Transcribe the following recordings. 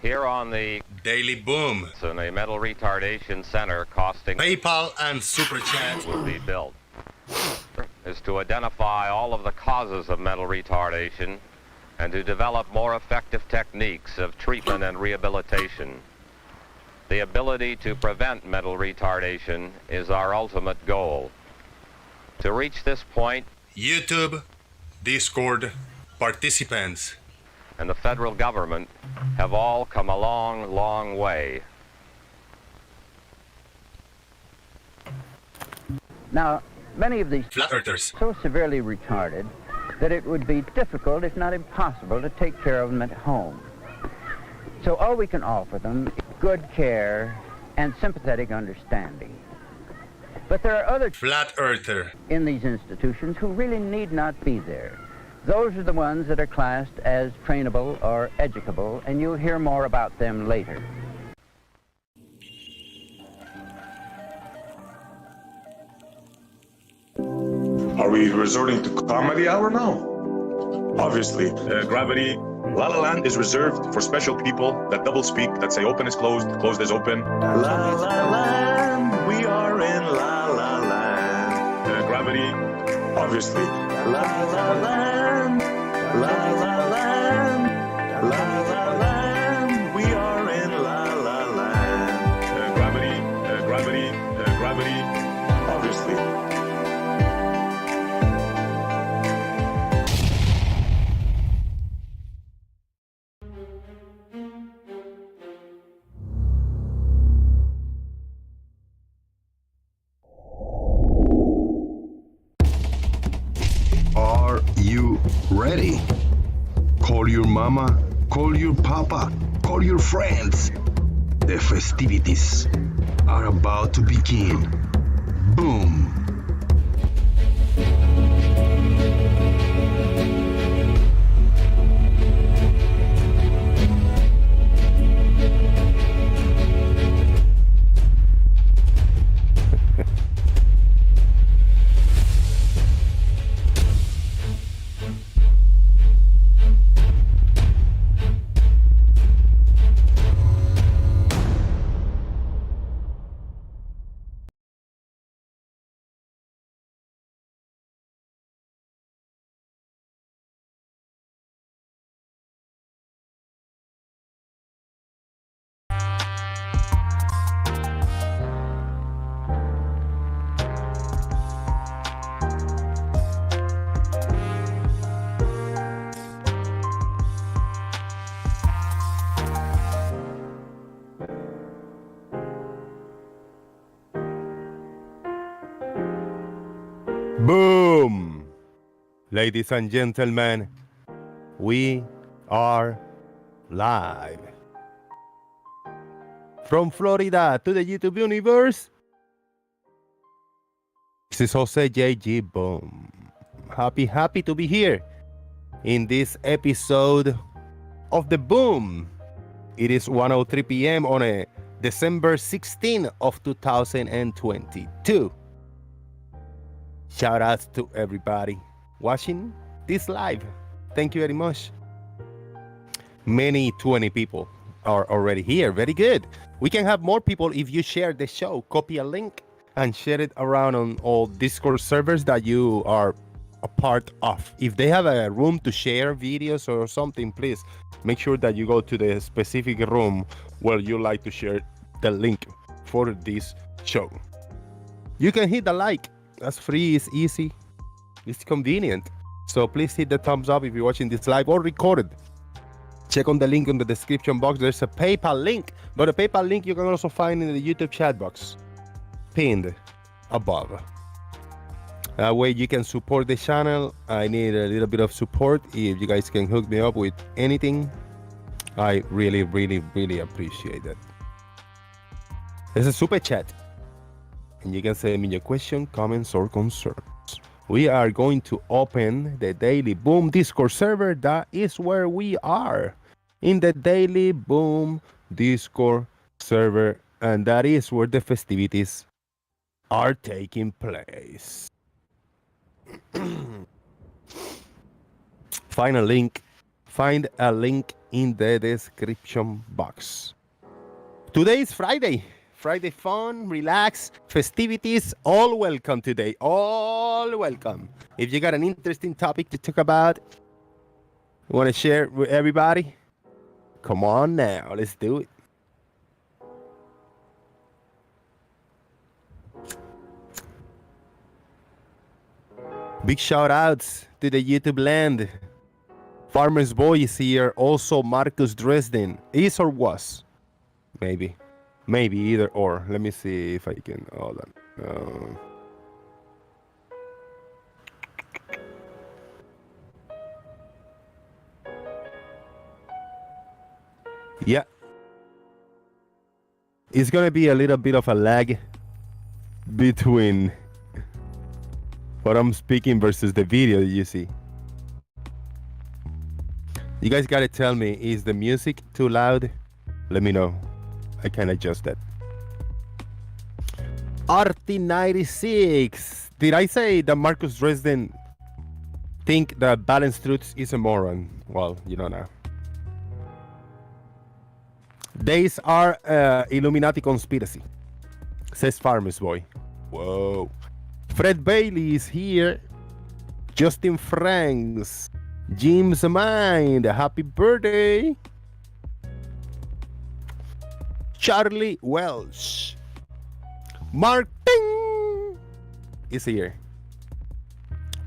Here on the Daily Boom, in a metal retardation center costing PayPal and Super Chat would be built is to identify all of the causes of mental retardation and to develop more effective techniques of treatment and rehabilitation. The ability to prevent mental retardation is our ultimate goal. To reach this point, YouTube, Discord, participants, and the federal government have all come a long, long way. Now, many of these Flat Earthers, so severely retarded that it would be difficult, if not impossible, to take care of them at home. So all we can offer them is good care and sympathetic understanding. But there are others Flat Earther, in these institutions who really need not be there. Those are the ones that are classed as trainable or educable, and you'll hear more about them later. Are we resorting to comedy hour now? Obviously. Gravity. La La Land is reserved for special people that double speak, that say open is closed, closed is open. La La Land, we are in La La Land. Gravity. Obviously. La La Land, La La Land, La La Land, we are in La La Land. Gravity. Gravity. Gravity. Obviously. Are you ready? Call your mama, call your papa, call your friends. The festivities are about to begin. Boom! Boom! Ladies and gentlemen, we are live. From Florida to the YouTube universe, this is Jose JG Boom. Happy to be here in this episode of The Boom. It is 1:03 p.m. on a December 16 of 2022. Shout outs to everybody watching this live. Thank you very much. Many 20 people are already here. Very good. We can have more people if you share the show. Copy a link and share it around on all Discord servers that you are a part of. If they have a room to share videos or something, please make sure that you go to the specific room where you like to share the link for this show. You can hit the like. That's free, it's easy, it's convenient. So please hit the thumbs up if you're watching this live or recorded. Check on the link in the description box. There's a PayPal link, but the PayPal link you can also find in the YouTube chat box, pinned above. That way you can support the channel. I need a little bit of support. If you guys can hook me up with anything, I really appreciate it. There's a super chat. And you can send me your question, comments, or concerns. We are going to open the Daily Boom Discord server. That is where we are, in the Daily Boom Discord server. And that is where the festivities are taking place. Find a link find a link in the description box. Today is Friday. Friday fun, relax, festivities, all welcome today. All welcome. If you got an interesting topic to talk about, want to share with everybody, come on now, let's do it. Big shout outs to the YouTube land. Farmer's Boy is here. Also, Marcus Dresden. Is or was? Maybe. Maybe either or. Let me see if I can. Hold on. Yeah. It's going to be a little bit of a lag between what I'm speaking versus the video you see. You guys gotta tell me, is the music too loud? Let me know. I can adjust that. RT96. Did I say that Marcus Dresden think that Balanced Truths is a moron? Well, you know now. These are Illuminati conspiracy, says Farmer's Boy. Whoa. Fred Bailey is here. Justin Franks. Jim's Mind. Happy birthday. Charlie Welsh. Martin is here.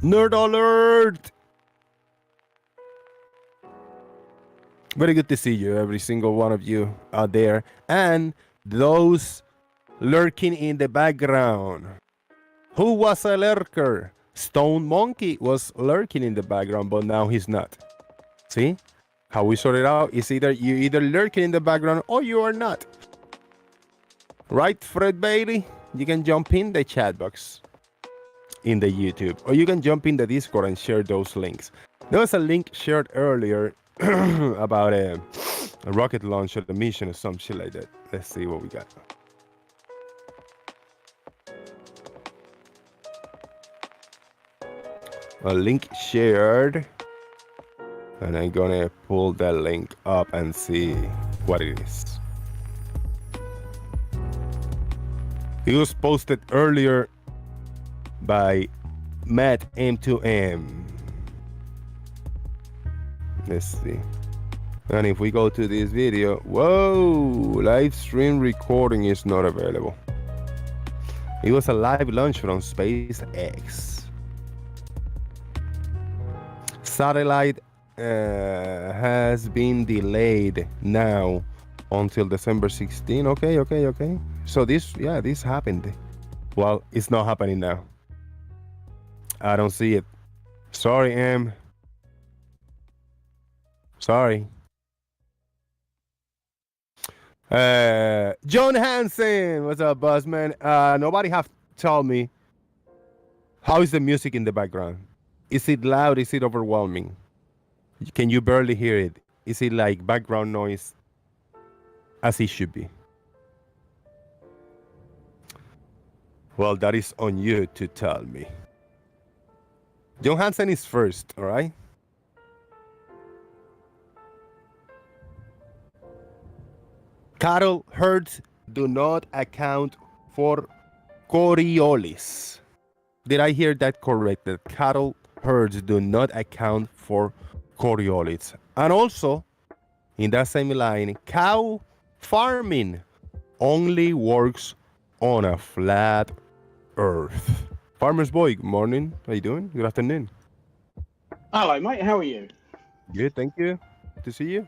Nerd Alert. Very good to see you, every single one of you out there. And those lurking in the background. Who was a lurker? Stone Monkey was lurking in the background, but now he's not. See? How we sort it out is either lurking in the background or you are not. Right, Fred Bailey? You can jump in the chat box in the YouTube, or you can jump in the Discord and share those links. There was a link shared earlier about a rocket launcher, the mission or some shit like that. Let's see what we got. A link shared, and I'm gonna pull that link up and see what it is. It was posted earlier by Matt M2M. Let's see. And if we go to this video, whoa, live stream recording is not available. It was a live launch from SpaceX. Satellite has been delayed now until December 16. Okay. So this happened. Well, it's not happening now. I don't see it. Sorry, M. Sorry. John Hansen, what's up, Buzzman? Nobody have told me how is the music in the background. Is it loud? Is it overwhelming? Can you barely hear it? Is it like background noise as it should be? Well, that is on you to tell me. John Hansen is first, all right? Cattle herds do not account for Coriolis. Did I hear that correct? That cattle herds do not account for Coriolis. And also, in that same line, cow farming only works on a flat earth. Farmer's Boy, good morning. How you doing? Good afternoon. Hello, mate. How are you? Good, thank you. Good to see you.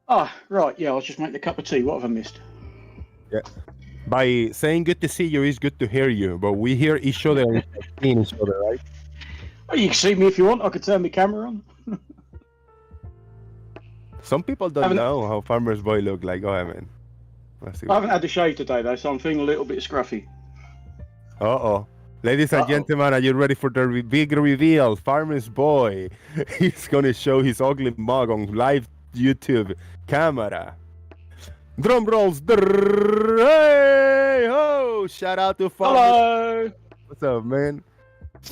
Ah, right. Yeah, I was just making a cup of tea. What have I missed? Yeah. By saying good to see you is good to hear you, but we hear each other and see each other, right? Well, you can see me if you want. I could turn my camera on. Some people don't know how Farmer's Boy look like. Go ahead, man. I haven't had the shave today, though, so I'm feeling a little bit scruffy. Uh-oh. Ladies and gentlemen, are you ready for the big reveal? Farmer's Boy, he's going to show his ugly mug on live YouTube camera. Drum rolls. Hey, ho! Shout out to Farmer. Hello. What's up, man?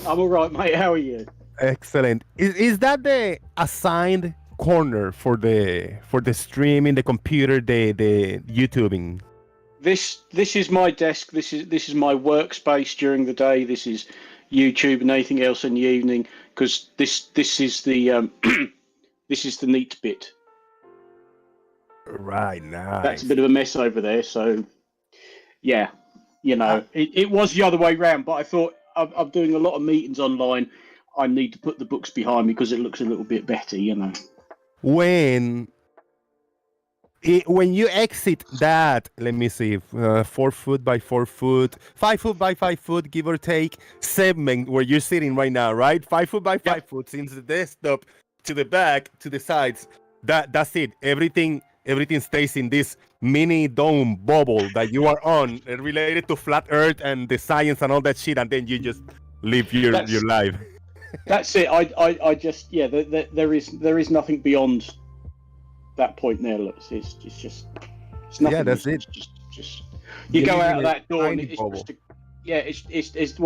I'm all right, mate. How are you? Excellent. Is that the assigned corner for the streaming, the computer, the YouTubing? This is my desk. This is my workspace during the day. This is YouTube and anything else in the evening, because this is the this is the neat bit. Right, nice. That's a bit of a mess over there. So yeah, you know, it was the other way round. But I thought I'm doing a lot of meetings online. I need to put the books behind me because it looks a little bit better, you know. When you exit that, let me see, 4 foot by 4 foot, 5 foot by 5 foot, give or take, segment where you're sitting right now, right? 5 foot by 5 foot, since the desktop to the back, to the sides. That's it. Everything stays in this mini dome bubble that you are on, related to flat Earth and the science and all that shit, and then you just live your life. That's it. I just there is nothing beyond that point there. Look, it's nothing. Yeah, that's it. It's just you go out of that door and it's bubble. just it's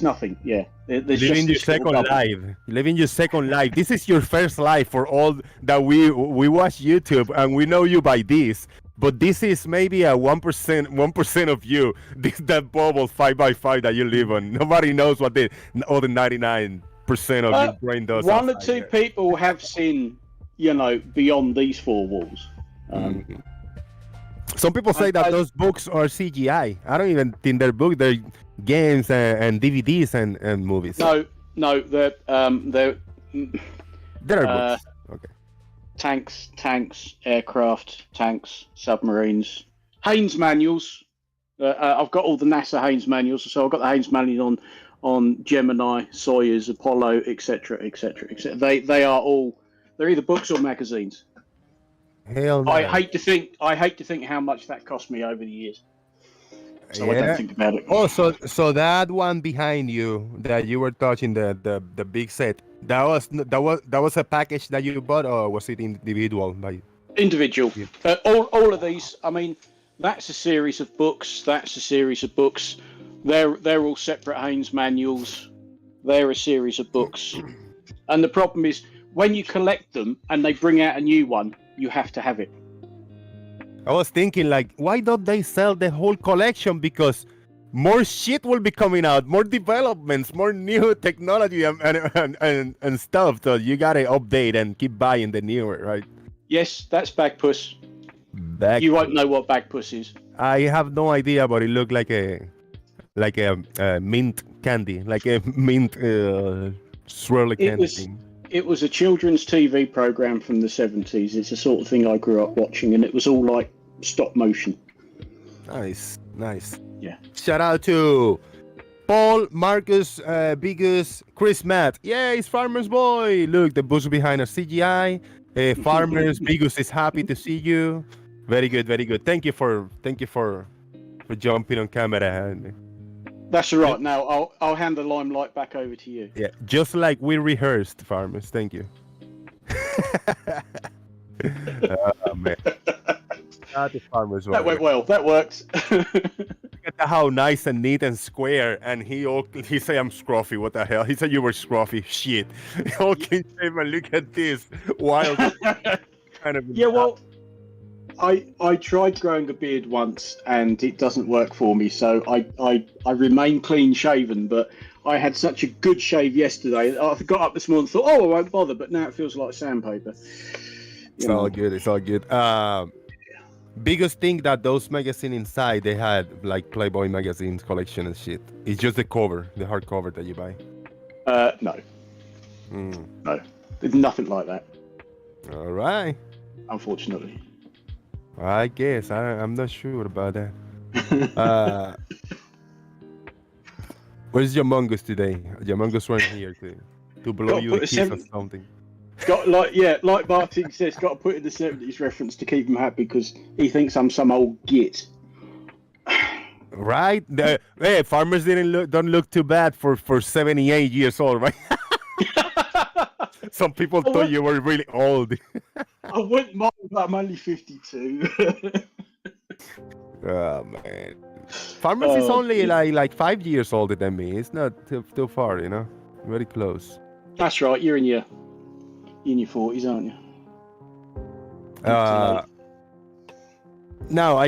nothing. Yeah, there's Living your just this little second bubble. life. Living your second life. This is your first life for all that we watch YouTube and we know you by this. But this is maybe a 1% of you. That bubble 5 by 5 that you live on. Nobody knows what the other 99% of your brain does. One or outside two there. people have seen, you know, beyond these four walls. Some people say that those books are CGI. I don't even think they're books. They're games and DVDs and movies. No, they're There are books. Okay. tanks, aircraft, tanks, submarines, Haynes manuals. I've got all the NASA Haynes manuals, so I've got the Haynes manual on Gemini, Soyuz, Apollo, etc., etc., etc. They are all, they're either books or magazines. Hell no. I hate to think how much that cost me over the years. So I don't think about it. Oh, so that one behind you that you were touching, the big set, that was a package that you bought, or was it individual? Like Individual. All of these. I mean, that's a series of books. They're all separate Haynes manuals. They're a series of books. And the problem is, when you collect them and they bring out a new one, you have to have it. I was thinking, like, why don't they sell the whole collection? Because more shit will be coming out, more developments, more new technology and stuff. So you gotta update and keep buying the newer, right? Yes, that's Bagpuss. You won't know what Bagpuss is. I have no idea, but it looked like a mint candy, like a mint swirly candy thing. It was a children's TV program from the 70s. It's the sort of thing I grew up watching, and it was all like stop motion. Nice. Yeah. Shout out to Paul, Marcus, Bigus, Chris, Matt. Yeah, it's Farmer's Boy. Look, the books behind us, CGI. Farmers, Bigus is happy to see you. Very good. Thank you for jumping on camera. That's all right. Now I'll hand the limelight back over to you. Yeah, just like we rehearsed, Farmers. Thank you. Oh, man. The Farmers That went well. That worked. Look at how nice and neat and square. And he said I'm scruffy. What the hell? He said you were scruffy. Shit. Okay, man, look at this. Wild. Kind of. Yeah, well, I tried growing a beard once and it doesn't work for me, so I remain clean shaven, but I had such a good shave yesterday. I got up this morning and thought, oh, I won't bother, but now it feels like sandpaper. It's all good. Biggest thing that those magazines inside, they had like Playboy magazines collection and shit. It's just the cover, the hardcover that you buy. No. No. There's nothing like that. All right. Unfortunately. I guess. I'm not sure about that. Where's Yamongus today? Yamongus weren't here to blow you a kiss or something. Got like Martin says, got to put in the 70s reference to keep him happy because he thinks I'm some old git. Right? Hey, farmers don't look too bad for 78 years old, right? Some people thought you were really old. I wouldn't mind, but I'm only 52. Oh man, Farmers is only like 5 years older than me. It's not too far, you know. Very close. That's right. You're in your 40s, aren't you? No,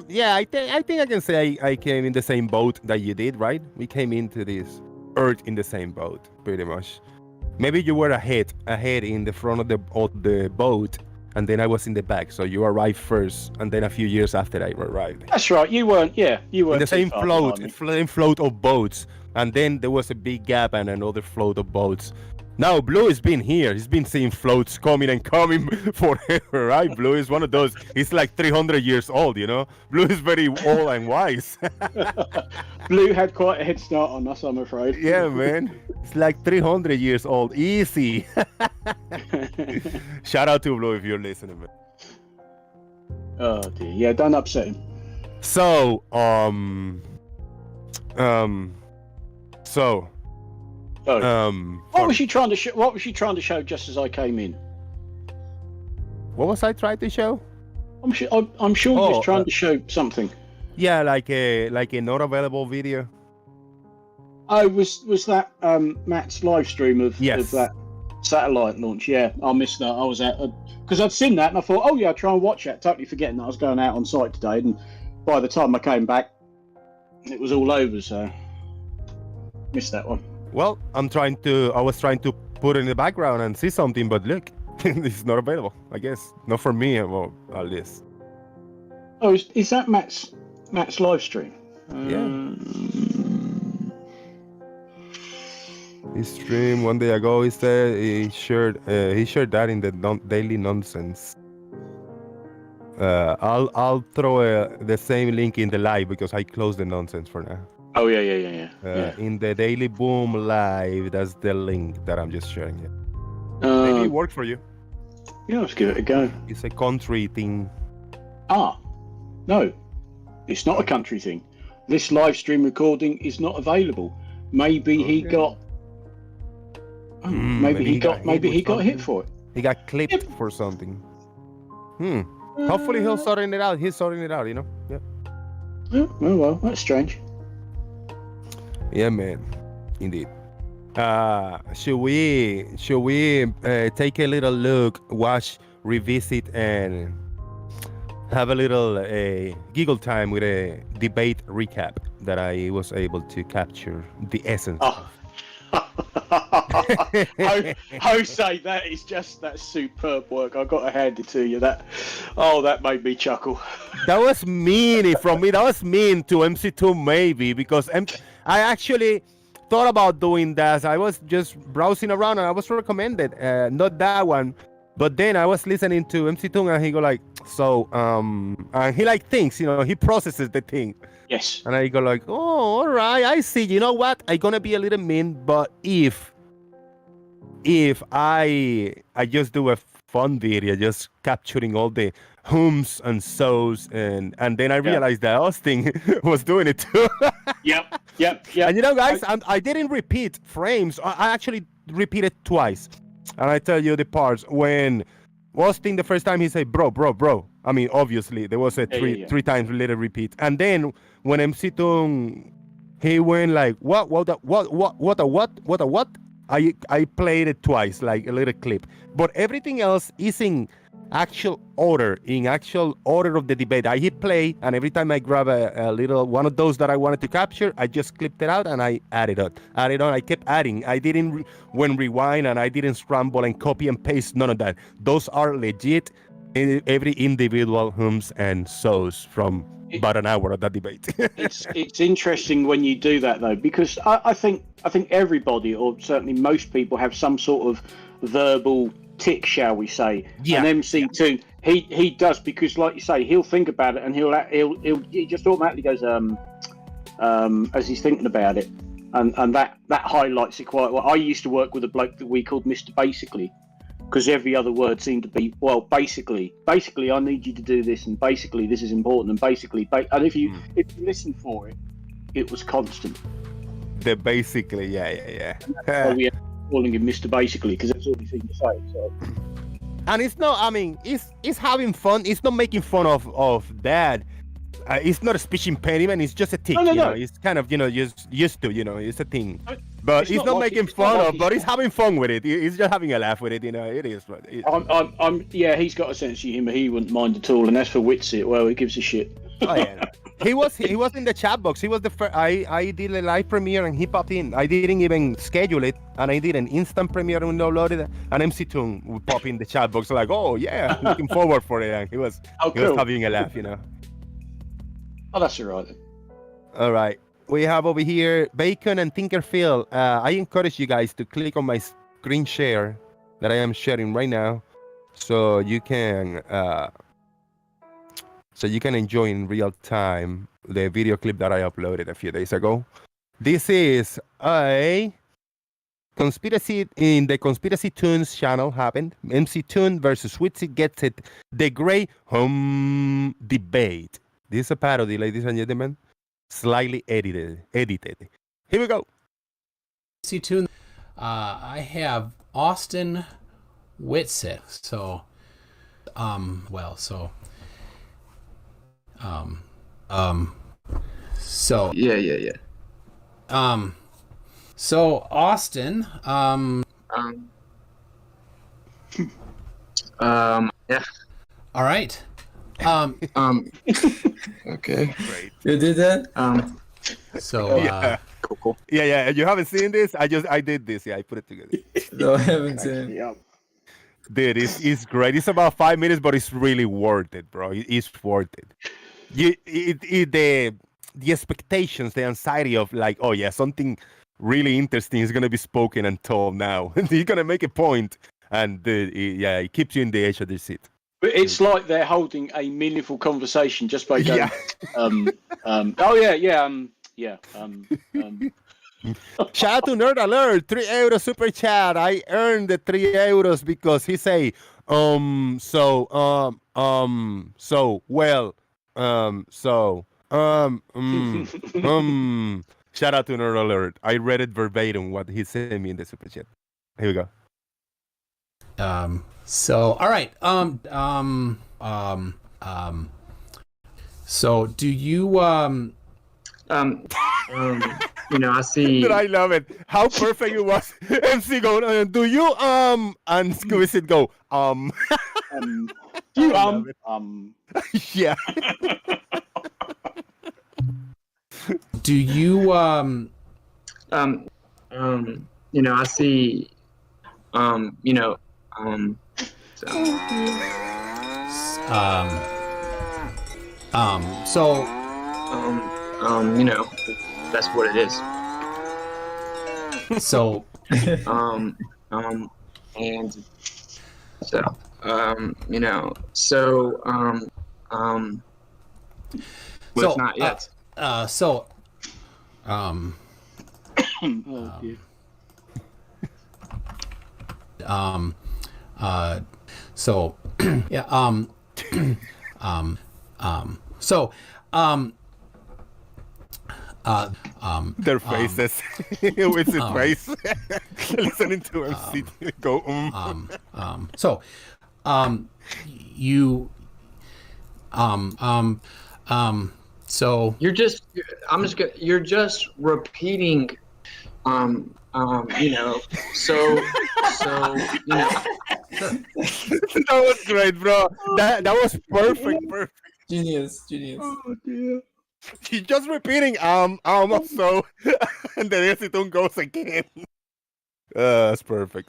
yeah, I think I can say I came in the same boat that you did, right? We came into this earth in the same boat, pretty much. Maybe you were ahead in the front of the boat, and then I was in the back. So you arrived first, and then a few years after I arrived. That's right. You weren't. Yeah, you weren't In the too same far float, behind me. float of boats, and then there was a big gap and another float of boats. Now Blue has been here. He's been seeing floats coming and coming forever, right? Blue is one of those. He's like 300 years old, you know. Blue is very old and wise. Blue had quite a head start on us, I'm afraid. Yeah, man. It's like 300 years old. Easy. Shout out to Blue if you're listening, man. Oh dear. Yeah, don't upset him. So, What was she trying to show? What was she trying to show just as I came in? What was I trying to show? I'm sure he was trying to show something. Yeah, like a not available video. Oh, was that Matt's live stream of that satellite launch? Yeah, I missed that. I was at because I'd seen that and I thought, oh yeah, I'll try and watch that. Totally forgetting that I was going out on site today, and by the time I came back, it was all over. So missed that one. Well, I was trying to put it in the background and see something, but look, it's not available. I guess not for me, well, at least. Oh, is that Matt's live stream? Yeah. He streamed one day ago. He said he shared that in the Daily Nonsense. I'll throw the same link in the live because I closed the nonsense for now. Oh yeah. In the Daily Boom live, that's the link that I'm just sharing it. Maybe it worked for you. Yeah, let's give it a go. It's a country thing. No, it's not a country thing. This live stream recording is not available. Maybe he got. Maybe he got hit for it. He got clipped for something. Hopefully he'll sorting it out. He's sorting it out, you know. Yeah. Oh well, that's strange. Yeah, man. Indeed. Should we take a little look, watch, revisit, and have a little giggle time with a debate recap that I was able to capture the essence. Jose, that's superb work. I've got to hand it to you. That made me chuckle. That was mean from me. That was mean to MC2 maybe because I actually thought about doing that. I was just browsing around and I was recommended, not that one, but then I was listening to MC2 and he go like, so and he like thinks, you know, he processes the thing. Yes. And I go like, oh, all right, I see. You know what? I'm gonna be a little mean, but if I just do a fun video, just capturing all the hums and so's, and then I realized that Austin was doing it too. Yep. And you know, guys, I didn't repeat frames. I actually repeated twice. And I tell you the parts when Austin the first time he said, bro. I mean, obviously there was a three times later repeat. And then when MC Tung, he went like, what? I played it twice, like a little clip. But everything else is in actual order of the debate. I hit play, and every time I grab a little one of those that I wanted to capture, I just clipped it out and I added on. I kept adding. I didn't rewind, and I didn't scramble and copy and paste. None of that. Those are legit. Every individual hums and so's from about an hour of that debate. It's interesting when you do that though, because I think everybody, or certainly most people, have some sort of verbal tick, shall we say? Yeah. And MC2, he does, because like you say, he'll think about it and he just automatically goes as he's thinking about it, and that highlights it quite well. I used to work with a bloke that we called Mr. Basically, because every other word seemed to be, well, basically I need you to do this, and basically this is important, and basically and if you listen for it, it was constant. The basically, yeah. So we are calling him Mr. Basically because that's all he seemed to say. So. And it's not, I mean, it's having fun. It's not making fun of that. It's not a speech impediment. It's just a tick. No. It's kind of, just used to, it's a thing. But It's he's not not like making it's not fun like of, he's but he's trying- having fun with it. He's just having a laugh with it, you know. It is. But Yeah, he's got a sense of humour. He wouldn't mind at all. And as for Witsit, well, he gives a shit. oh yeah. He was in the chat box. He was the first. I did a live premiere and he popped in. I didn't even schedule it, and I did an instant premiere and downloaded it. And MC Toon would pop in the chat box like, oh yeah, looking forward for it. And he was cool. having a laugh, you know. Oh, that's all right then. All right. We have over here Bacon and Tinkerfield. I encourage you guys to click on my screen share that I am sharing right now, so you can enjoy in real time the video clip that I uploaded a few days ago. This is a conspiracy in the Conspiracy Tunes channel happened. MC Toon versus Witsit Gets It, the Great Home Debate. This is a parody, ladies and gentlemen. Slightly edited. Here we go. MC Toon. I have Austin Witsit. So, Yeah. So Austin, Yeah. all right. Okay. Great. You did that? So, Yeah. Cool. Yeah. You haven't seen this? I did this. Yeah, I put it together. No, I haven't seen it. Yeah. Dude, it's great. It's about 5 minutes, but it's really worth it, bro. It's worth it. The expectations, the anxiety of like, oh yeah, something really interesting is gonna be spoken and told now. You're gonna make a point, and it keeps you in the edge of the seat. But it's like they're holding a meaningful conversation just by going, Yeah. Shout out to Nerd Alert, €3 super chat. I earned the €3 because he say, Shout out to Nerd Alert. I read it verbatim what he sent me in the super chat. Here we go. So all right. So do you I see. Dude, I love it. How perfect it was. MC go, do you and Squeeze go, You yeah. do you I see. so That's what it is. so And so well, it's not yet. So so yeah Their faces with his face listening to MC go so you so You're just repeating that was great, bro. That was perfect. Genius. Oh dear. He's just repeating so and then Esitun goes again. That's perfect.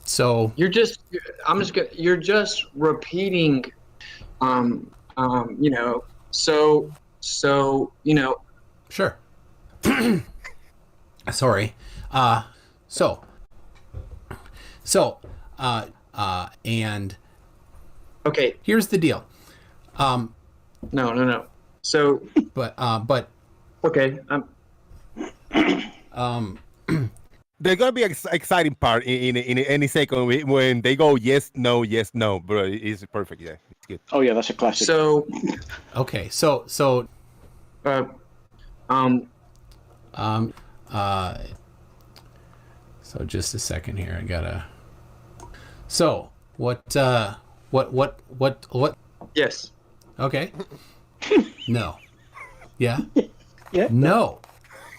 so You're just repeating sure. Sorry. And okay. here's the deal. No. So But okay. There's gonna be an exciting part in any second when they go yes, no, bro. It's perfect. Yeah, it's good. Oh yeah, that's a classic. So okay. So just a second here. I gotta. So what? yes. Okay. No. Yeah. Yeah. No.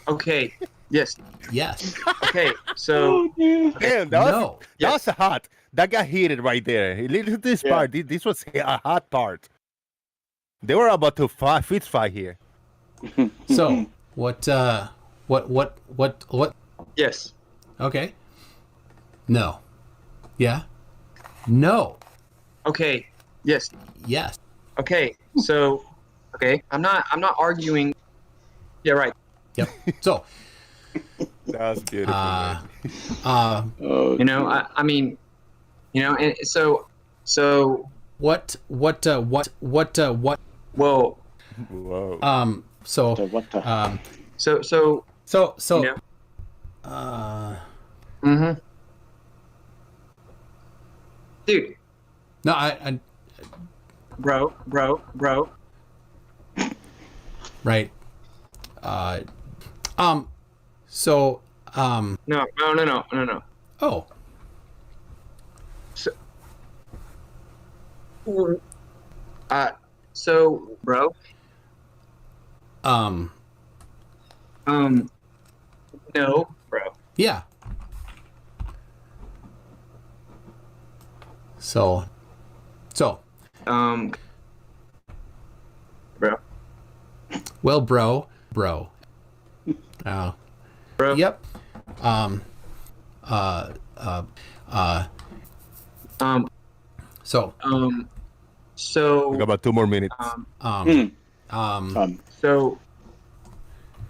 Okay. Yes. Yes. Okay. So Damn, that was hot. That got heated right there. Listen to this part. This was a hot part. They were about to fist fight here. So what? Yes. Okay. No. Yeah. No. Okay. Yes. Yes. Okay. So okay. I'm not arguing. Yeah. Right. Yep. So that was beautiful. You know, I mean, you know, and so what? Whoa. Whoa. So you know, dude. No, I bro. Right. So No. Oh. So bro. No, bro. Yeah. So bro. Well, bro. Oh. Bro. Yep. So we got about 2 more minutes. Yeah.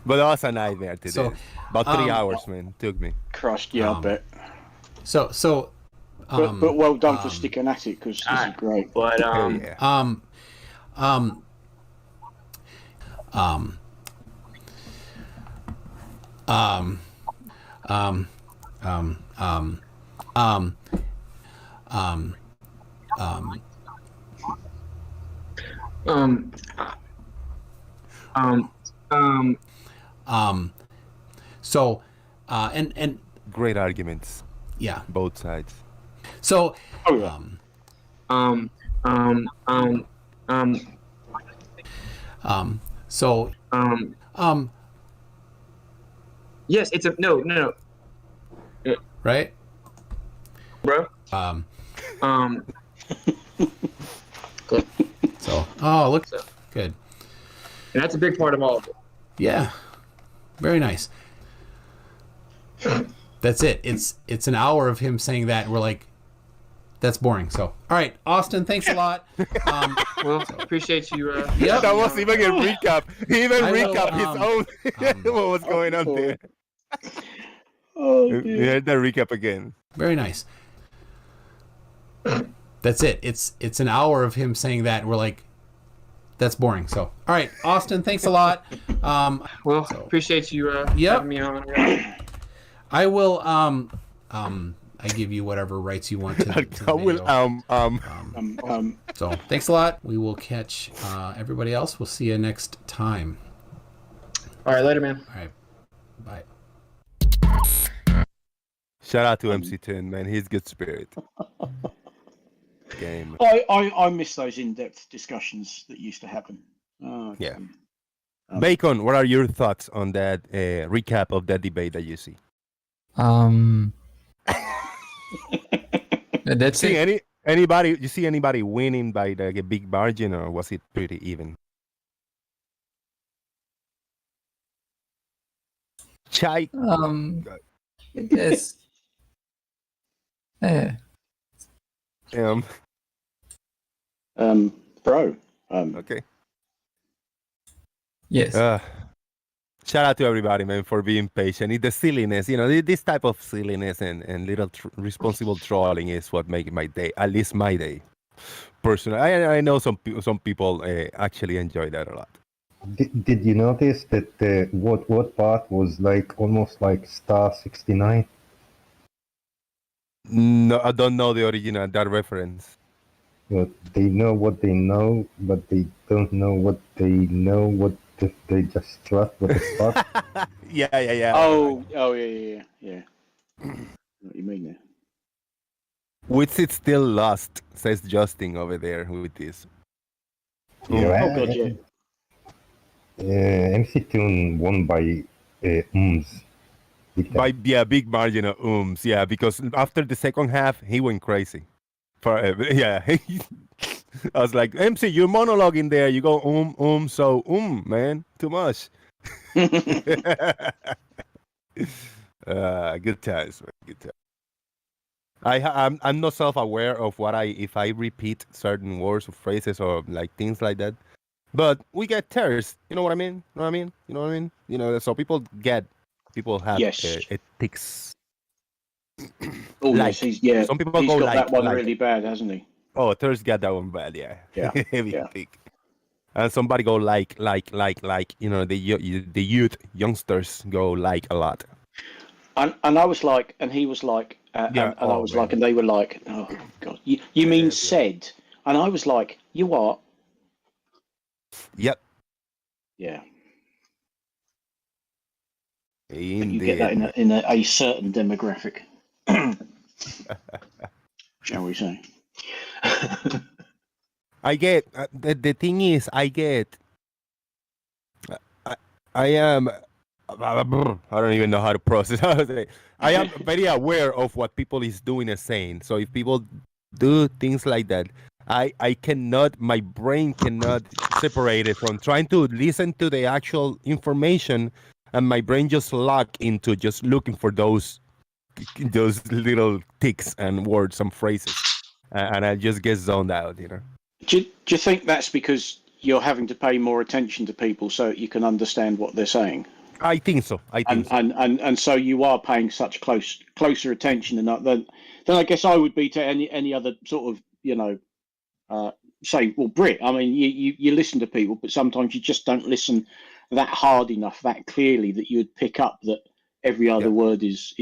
But that was a nightmare today. About 3 hours, man. Took me. Crushed, yeah, I bet. So but well done for sticking at it, because this is great. But so and great arguments. Yeah. Both sides. So yes, it's a no. Right? Bro. So look, good. And that's a big part of all of it. Yeah. Very nice. That's it. It's an hour of him saying that, and we're like, that's boring. So, all right, Austin, thanks a lot. Well, appreciate you. Yep. That was even a recap. He even recap his own what was going on there. Oh, We heard the recap again. Very nice. That's it. It's an hour of him saying that, and we're like, that's boring. So, all right, Austin, thanks a lot. Well, appreciate you having me on. I will I give you whatever rights you want to the video. So thanks a lot. We will catch everybody else. We'll see you next time. All right, later, man. All right, bye. Shout out to MC10, man. He's good spirit. Game. I miss those in-depth discussions that used to happen. Yeah. Bacon, what are your thoughts on that recap of that debate that you see? That's it. Anybody? You see anybody winning by like a big margin, or was it pretty even? Chai. I guess. Yeah. Pro. Okay. Yes. shout out to everybody, man, for being patient. The silliness, this type of silliness and little responsible trolling is what makes my day, at least my day. Personally, I know some people actually enjoy that a lot. Did you notice that what part was like almost like star 69? No, I don't know the original, that reference. But they know what they know, but they don't know what they know. They just trust what they trust. Yeah. Oh, yeah. What you mean there? Which is still lost, says Justin over there with this. Yeah, Oh god, yeah. MC Tune won by By big margin of ums, yeah, because after the second half he went crazy. Yeah. I was like, MC, you're monologuing there. You go so man, too much. Good times, man. Good times. I'm not self-aware of if I repeat certain words or phrases or like things like that. But we get tears. You know what I mean? So people have tics. Oh like, yes, some people he's go got that one like, really bad, hasn't he? Oh, Thurs got that one bad, yeah. Yeah. Heavy Yeah. thick. And somebody go like, the youth youngsters go like a lot. And I was like, and he was like, and I was like, and they were like, oh god, you mean said? And I was like, you what? Yep. Yeah. Indeed. You get that in a certain demographic, shall we say? I get the thing is I am I don't even know how to process. I am very aware of what people is doing and saying. So if people do things like that, I cannot, my brain cannot separate it from trying to listen to the actual information, and my brain just lock into just looking for those little ticks and words and phrases, and I just get zoned out. Do you think that's because you're having to pay more attention to people so you can understand what they're saying? I think so. And so you are paying such closer attention than I guess I would be to any other sort of say, well, Brit. I mean, you listen to people, but sometimes you just don't listen that hard enough, that clearly, that you would pick up that every other word is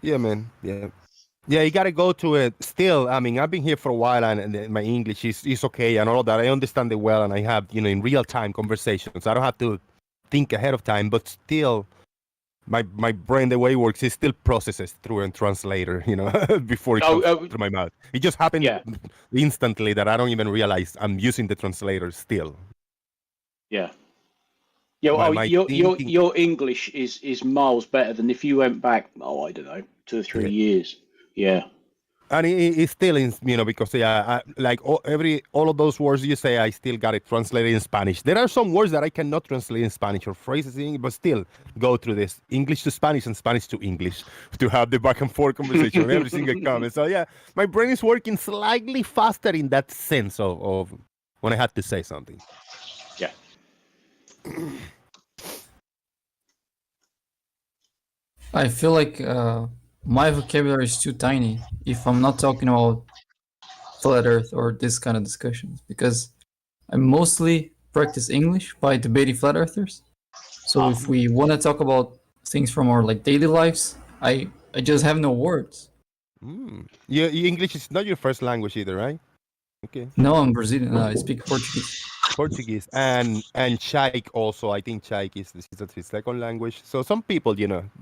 Yeah, man. Yeah, you gotta go to it. Still, I mean, I've been here for a while, and my English is okay and all that. I understand it well, and I have in real time conversations. I don't have to think ahead of time, but still, my brain, the way it works, it still processes through a translator, before it comes through my mouth. It just happened instantly that I don't even realize I'm using the translator still. Yeah. Yeah, your English is miles better than if you went back, I don't know, 2 or 3 years. Yeah. And it still is, because all of those words you say, I still got it translated in Spanish. There are some words that I cannot translate in Spanish or phrases in English, but still go through this English to Spanish and Spanish to English to have the back and forth conversation on every single comment. So yeah, my brain is working slightly faster in that sense of when I had to say something. Yeah. I feel like my vocabulary is too tiny if I'm not talking about flat earth or this kind of discussions, because I mostly practice English by debating flat earthers. So if we want to talk about things from our daily lives, I just have no words. Yeah, English is not your first language either, right? Okay. No, I'm Brazilian. I speak Portuguese. Portuguese and Czech also. I think Czech is his second language. So some people,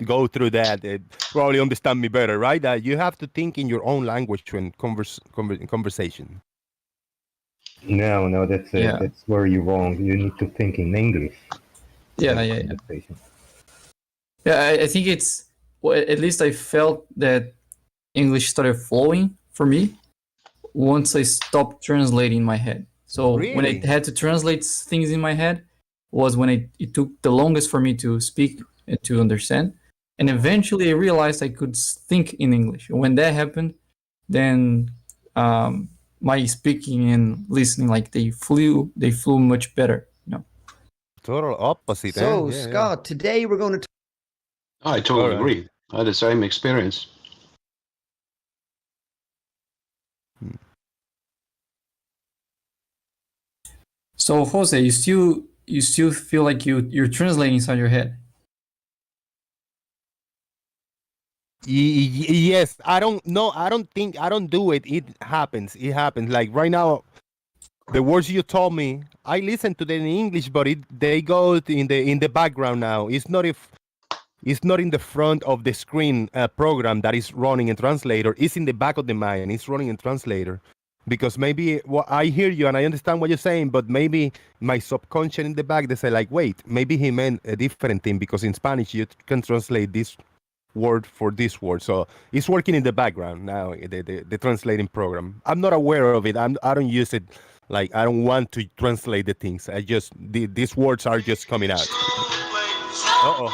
go through that. They probably understand me better, right? That you have to think in your own language when conversation. No, that's where you're wrong. You need to think in English. Yeah. Yeah, I think it's, well, at least I felt that English started flowing for me once I stopped translating in my head. So when I had to translate things in my head was when it took the longest for me to speak and to understand. And eventually I realized I could think in English. And when that happened, then my speaking and listening, like they flew much better, you know. Total opposite. So, Yeah, Scott, today we're going to. I totally All right. agree. I had the same experience. So Jose, you still feel like you're translating inside your head? Yes, I don't know. I don't do it. It happens. It happens. Like right now, the words you told me, I listen to them in English, but they go in the background now. It's not in the front of the screen program that is running in translator. It's in the back of the mind. It's running in translator. Because maybe I hear you and I understand what you're saying, but maybe my subconscious in the back, they say like, wait, maybe he meant a different thing because in Spanish you can translate this word for this word. So it's working in the background now, the translating program. I'm not aware of it. I don't use it. Like, I don't want to translate the things. These words are just coming out. Uh-oh.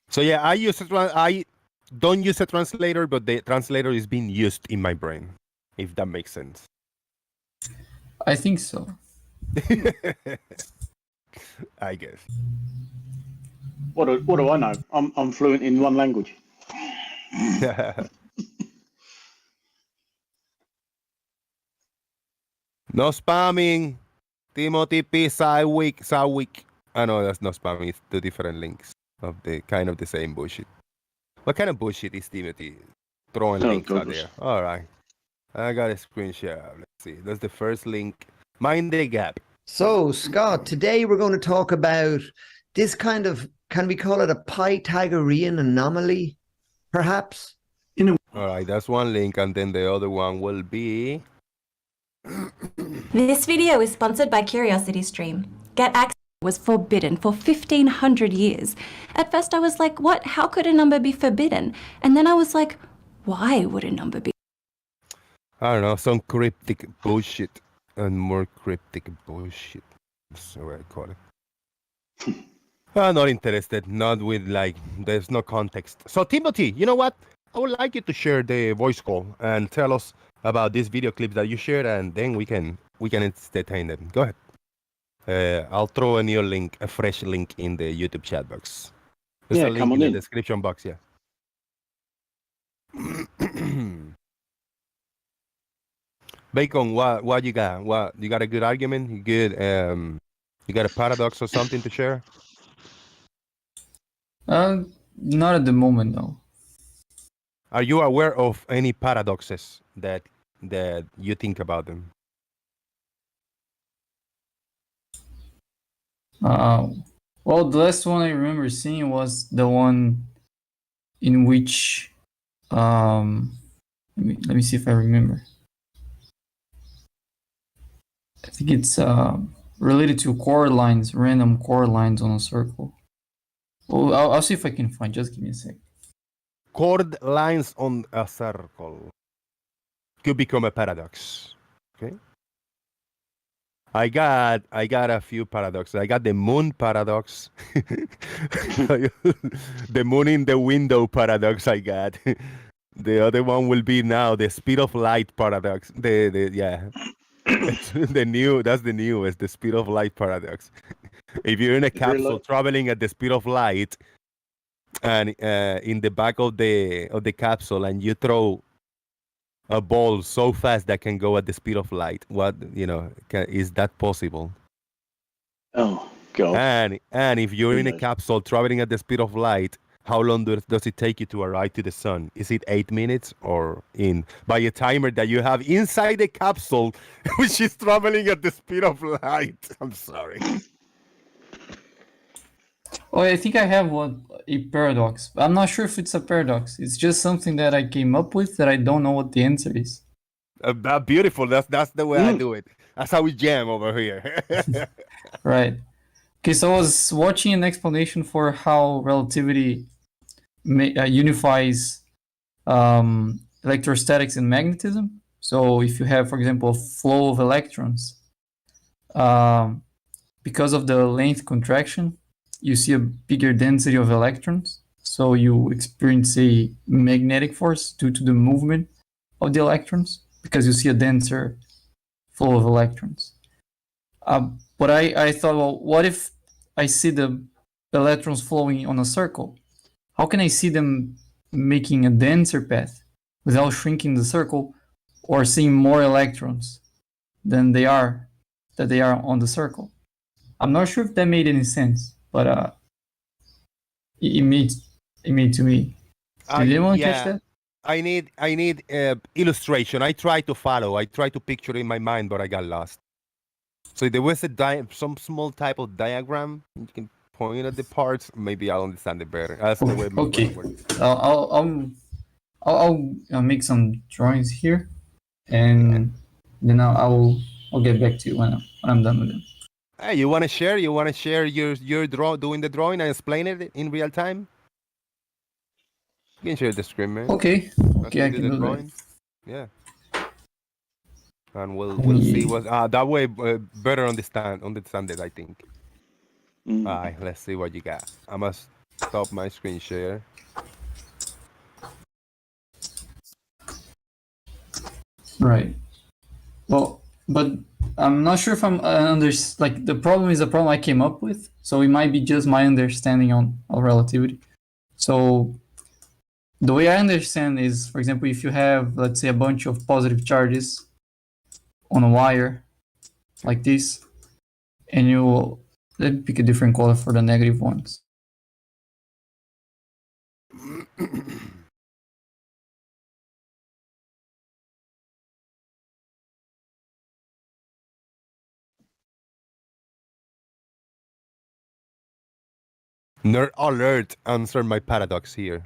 So yeah, I don't use a translator, but the translator is being used in my brain, if that makes sense. I think so. I guess. What do I know? I'm fluent in one language. No spamming. Timothy P. Sawick. I know that's not spamming. It's two different links of the kind of the same bullshit. What kind of bullshit is Timothy throwing links out there? All right. I got a screen share. Let's see. That's the first link. Mind the gap. So, Scott, today we're going to talk about this kind of, can we call it a Pythagorean anomaly, perhaps? All right, that's one link, and then the other one will be... This video is sponsored by CuriosityStream. Get access was forbidden for 1,500 years. At first I was like, what? How could a number be forbidden? And then I was like, why would a number be? I don't know, some cryptic bullshit and more cryptic bullshit. That's what I call it. I'm not interested, not with like, there's no context. So Timothy, you know what? I would like you to share the voice call and tell us about these video clips that you shared, and then we can entertain them. Go ahead. I'll throw a new link, a fresh link in the YouTube chat box. There's a link in the description box, yeah. Bacon, what you got? What you got a good argument? You good? You got a paradox or something to share? Not at the moment, no. Are you aware of any paradoxes that you think about them? Well, the last one I remember seeing was the one in which let me see if I remember. I think it's related to chord lines, random chord lines on a circle. Well, I'll see if I can find. Just give me a sec. Chord lines on a circle could become a paradox. Okay. I got a few paradoxes. I got the moon paradox, the moon in the window paradox. I got. The other one will be now the speed of light paradox. Yeah. That's the newest, the speed of light paradox. If you're in a capsule traveling at the speed of light, and in the back of the capsule, and you throw a ball so fast that can go at the speed of light, is that possible? Oh God! And if you're in a capsule traveling at the speed of light, how long does it take you to arrive to the sun? Is it 8 minutes or by a timer that you have inside the capsule, which is traveling at the speed of light? I'm sorry. Oh, I think I have a paradox. I'm not sure if it's a paradox. It's just something that I came up with that I don't know what the answer is. Beautiful. That's the way I do it. That's how we jam over here. Right. Okay, so I was watching an explanation for how relativity unifies electrostatics and magnetism. So if you have, for example, a flow of electrons, because of the length contraction, you see a bigger density of electrons. So you experience a magnetic force due to the movement of the electrons because you see a denser flow of electrons. But I thought, well, what if I see the electrons flowing on a circle? How can I see them making a denser path without shrinking the circle or seeing more electrons than they are on the circle? I'm not sure if that made any sense, but it made to me. Did anyone catch that? I need illustration. I try to follow. I try to picture in my mind, but I got lost. So there was some small type of diagram. You can point at the parts. Maybe I'll understand it better. That's the way. Okay. I'll make some drawings here, and then I'll get back to you when I'm done with them. Hey, you want to share? You want to share your doing the drawing and explain it in real time? You can share the screen, man. Okay. Okay, I can do drawing. that. Yeah. And we'll see what that way better understand it, I think. All right, let's see what you got. I must stop my screen share. Right. Well, but I'm not sure if I'm like the problem is a problem I came up with, so it might be just my understanding on relativity. So the way I understand is, for example, if you have, let's say, a bunch of positive charges on a wire like this, and let me pick a different color for the negative ones. Nerd alert, answer my paradox here.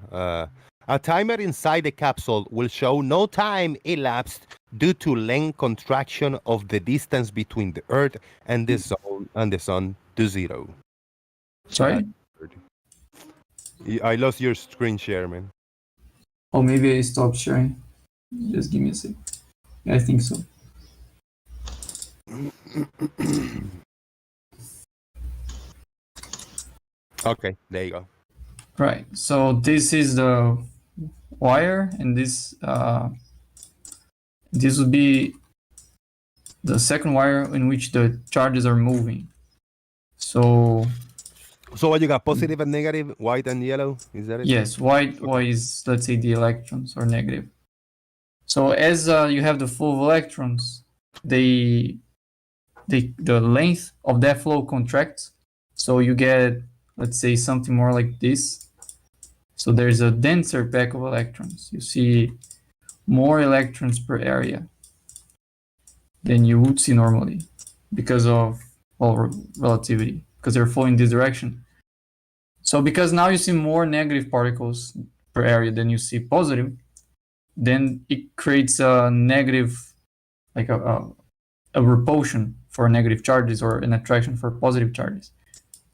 A timer inside the capsule will show no time elapsed due to length contraction of the distance between the Earth and the sun to 0. Sorry? I lost your screen share, man. Oh, maybe I stopped sharing. Just give me a sec. I think so. Okay, there you go. Right. So this is the wire, and this would be the second wire in which the charges are moving. So what you got? Positive and negative, white and yellow. Is that it? Yes, white is, let's say, the electrons, or negative. So as you have the flow of electrons, the length of that flow contracts. So you get, let's say, something more like this. So there's a denser pack of electrons. You see more electrons per area than you would see normally because of relativity, because they're flowing this direction. So because now you see more negative particles per area than you see positive, then it creates a negative, like a repulsion for negative charges or an attraction for positive charges.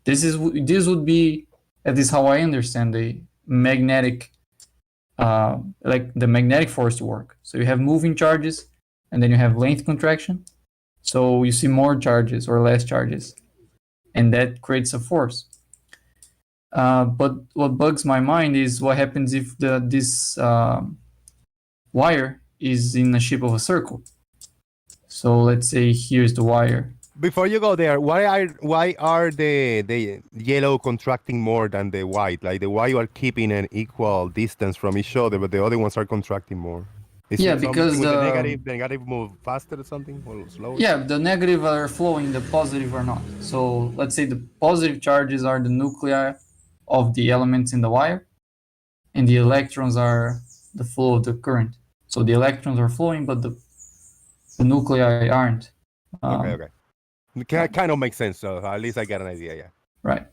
This would be, at least how I understand the magnetic, like the magnetic force to work. So you have moving charges, and then you have length contraction. So you see more charges or less charges, and that creates a force. But what bugs my mind is what happens if this wire is in the shape of a circle. So let's say here's the wire. Before you go there, why are the yellow contracting more than the white? Like the white you are keeping an equal distance from each other, but the other ones are contracting more. Is Yeah, it because with the negative move faster or something, or slower? Yeah, the negative are flowing, the positive are not. So let's say the positive charges are the nuclei of the elements in the wire, and the electrons are the flow of the current. So the electrons are flowing, but the nuclei aren't. Okay. It kind of makes sense. So at least I get an idea. Yeah. Right.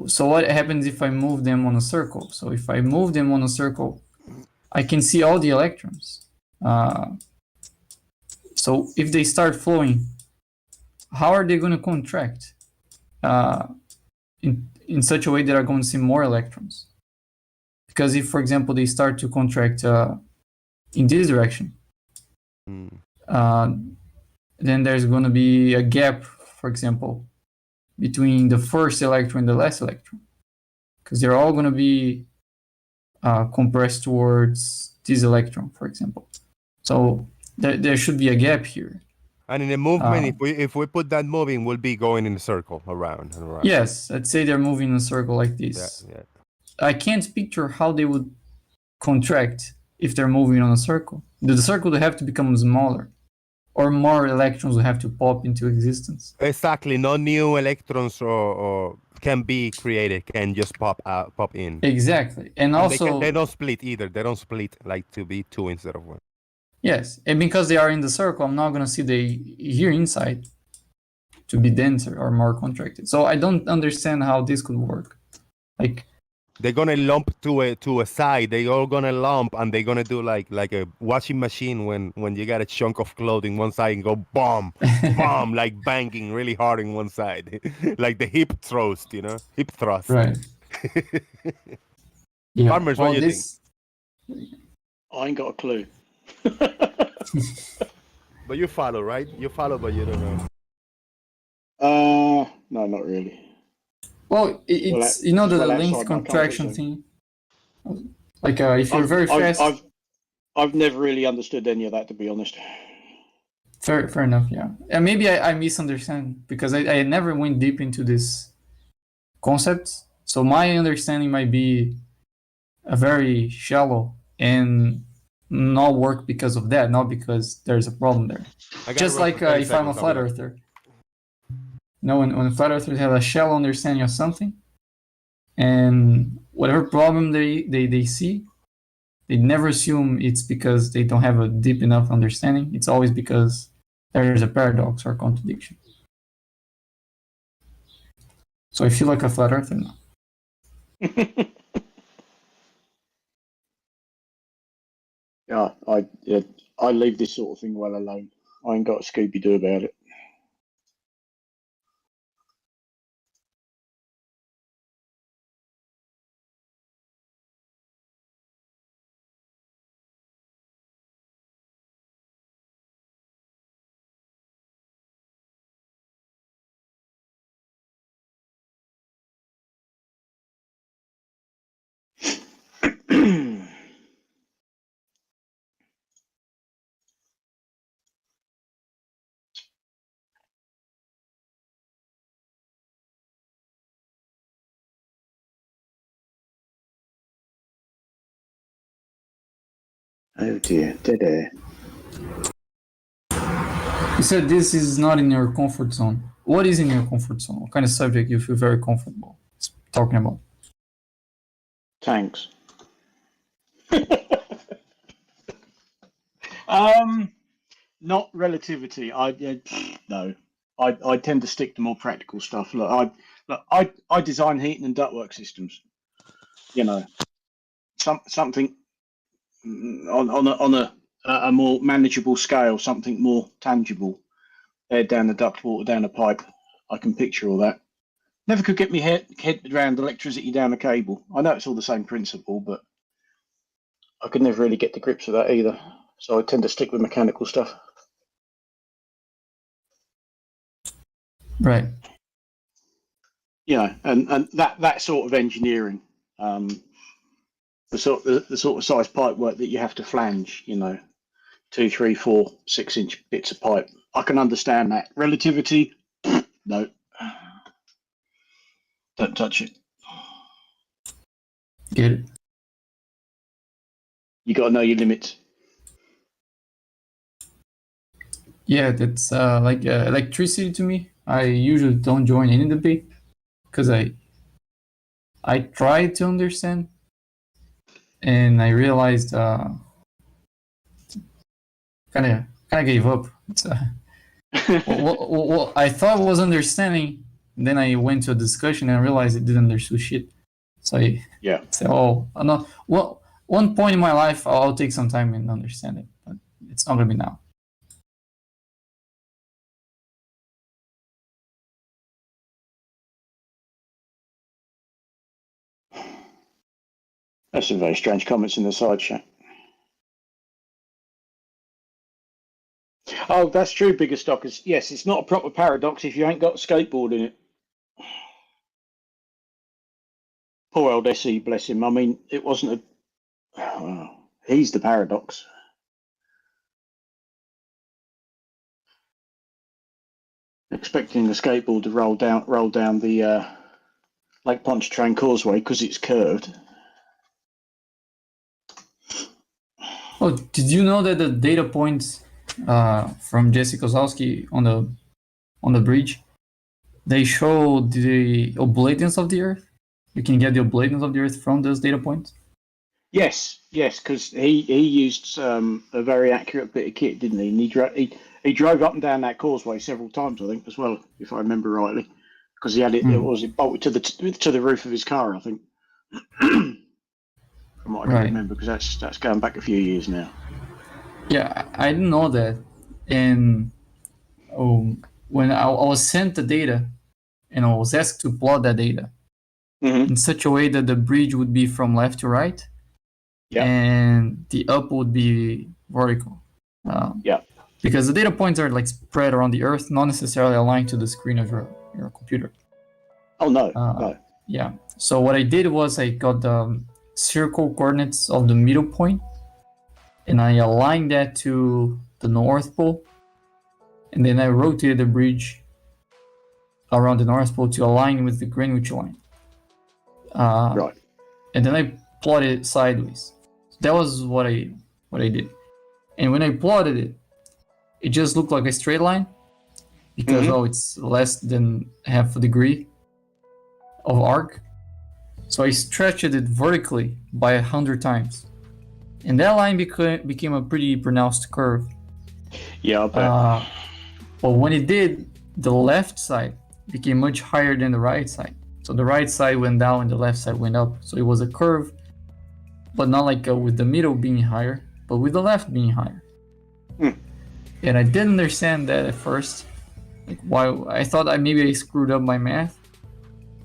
So what happens if I move them on a circle? So if I move them on a circle, I can see all the electrons. So if they start flowing, how are they going to contract in such a way that are going to see more electrons? Because if, for example, they start to contract in this direction, then there's going to be a gap, for example, between the first electron and the last electron, because they're all going to be compressed towards this electron, for example. So there should be a gap here. And in the movement, if we put that moving, we'll be going in a circle around and around. Yes, let's say they're moving in a circle like this. Yeah. I can't picture how they would contract if they're moving on a circle. The circle would have to become smaller, or more electrons would have to pop into existence. Exactly. No new electrons or can be created. Can just pop in. Exactly, and also they don't split either. They don't split like to be two instead of one. Yes, and because they are in the circle, I'm not gonna see the here inside to be denser or more contracted. So I don't understand how this could work. Like they're gonna lump to a side. They all gonna lump and they're gonna do like a washing machine when you got a chunk of clothing one side and go bomb, bomb, like banging really hard in one side, like the hip thrust, hip thrust. Right. Yeah. Farmers, what do you think? I ain't got a clue. But you follow, right? You follow, but you don't know. No, not really. Well, it's the length contraction thing. Like if you're very fast. I've never really understood any of that, to be honest. Fair enough, yeah. And maybe I misunderstand because I never went deep into this concept. So my understanding might be a very shallow and not work because of that, not because there's a problem there. Just like if I'm a flat earther. When flat earthers have a shallow understanding of something, and whatever problem they see, they never assume it's because they don't have a deep enough understanding. It's always because there's a paradox or contradiction. So I feel like a flat earther now. Yeah, I leave this sort of thing well alone. I ain't got a Scooby-Doo about it. Oh dear, dead air. You said this is not in your comfort zone. What is in your comfort zone? What kind of subject you feel very comfortable talking about? Tanks. Not relativity. No. I tend to stick to more practical stuff. Look, I design heating and ductwork systems. Something on a more manageable scale, something more tangible. Air down the duct, water down the pipe. I can picture all that. Never could get me head around electricity down a cable. I know it's all the same principle, but I could never really get to grips with that either. So I tend to stick with mechanical stuff. Right. And that sort of engineering, the sort of size pipe work that you have to flange, 2, 3, 4, 6-inch bits of pipe. I can understand that. Relativity, no. Don't touch it. Get it. You got to know your limits. Yeah, that's like electricity to me. I usually don't join any debate because I try to understand, and I realized kind of gave up. It's, what I thought was understanding, and then I went to a discussion and I realized it didn't understand shit. So I said, "Oh, no." Well, one point in my life, I'll take some time and understand it, but it's not gonna be now. That's some very strange comments in the side chat. Oh, that's true, bigger stockers. Yes, it's not a proper paradox if you ain't got a skateboard in it. Poor old SE, bless him. I mean, it wasn't He's the paradox. Expecting the skateboard to roll down the Lake Pontchartrain Causeway because it's curved. Oh, did you know that the data points from Jesse Kozlowski on the bridge, they show the oblateness of the Earth? You can get the oblateness of the Earth from those data points? Yes, because he used a very accurate bit of kit, didn't he? And he drove up and down that causeway several times, I think, as well, if I remember rightly, because he had it. It was bolted to the roof of his car, I think. From what I can remember, because that's going back a few years now. Yeah, I didn't know that. And when I was sent the data, and I was asked to plot that data in such a way that the bridge would be from left to right, and the up would be vertical. Because the data points are like spread around the Earth, not necessarily aligned to the screen of your computer. Oh no, no. Yeah. So what I did was I got the circle coordinates of the middle point, and I aligned that to the North Pole, and then I rotated the bridge around the North Pole to align with the Greenwich line. Right. And then I plotted it sideways. That was what I did. And when I plotted it, it just looked like a straight line because it's less than half a degree of arc. So I stretched it vertically by 100 times, and that line became a pretty pronounced curve. Yeah, I bet. But when it did, the left side became much higher than the right side. So the right side went down and the left side went up. So it was a curve, but not like with the middle being higher, but with the left being higher. And I didn't understand that at first. Like why? I thought maybe I screwed up my math.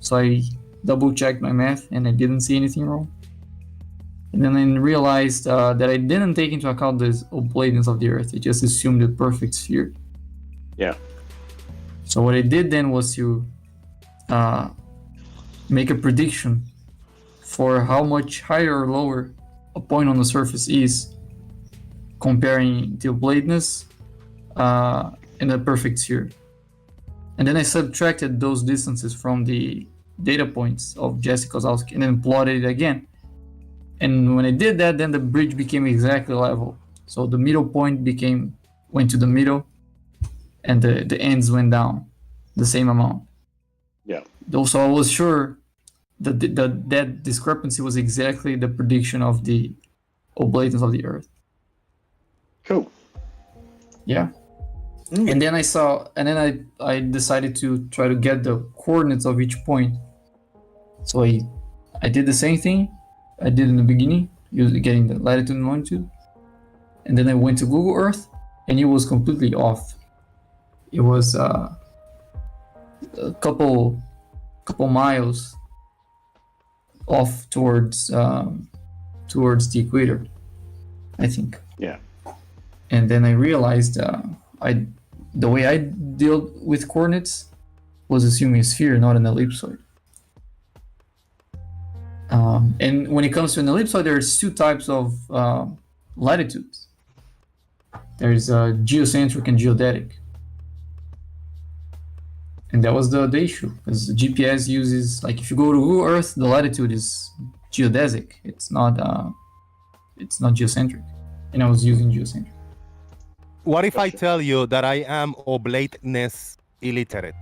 So I double checked my math and I didn't see anything wrong. And then I realized that I didn't take into account the oblateness of the Earth. I just assumed a perfect sphere. Yeah. So what I did then was to make a prediction for how much higher or lower a point on the surface is, comparing the oblateness and a perfect sphere. And then I subtracted those distances from the data points of Jesse Kozlowski and then plotted it again. And when I did that, then the bridge became exactly level. So the middle point went to the middle, and the ends went down the same amount. Yeah. Also, I was sure that that discrepancy was exactly the prediction of the oblateness of the Earth. Cool. Yeah. And then I decided to try to get the coordinates of each point. So I did the same thing I did in the beginning, getting the latitude and longitude. And then I went to Google Earth, and it was completely off. It was a couple miles off towards the equator, I think. Yeah. And then I realized the way I deal with coordinates was assuming a sphere, not an ellipsoid. And when it comes to an ellipsoid, there's two types of latitudes. There's geocentric and geodetic. And that was the issue, because the GPS uses, like, if you go to Google Earth, the latitude is geodesic. It's not geocentric. And I was using geocentric. What if I tell you that I am oblateness illiterate?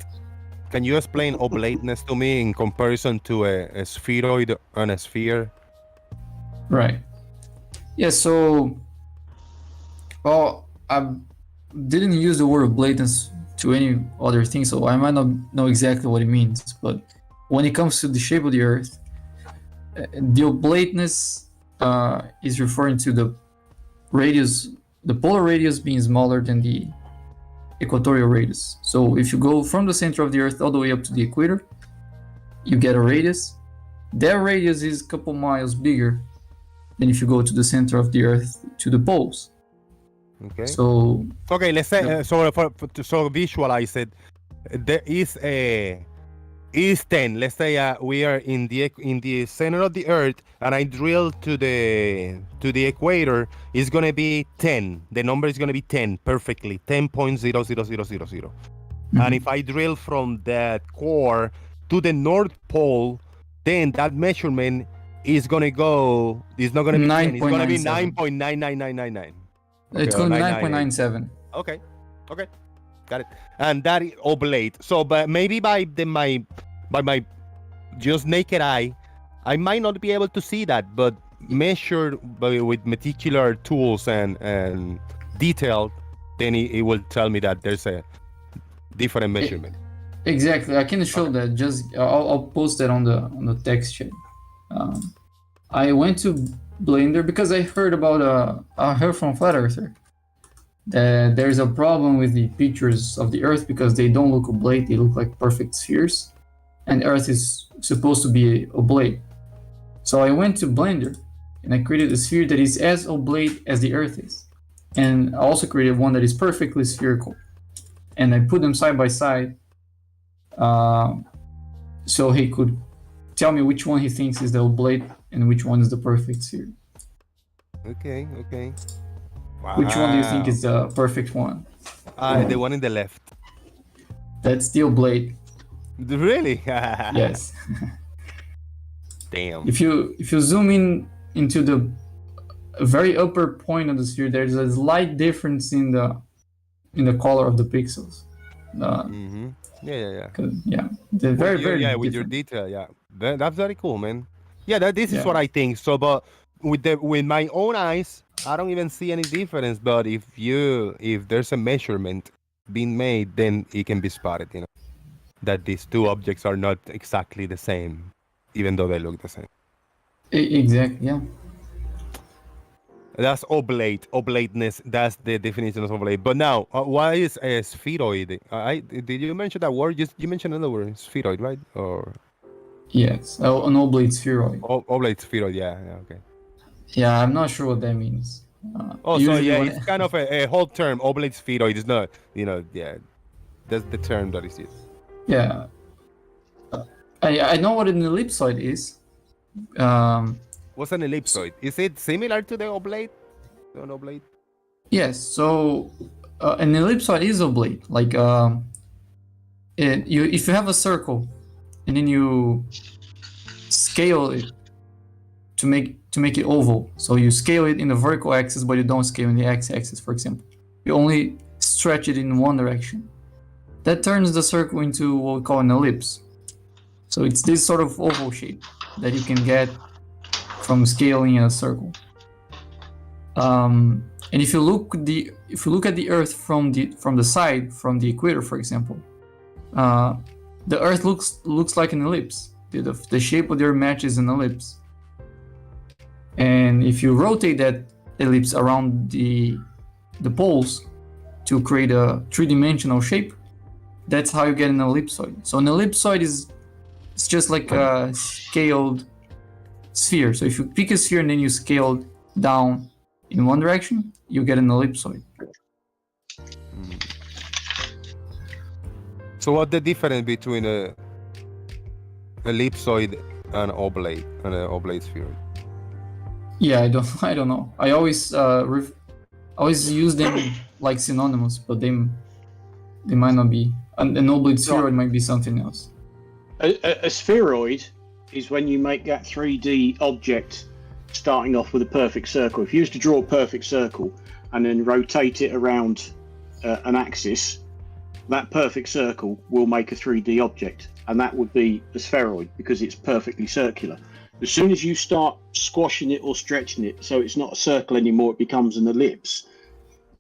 Can you explain oblateness to me in comparison to a spheroid and a sphere? Right. Yeah, so, well, I didn't use the word oblateness to any other thing, so I might not know exactly what it means. But when it comes to the shape of the Earth, the oblateness is referring to the radius, the polar radius being smaller than the equatorial radius. So if you go from the center of the Earth all the way up to the equator, you get a radius. That radius is a couple miles bigger than if you go to the center of the Earth to the poles. Okay. So okay, let's say so visualize it. There is a is 10. Let's say we are in the center of the Earth, and I drill to the equator. It's gonna be 10. The number is gonna be 10 perfectly, 10.00000. And if I drill from that core to the North Pole, then that measurement is gonna go. It's not gonna be 10. It's gonna be 9.99999. It's going to be 9.97. Okay. Got it. And that is oblate. So, but maybe by my just naked eye, I might not be able to see that, but measured with meticulous tools and detail, then it will tell me that there's a different measurement. Exactly. I can show that. Just I'll post that on the text chat. I went to Blender because I heard from Flat Earther that there's a problem with the pictures of the Earth because they don't look oblate, they look like perfect spheres, and Earth is supposed to be oblate. So I went to Blender and I created a sphere that is as oblate as the Earth is, and I also created one that is perfectly spherical, and I put them side by side so he could tell me which one he thinks is the oblate and which one is the perfect sphere. Okay. Wow. Which one do you think is the perfect one? The one in the left. That's the oblate. Really? Yes. Damn. If you zoom into the very upper point of the sphere, there's a slight difference in the color of the pixels. Yeah. Yeah. They're very with different. your detail. Yeah, that's very cool, man. Yeah, this is what I think. So, but with my own eyes, I don't even see any difference. But if there's a measurement being made, then it can be spotted. That these two objects are not exactly the same, even though they look the same. Exactly. Yeah. That's oblate. Oblateness. That's the definition of oblate. But now, what is a spheroid? Did you mention that word? You mentioned another word, spheroid, right? Or yes, an oblate spheroid. Oblate spheroid. Yeah. Okay. Yeah, I'm not sure what that means. It's kind of a whole term. Oblate spheroid is not, yeah, that's the term that is used. Yeah, I know what an ellipsoid is. What's an ellipsoid? Is it similar to the oblate? An oblate? Yes. So an ellipsoid is oblate. Like if you have a circle, and then you scale it to make it oval. So you scale it in the vertical axis, but you don't scale in the x-axis, for example. You only stretch it in one direction. That turns the circle into what we call an ellipse. So it's this sort of oval shape that you can get from scaling a circle. And if you look at the Earth from the side, from the equator, for example, the Earth looks like an ellipse. The shape of the Earth matches an ellipse. And if you rotate that ellipse around the poles to create a three-dimensional shape, that's how you get an ellipsoid. So an ellipsoid it's just like a scaled sphere. So if you pick a sphere and then you scale down in one direction, you get an ellipsoid. So what's the difference between a ellipsoid and an oblate sphere? Yeah, I don't know. I always use them like synonymous, but they might not be. An oblate spheroid might be something else. A spheroid is when you make that 3D object starting off with a perfect circle. If you used to draw a perfect circle and then rotate it around an axis, that perfect circle will make a 3D object, and that would be a spheroid because it's perfectly circular. As soon as you start squashing it or stretching it so it's not a circle anymore, it becomes an ellipse,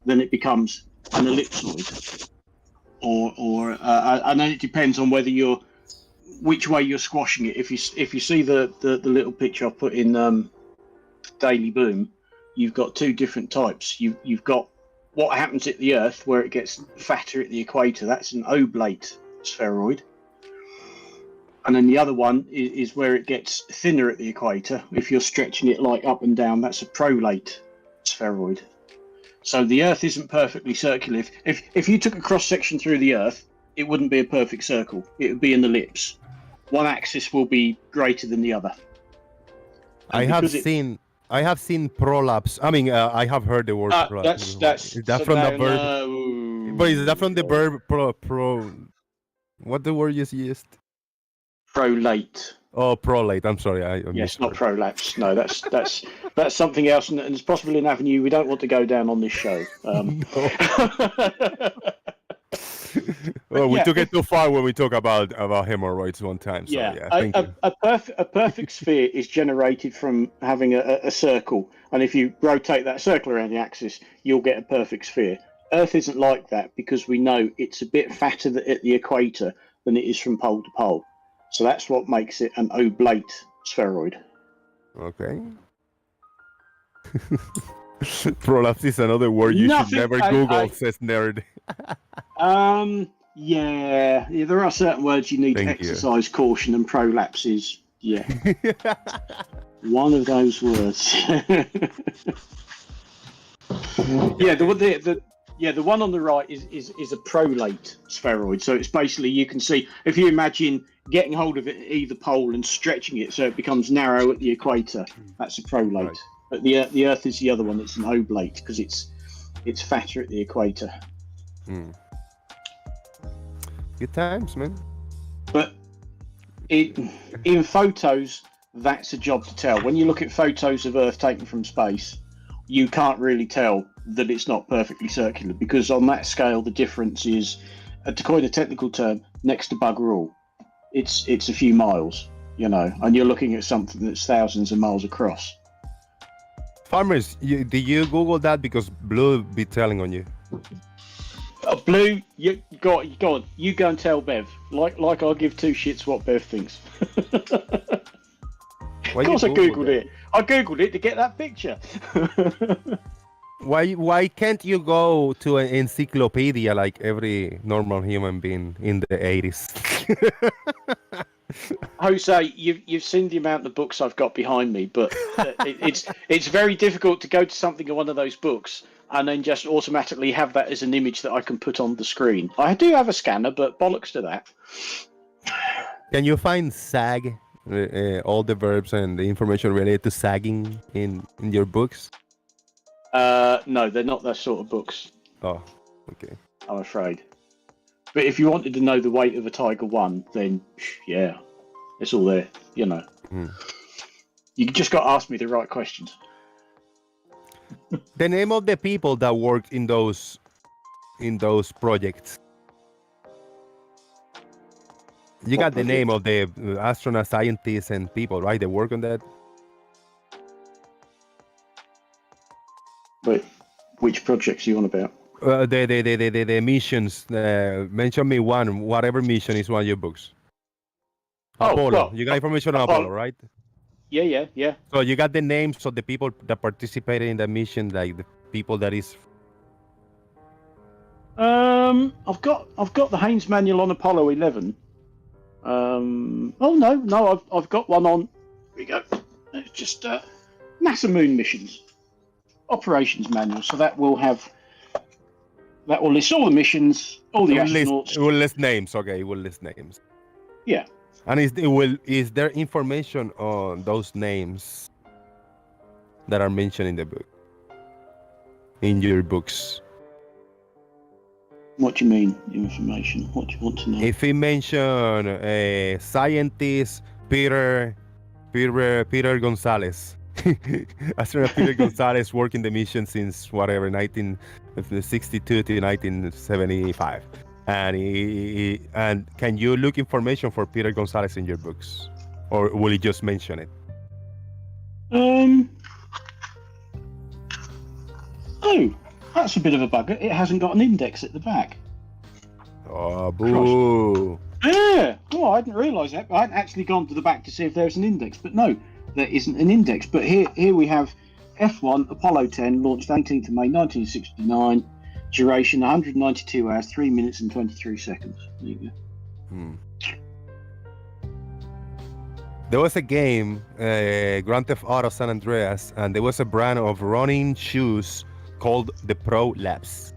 then it becomes an ellipsoid. And then it depends on which way you're squashing it. If you see the little picture I put in Daily Boom, you've got two different types. You've got what happens at the Earth where it gets fatter at the equator. That's an oblate spheroid. And then the other one is where it gets thinner at the equator. If you're stretching it like up and down, that's a prolate spheroid. So the Earth isn't perfectly circular. If you took a cross section through the Earth, it wouldn't be a perfect circle. It would be an ellipse. one axis will be greater than the other. I have seen prolapse. I mean, I have heard the word prolapse. That's Is that so from the no, verb? no. But is that from the verb pro? What the word you used? Prolate. Oh, prolate. I'm sorry. Yes, not prolapse. No, that's something else, and it's possibly an avenue we don't want to go down on this show. Well, we took it too far when we talk about hemorrhoids one time. So, yeah, thank you. A perfect sphere is generated from having a circle, and if you rotate that circle around the axis, you'll get a perfect sphere. Earth isn't like that because we know it's a bit fatter at the equator than it is from pole to pole. So that's what makes it an oblate spheroid. Okay. Prolapse is another word you should never Google, says nerd. Yeah, there are certain words you need to exercise caution, and prolapse is, one of those words. The one on the right is a prolate spheroid. So it's basically, you can see, if you imagine getting hold of it at either pole and stretching it so it becomes narrow at the equator, that's a prolate. Right. But the Earth is the other one. It's an oblate because it's fatter at the equator. Good times, man. But in photos, that's a job to tell. When you look at photos of Earth taken from space, you can't really tell that it's not perfectly circular, because on that scale the difference is, to coin a technical term, next to bugger all. It's a few miles, and you're looking at something that's thousands of miles across. Farmers, do you Google that? Because Blue be telling on you. Blue, you go on. You go and tell Bev. Like I give two shits what Bev thinks. Of course I Googled it. I Googled it to get that picture. Why can't you go to an encyclopedia like every normal human being in the 80s? Jose, you've seen the amount of books I've got behind me, but it's very difficult to go to something in one of those books and then just automatically have that as an image that I can put on the screen. I do have a scanner, but bollocks to that. Can you find SAG, all the verbs and the information related to sagging in your books? No, they're not that sort of books. Oh, okay. I'm afraid. But if you wanted to know the weight of a Tiger 1, then yeah, it's all there, You just got to ask me the right questions. The name of the people that work in those projects. You got the name of the astronaut, scientists, and people, right? They work on that. Wait, which projects are you on about? The missions. Mention me one, whatever mission is one of your books. Apollo. Well, you got information on Apollo, right? Yeah. So you got the names of the people that participated in the mission, like the people that is. I've got the Haynes manual on Apollo 11. I've got one on. Here we go. It's just NASA moon missions. Operations manual, so that will list all the missions, all the astronauts. It will list names. Okay, it will list names. Yeah. And is there information on those names that are mentioned in the book? In your books? What do you mean, information? What do you want to know? If we mention a scientist, Peter Gonzalez. Astronaut Peter Gonzalez worked in the mission since 1962 to 1975, and can you look information for Peter Gonzalez in your books, or will you just mention it? Oh, that's a bit of a bugger. It hasn't got an index at the back. Oh, boo! Yeah. Oh, I didn't realise that. I hadn't actually gone to the back to see if there's an index, but no. There isn't an index, but here we have F1 Apollo 10, launched 18th of May 1969, duration 192 hours, 3 minutes and 23 seconds. There you go. There was a game, Grand Theft Auto San Andreas, and there was a brand of running shoes called the Pro Labs.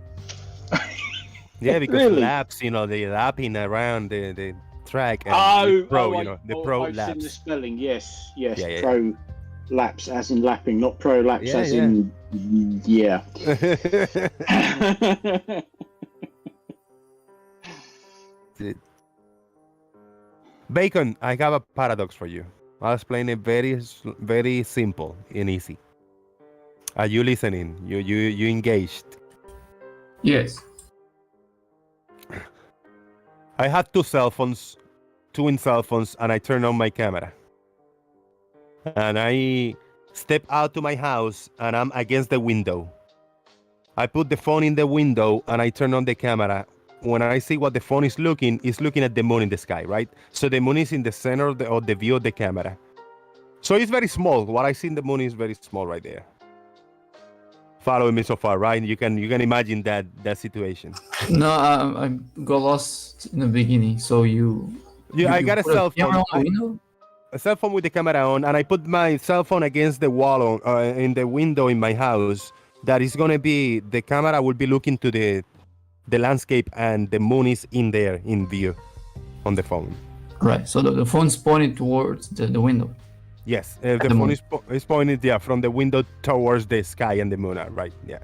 Yeah, because Really? laps, the lapping around the track. And the pro, I, you know, the pro I've seen the laps. spelling. Yes, yes. Yeah, yeah, Pro laps, as in lapping, not pro laps, Yeah, as yeah. in yeah. Bacon, I have a paradox for you. I'll explain it very simple and easy. Are you listening? You engaged? Yes. I had two twin cell phones, and I turned on my camera. And I step out to my house, and I'm against the window. I put the phone in the window, and I turn on the camera. When I see what the phone is looking at the moon in the sky, right? So the moon is in the center of the view of the camera. So it's very small. What I see in the moon is very small right there. Following me so far, right? You can imagine that situation. No, I got lost in the beginning. So I got a put cell camera phone. on the window? A cell phone with the camera on, and I put my cell phone against the wall in the window in my house. That is gonna be the camera will be looking to the landscape, and the moon is in there in view on the phone. Right. So the phone's pointed towards the window. Yes, the phone is pointed from the window towards the sky and the moon. Right. Yeah.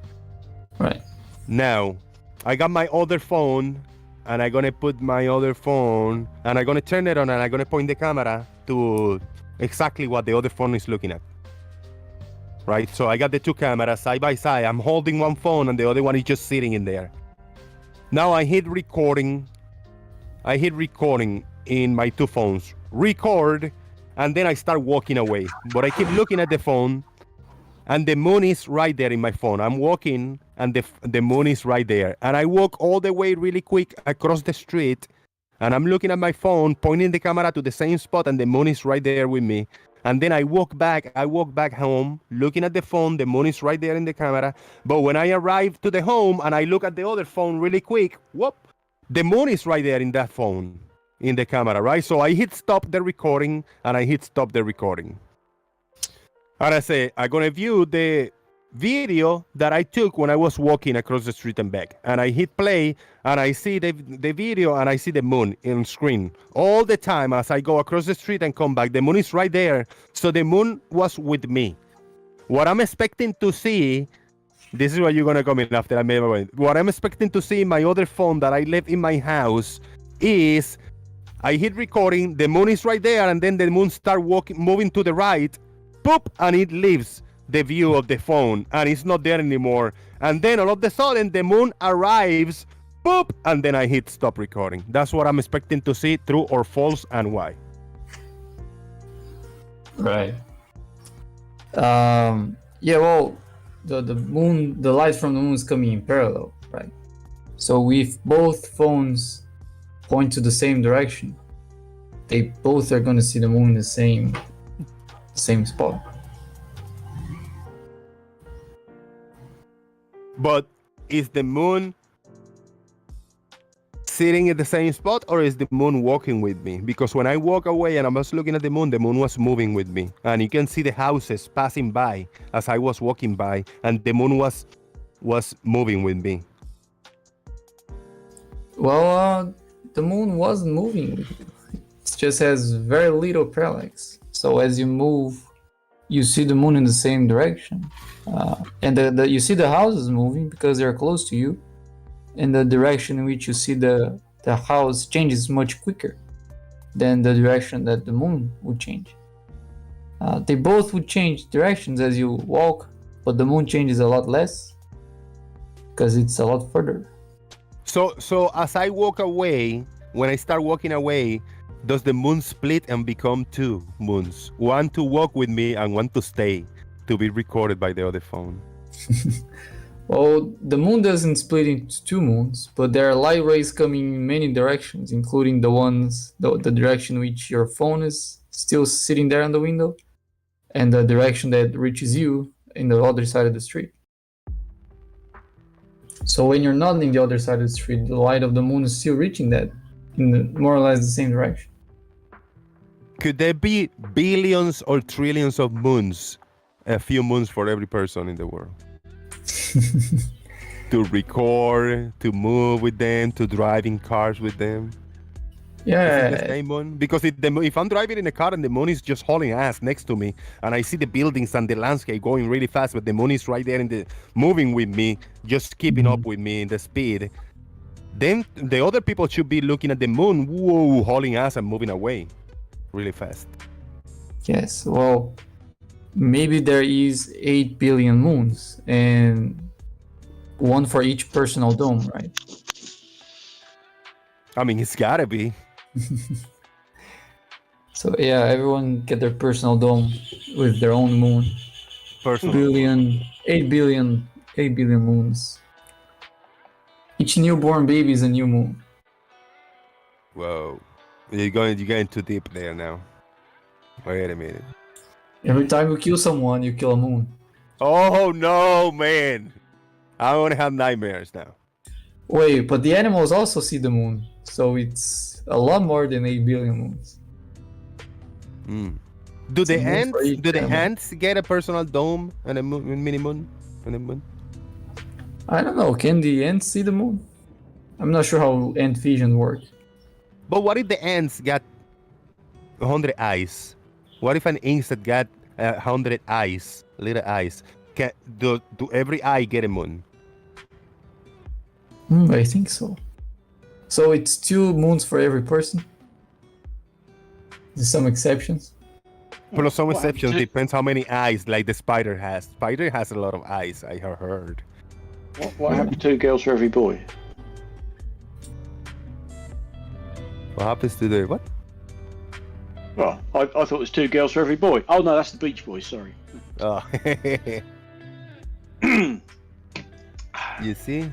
Right. Now, I got my other phone, and I'm gonna put my other phone, and I'm gonna turn it on, and I'm gonna point the camera to exactly what the other phone is looking at. Right. So I got the two cameras side by side. I'm holding one phone, and the other one is just sitting in there. Now I hit recording. In my two phones. Record, and then I start walking away. But I keep looking at the phone, and the moon is right there in my phone. I'm walking, and the moon is right there. And I walk all the way really quick across the street, and I'm looking at my phone, pointing the camera to the same spot, and the moon is right there with me. And then I walk back home, looking at the phone. The moon is right there in the camera. But when I arrive to the home and I look at the other phone really quick, whoop, the moon is right there in that phone, in the camera, right? So I hit stop the recording, and I hit stop the recording. And I say, I'm going to view the video that I took when I was walking across the street and back. And I hit play, and I see the video, and I see the moon on screen all the time as I go across the street and come back. The moon is right there. So the moon was with me. What I'm expecting to see, this is what you're going to come in after I made my point. What I'm expecting to see in my other phone that I left in my house is I hit recording, the moon is right there, and then the moon start moving to the right, boop, and it leaves the view of the phone, and it's not there anymore. And then all of a sudden, the moon arrives, boop, and then I hit stop recording. That's what I'm expecting to see, true or false, and why. Right. Yeah, well, the moon, the light from the moon is coming in parallel, right? So if both phones point to the same direction, they both are going to see the moon in the same spot. But is the moon sitting at the same spot, or is the moon walking with me? Because when I walk away and I was looking at the moon was moving with me. And you can see the houses passing by as I was walking by, and the moon was moving with me. Well, the moon wasn't moving with you. It just has very little parallax. So as you move, you see the moon in the same direction. And you see the houses moving because they're close to you. And the direction in which you see the house changes much quicker than the direction that the moon would change. They both would change directions as you walk, but the moon changes a lot less because it's a lot further. So as I walk away, when I start walking away, does the moon split and become two moons? One to walk with me and one to stay, to be recorded by the other phone. Well, the moon doesn't split into two moons, but there are light rays coming in many directions, including the direction which your phone is still sitting there on the window, and the direction that reaches you in the other side of the street. So when you're not in the other side of the street, the light of the moon is still reaching that in more or less the same direction. Could there be billions or trillions of moons? A few moons for every person in the world. To record, to move with them, to drive in cars with them. Is it the Yeah. same moon? Because if I'm driving in a car and the moon is just hauling ass next to me, and I see the buildings and the landscape going really fast, but the moon is right there moving with me, just keeping up with me in the speed, then the other people should be looking at the moon, whoa, hauling ass and moving away really fast. Yes. Well, maybe there is 8 billion moons and one for each personal dome, right? I mean, it's gotta be. So yeah, everyone get their personal dome with their own moon. Personal. 8 billion moons. Each newborn baby is a new moon. Whoa, you're going too deep there now. Wait a minute. Every time you kill someone, you kill a moon. Oh no, man! I want to have nightmares now. Wait, but the animals also see the moon, so it's a lot more than 8 billion moons. Do the It's a moon for each animal. ants get a personal dome and a mini moon? And a moon? I don't know. Can the ants see the moon? I'm not sure how ant vision works. But what if the ants got 100 eyes? What if an insect got 100 eyes, little eyes? Do every eye get a moon? I think so. So it's 2 moons for every person? There's some exceptions? Plus some exceptions, depends how many eyes, like the spider has. Spider has a lot of eyes, I have heard. What happened to 2 girls for every boy? What happens to the what? Well, I thought it was 2 girls for every boy. Oh no, that's the Beach Boys. Sorry. Oh. You see?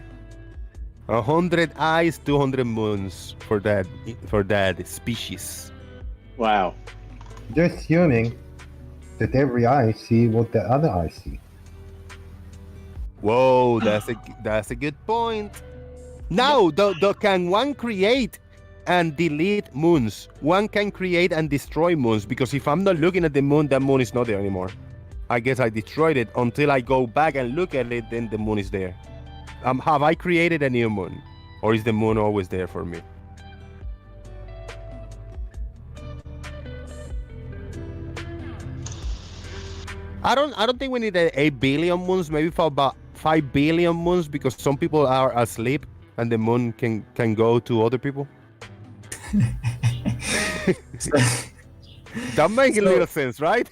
100 eyes, 200 moons for that species. Wow. They're assuming that every eye see what the other eye see. Whoa, that's a good point. Now, can one create and delete moons? One can create and destroy moons, because if I'm not looking at the moon, that moon is not there anymore. I guess I destroyed it until I go back and look at it, then the moon is there. Have I created a new moon, or is the moon always there for me? I don't think we need 8 billion moons. Maybe for about 5 billion moons, because some people are asleep and the moon can go to other people. That makes a little sense, right?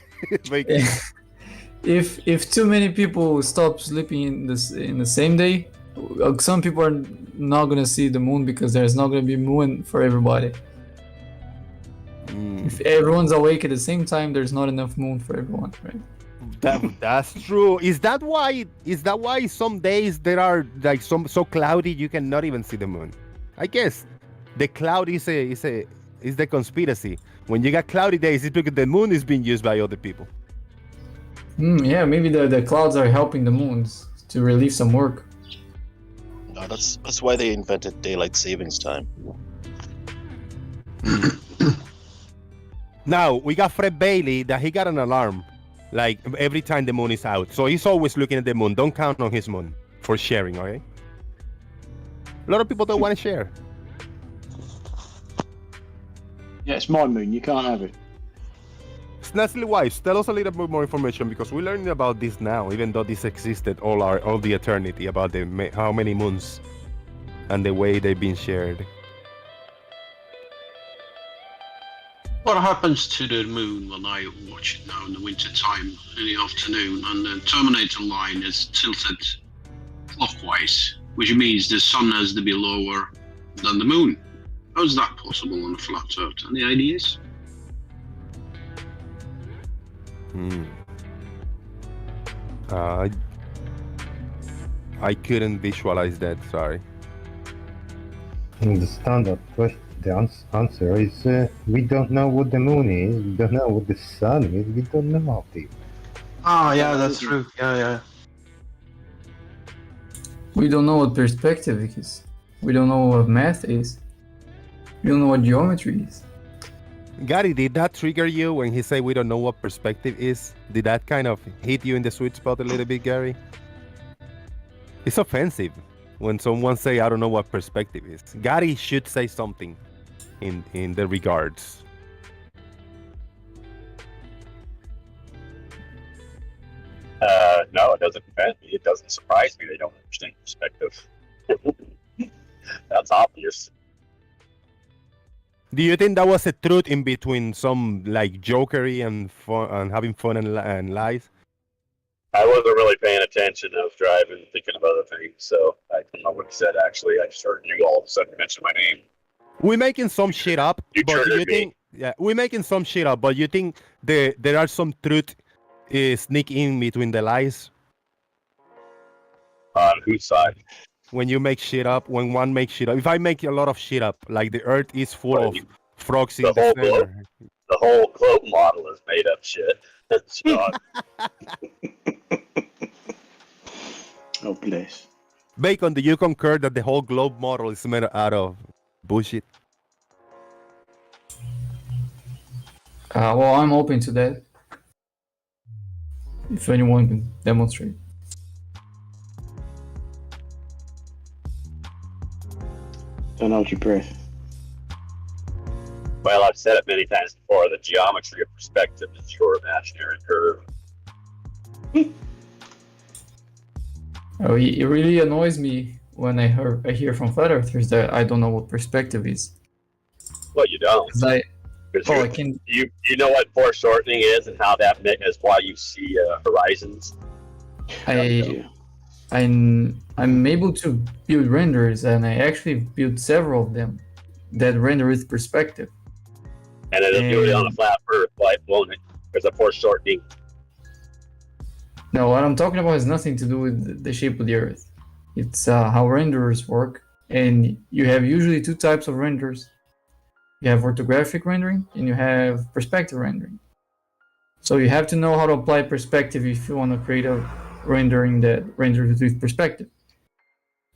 If too many people stop sleeping in the same day, some people are not gonna see the moon because there's not gonna be moon for everybody. If everyone's awake at the same time, there's not enough moon for everyone, right? That's true. Is that why some days there are like so cloudy you cannot even see the moon? I guess the cloud is the conspiracy. When you got cloudy days, it's because the moon is being used by other people. Yeah, maybe the clouds are helping the moons to relieve some work. No, that's why they invented daylight savings time. Now we got Fred Bailey that he got an alarm, like every time the moon is out. So he's always looking at the moon. Don't count on his moon for sharing, okay? A lot of people don't want to share. Yeah, it's my moon. You can't have it. Snasley Wise, tell us a little bit more information, because we're learning about this now, even though this existed all the eternity, about how many moons and the way they've been shared. What happens to the moon when I watch it now in the winter time in the afternoon, and the terminator line is tilted clockwise, which means the sun has to be lower than the moon? How is that possible on a flat Earth? Any ideas? I couldn't visualize that, sorry. The standard question, the answer is we don't know what the moon is, we don't know what the sun is, we don't know how deep. Ah, yeah, that's true. Yeah. We don't know what perspective is. We don't know what math is. We don't know what geometry is. Gary, did that trigger you when he said we don't know what perspective is? Did that kind of hit you in the sweet spot a little bit, Gary? It's offensive when someone say I don't know what perspective is. Gary should say something. in the regards? No, it doesn't offend me. It doesn't surprise me they don't understand perspective. That's obvious. Do you think that was a truth in between some like jokery and fun and having fun and lies? I wasn't really paying attention. I was driving, thinking of other things, so I don't know what he said actually. I just heard you all of a sudden mention my name. We're making some shit up, You but do you triggered me. think? Yeah, we're making some shit up, but you think there are some truth sneak in between the lies? On whose side? When you make shit up, when one makes shit up. If I make a lot of shit up, like the Earth is full of frogs in The the whole center. globe, the whole globe model is made up shit. So, Oh, bless. Bacon, do you concur that the whole globe model is made out of bullshit? Well, I'm open to that. If anyone can demonstrate. Don't hold your breath. well, I've said it many times before. The geometry of perspective is your imaginary curve. Oh, it really annoys me when I hear from flat earthers that I don't know what perspective is. Well, you don't. 'Cause I Because you know what foreshortening is and how that is why you see horizons. I'm able to build renders, and I actually built several of them that render with perspective. And it'll do it on a flat earth, won't it? There's a foreshortening. No, what I'm talking about has nothing to do with the shape of the Earth. It's how renderers work, and you have usually two types of renders. You have orthographic rendering, and you have perspective rendering. So you have to know how to apply perspective if you want to create a rendering that renders with perspective.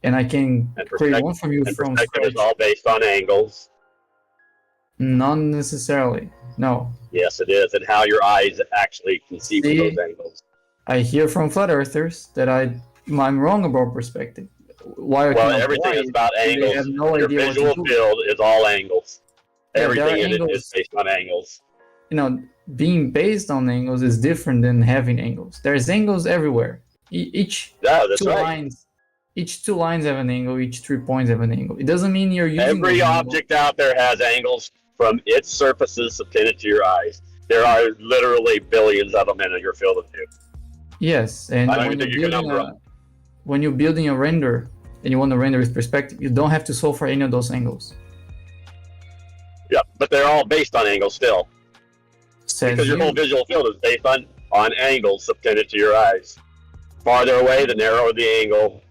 And I can create one from you from Perspective is scratch. all based on angles. Not necessarily. No. Yes, it is, and how your eyes actually conceive of those angles. I hear from flat earthers that I'm wrong about perspective. Why I Well, can everything apply is it, about they angles. have no Your idea what to visual do. field is all angles. Yeah, there are Everything in it angles. is based on angles. You know, being based on angles is different than having angles. There's angles everywhere. Each that's two right. lines, each two lines have an angle. Each 3 points have an angle. It doesn't mean you're using Every those angles. object out there has angles from its surfaces subtended to your eyes. There are literally billions of them in your field of view. Yes, and I don't when even think you're you can building number them. when you're building a render and you want to render with perspective, you don't have to solve for any of those angles. Yeah, but they're all based on angles still. Says Because your you. whole visual field is based on angles subtended to your eyes. Farther away, the narrower the angle.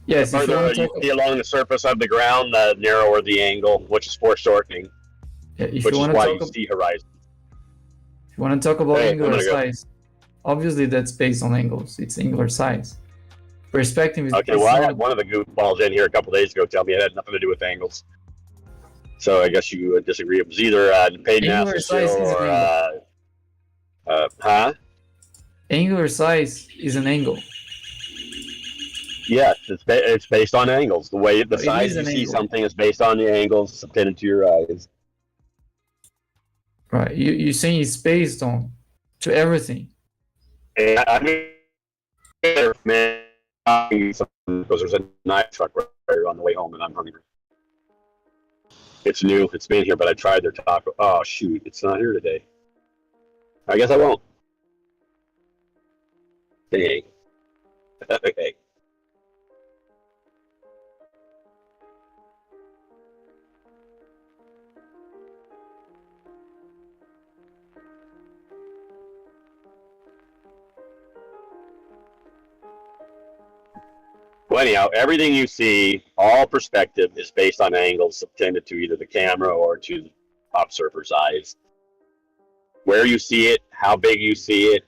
Yes, The if you further want to you talk, see along the surface of the ground, the narrower the angle, which is foreshortening, if which you is want to why talk, you see horizon. if you want to talk about Hey, I'm angular gonna go. size, obviously that's based on angles. It's angular size. Perspective is Okay, it's well, I not- had one of the goofballs in here a couple days ago tell me it had nothing to do with angles. So I guess you would disagree. It was either paid Angular NASA size show is or an huh? angular size is an angle. Yes, it's based on angles. The way the It size is you an see angle. something is based on the angles subtended to your eyes. Right. You're saying it's based on to everything. And I mean, man, because there's a knife truck right here on the way home, and I'm hungry. It's new. It's been here, but I tried their taco. Oh shoot, it's not here today. I guess I won't. Dang. Okay. Well, anyhow, everything you see, all perspective is based on angles subtended to either the camera or to the observer's eyes. Where you see it, how big you see it,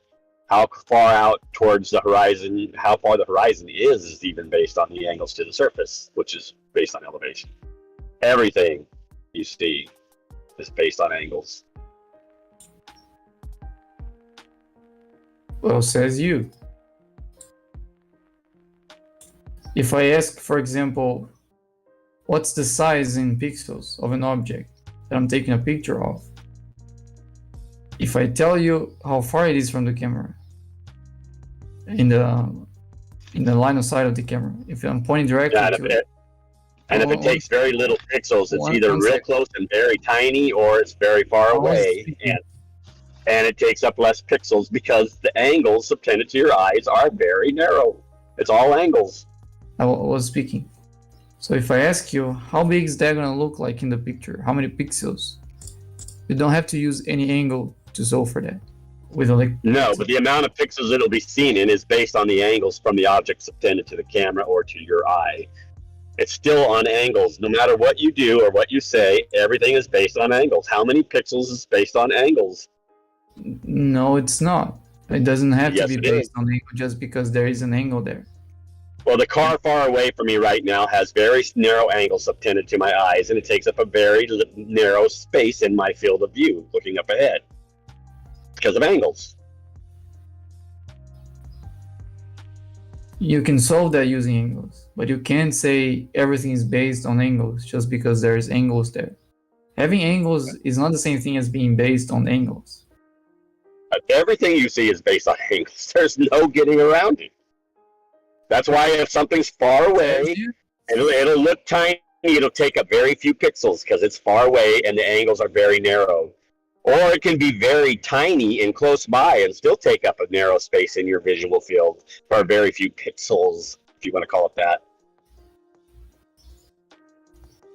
how far out towards the horizon, how far the horizon is even based on the angles to the surface, which is based on elevation. Everything you see is based on angles. Well, says you. If I ask, for example, what's the size in pixels of an object that I'm taking a picture of. If I tell you how far it is from the camera, in the line of sight of the camera, if I'm pointing directly to it, and if it takes very little pixels, it's either real close and very tiny, or it's very far away, and it takes up less pixels because the angles subtended to your eyes are very narrow. It's all angles. I was speaking. So if I ask you, how big is that gonna look like in the picture? How many pixels? You don't have to use any angle to solve for that. No, but the amount of pixels it'll be seen in is based on the angles from the object subtended to the camera or to your eye. It's still on angles. No matter what you do or what you say, everything is based on angles. How many pixels is based on angles? No, it's not. It doesn't have Yes, to be it based is. on angle just because there is an angle there. Well, the car far away from me right now has very narrow angles subtended to my eyes, and it takes up a very narrow space in my field of view looking up ahead because of angles. You can solve that using angles, but you can't say everything is based on angles just because there's angles there. Having angles is not the same thing as being based on angles. Everything you see is based on angles. There's no getting around it. That's why if something's far away, it'll look tiny. It'll take up very few pixels because it's far away and the angles are very narrow. Or it can be very tiny and close by and still take up a narrow space in your visual field for very few pixels, if you want to call it that.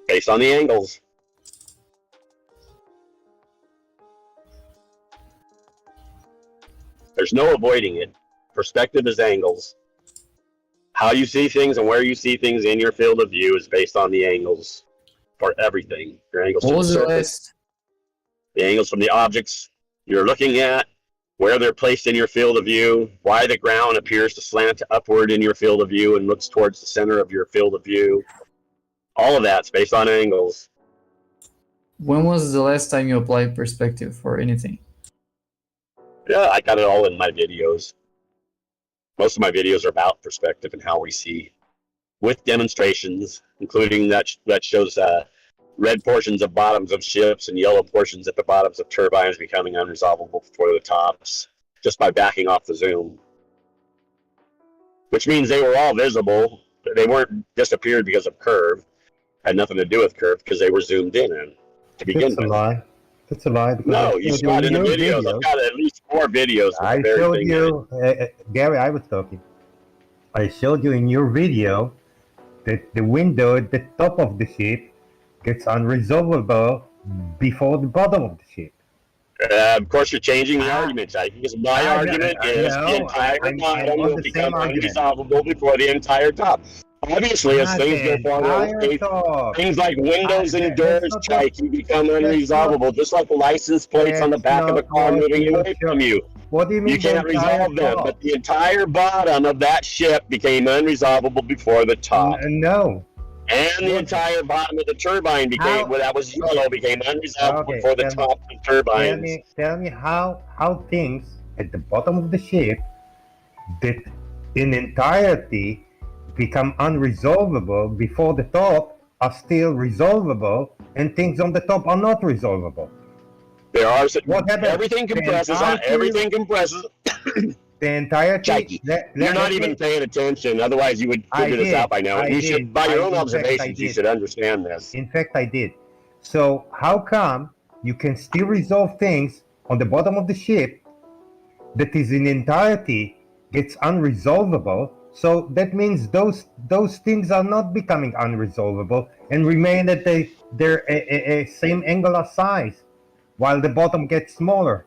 Based on the angles. There's no avoiding it. Perspective is angles. How you see things and where you see things in your field of view is based on the angles for everything. Your angles What from was the the surface, last? the angles from the objects you're looking at, where they're placed in your field of view, why the ground appears to slant upward in your field of view and looks towards the center of your field of view. All of that's based on angles. When was the last time you applied perspective for anything? Yeah, I got it all in my videos. Most of my videos are about perspective and how we see, with demonstrations, including that shows red portions of bottoms of ships and yellow portions at the bottoms of turbines becoming unresolvable before the tops, just by backing off the zoom. Which means they were all visible. They weren't disappeared because of curve. Had nothing to do with curve because they were zoomed in to begin That's a with. lie. That's a lie. Because No, I you showed saw it in the your videos. I've got at least 4 videos. With I the very showed thing you, Gary, I was talking. I showed you in your video that the window at the top of the ship gets unresolvable before the bottom of the ship. Of course, you're changing the argument, because my argument is the entire bottom will become unresolvable before the entire top. Obviously, as things go farther away, things like windows and doors, Chikey, become unresolvable, just like the license plates on the back of a car moving away from you. What do you mean? You can't resolve them, but the entire bottom of that ship became unresolvable before the top. No. And the entire bottom of the turbine became, that was yellow, became unresolvable before the top of the turbines. Tell me how things at the bottom of the ship that in entirety become unresolvable before the top are still resolvable, and things on the top are not resolvable. There are everything compresses. Everything compresses. The entire Jackie, you're not even paying attention. Otherwise, you would figure this out by now. You should, by your own observations, you should understand this. In fact, I did. So how come you can still resolve things on the bottom of the ship that is in entirety gets unresolvable? So that means those things are not becoming unresolvable and remain at their same angular size, while the bottom gets smaller,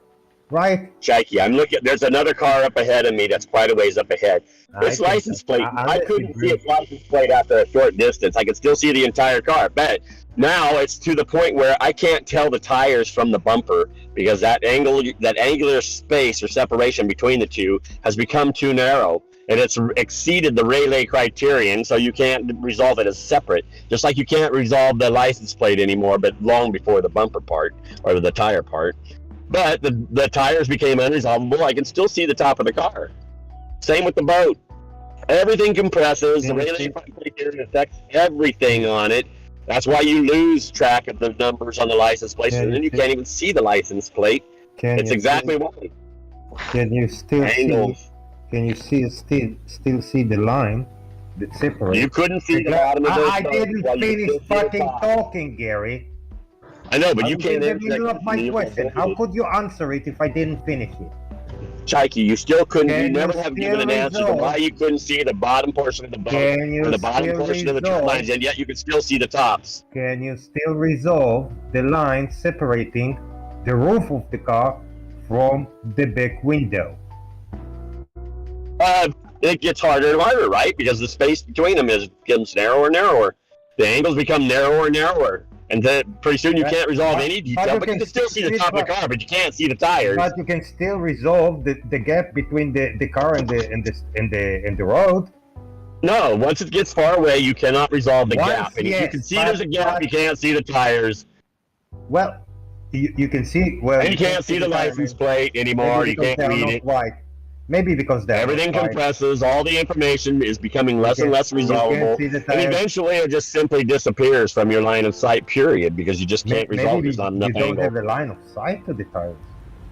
right? Jackie, I'm looking. There's another car up ahead of me that's quite a ways up ahead. This license plate, I couldn't see its license plate after a short distance. I could still see the entire car, but now it's to the point where I can't tell the tires from the bumper because that angular space or separation between the two has become too narrow. And it's exceeded the Rayleigh criterion, so you can't resolve it as separate. Just like you can't resolve the license plate anymore, but long before the bumper part or the tire part. But the tires became unresolvable. I can still see the top of the car. Same with the boat. Everything compresses. The Rayleigh criterion affects everything on it. That's why you lose track of the numbers on the license plate, and then you can't even see the license plate. It's exactly why. Can you still Angles. see? Can you still see the line that separates? You couldn't see the bottom of those I numbers didn't while you finish could still see the fucking top. talking, Gary. I know, but I you was can't in the answer middle that of my question. How could you answer it if I didn't finish it? Chaiki, you still couldn't. Can You never you have still given an answer to resolve- why you couldn't see the bottom portion of the boat Can you or the bottom still portion of the resolve- turbines, and yet you can still see the tops. Can you still resolve the line separating the roof of the car from the back window? It gets harder and harder, right? Because the space between them becomes narrower and narrower. The angles become narrower and narrower. And then pretty soon you can't resolve any detail, but you can still see the top of the car, but you can't see the tires. But you can still resolve the gap between the car and the road. No, once it gets far away, you cannot resolve the Once, gap. And if you yes, can see but- there's a gap, you can't see the tires. Well, you can see. Well, And you can't see the license plate anymore. You can't read it. White. Maybe because they're Everything not white. compresses. All the information is becoming less and less You can't resolvable. see the And tires. eventually it just simply disappears from your line of sight, period, because you just can't resolve it. Maybe There's not you enough don't angle. have a line of sight to the tires.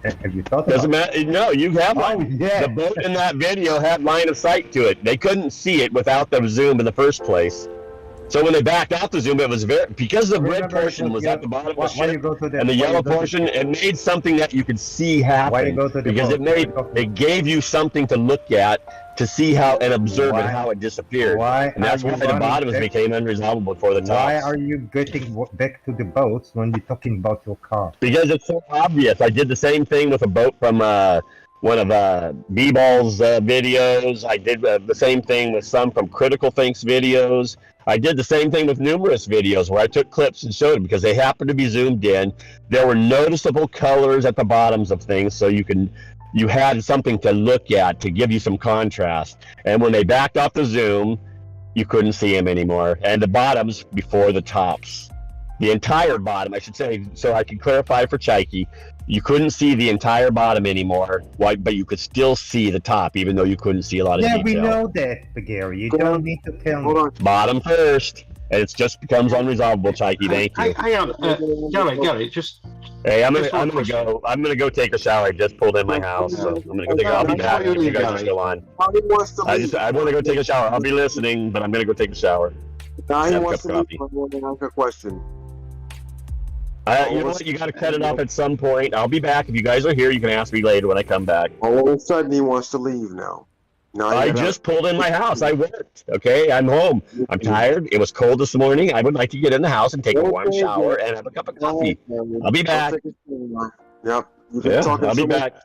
Have you thought Doesn't about matter. No, you have one. yeah. The boat in that video had line of sight to it. They couldn't see it without the zoom in the first place. So when they backed out the zoom, it was because the red portion was at the bottom of the ship, and the yellow portion, it made something that you could see happen. Because it gave you something to look at to see how and observe and how it disappeared. And that's why the bottoms became unresolvable for the tops. Why are you getting back to the boats when you're talking about your car? Because it's so obvious. I did the same thing with a boat from one of B-Ball's videos. I did the same thing with some from Critical Think's videos. I did the same thing with numerous videos where I took clips and showed them because they happened to be zoomed in. There were noticeable colors at the bottoms of things, so you had something to look at to give you some contrast. And when they backed off the zoom, you couldn't see them anymore. And the bottoms before the tops. The entire bottom, I should say, so I can clarify for Chaiki, you couldn't see the entire bottom anymore, but you could still see the top, even though you couldn't see a lot of Yeah, detail. we know that, Gary. You don't need to tell me. Bottom first, and it just becomes unresolvable, Chaiki. Thank you. Hang on, Gary, just. Hey, I'm gonna go take a shower. I just pulled in my house, so I'm gonna go take. I'll be back if you guys are still on. I want to go take a shower. I'll be listening, but I'm gonna go take a shower. Now he Have a wants cup to of leave. I want to ask a question. You know what? You got to cut it off at some point. I'll be back. If you guys are here, you can ask me later when I come back. All of a sudden, he wants to leave now. I just pulled in my house. I worked. Okay, I'm home. I'm tired. It was cold this morning. I would like to get in the house and take a warm shower and have a cup of coffee. I'll be back. Yep. Yeah, I'll be back.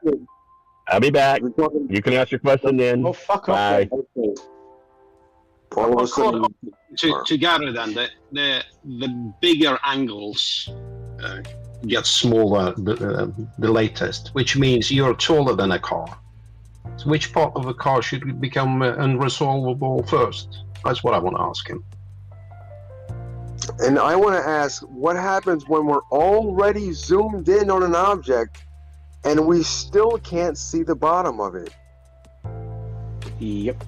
I'll be back. You can ask your question then. Oh, fuck Bye. All of a sudden, to Gary then, the bigger angles get smaller the latest, which means you're taller than a car. So which part of the car should become unresolvable first? That's what I want to ask him. and I want to ask, what happens when we're already zoomed in on an object and we still can't see the bottom of it? Yep.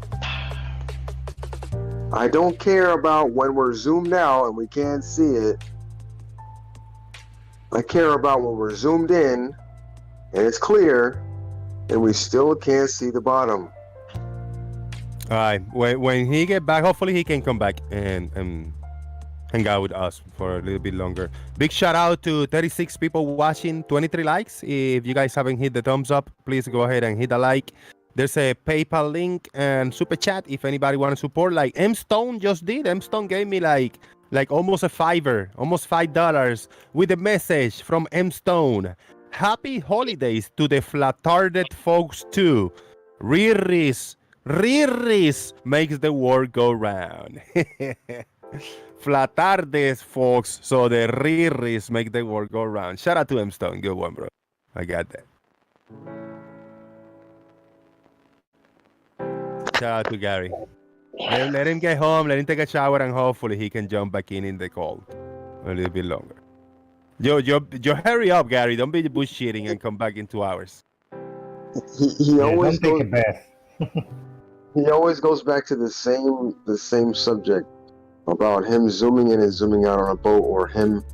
I don't care about when we're zoomed out and we can't see it. I care about when we're zoomed in and it's clear and we still can't see the bottom. All right. When he get back, hopefully he can come back and hang out with us for a little bit longer. Big shout out to 36 people watching, 23 likes. If you guys haven't hit the thumbs up, please go ahead and hit a like. There's a PayPal link and super chat if anybody want to support. Like M Stone just did. M Stone gave me like almost a $5, almost $5 with a message from M Stone. Happy holidays to the flat-hearted folks too. Riris makes the world go round. Flatardes, folks, so the riris make the world go round. Shout out to M Stone. Good one, bro. I got that. Shout out to Gary. Let him get home, let him take a shower, and hopefully he can jump back in the cold a little bit longer. Yo, hurry up, Gary. Don't be bullshitting and come back in 2 hours. He always don't take goes, a bath. he always goes back to the same subject. about him zooming in and zooming out on a boat, or him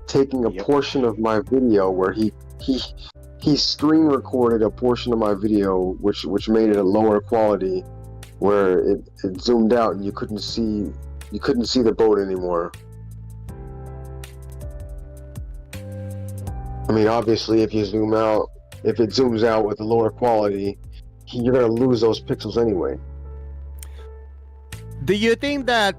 taking a portion of my video where he screen recorded a portion of my video which made it a lower quality, where it zoomed out and you couldn't see the boat anymore. I mean, obviously, if it zooms out with a lower quality, you're gonna lose those pixels anyway. Do you think that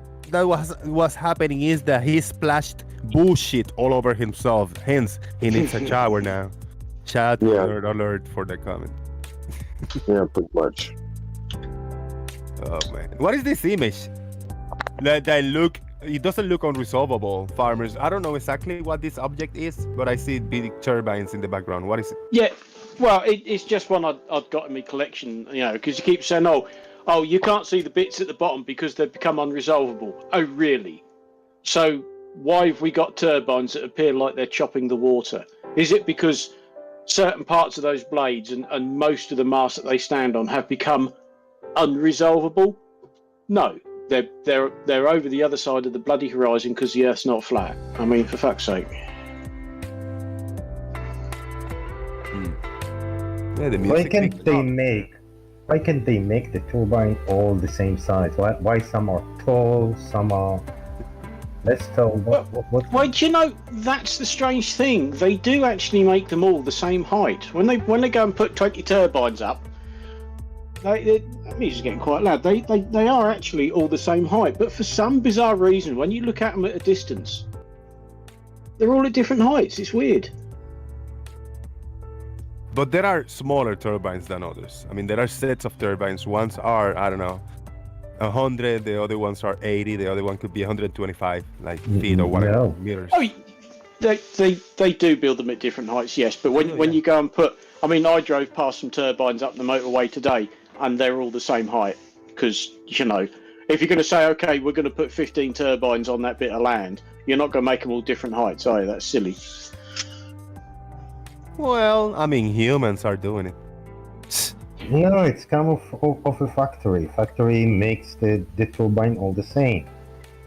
what's happening is that he splashed bullshit all over himself? Hence, he needs a shower now. Chat alert for the comment. Yeah, pretty much. Oh man, what is this image? That look. It doesn't look unresolvable, farmers. I don't know exactly what this object is, but I see big turbines in the background. What is it? Yeah, well, it's just one I've got in my collection, because you keep saying, oh, you can't see the bits at the bottom because they've become unresolvable. Oh, really? So why have we got turbines that appear like they're chopping the water? Is it because certain parts of those blades and most of the mass that they stand on have become unresolvable? No. They're over the other side of the bloody horizon because the Earth's not flat. I mean, for fuck's sake. Yeah, the Why music can't they make the turbine all the same size? Why some are tall, some are less tall? What? Well, do you know, that's the strange thing. They do actually make them all the same height. When they go and put 20 turbines up, that music's getting quite loud. They are actually all the same height, but for some bizarre reason, when you look at them at a distance, they're all at different heights. It's weird. But there are smaller turbines than others. I mean, there are sets of turbines. Ones are, I don't know, 100. The other ones are 80. The other one could be 125, like feet or whatever, meters. Oh, they do build them at different heights, yes. But when you go and put, I mean, I drove past some turbines up the motorway today, and they're all the same height. Because, if you're going to say, okay, we're going to put 15 turbines on that bit of land, you're not going to make them all different heights, are you? That's silly. Well, I mean, humans are doing it. No, it's come of a factory. Factory makes the turbine all the same.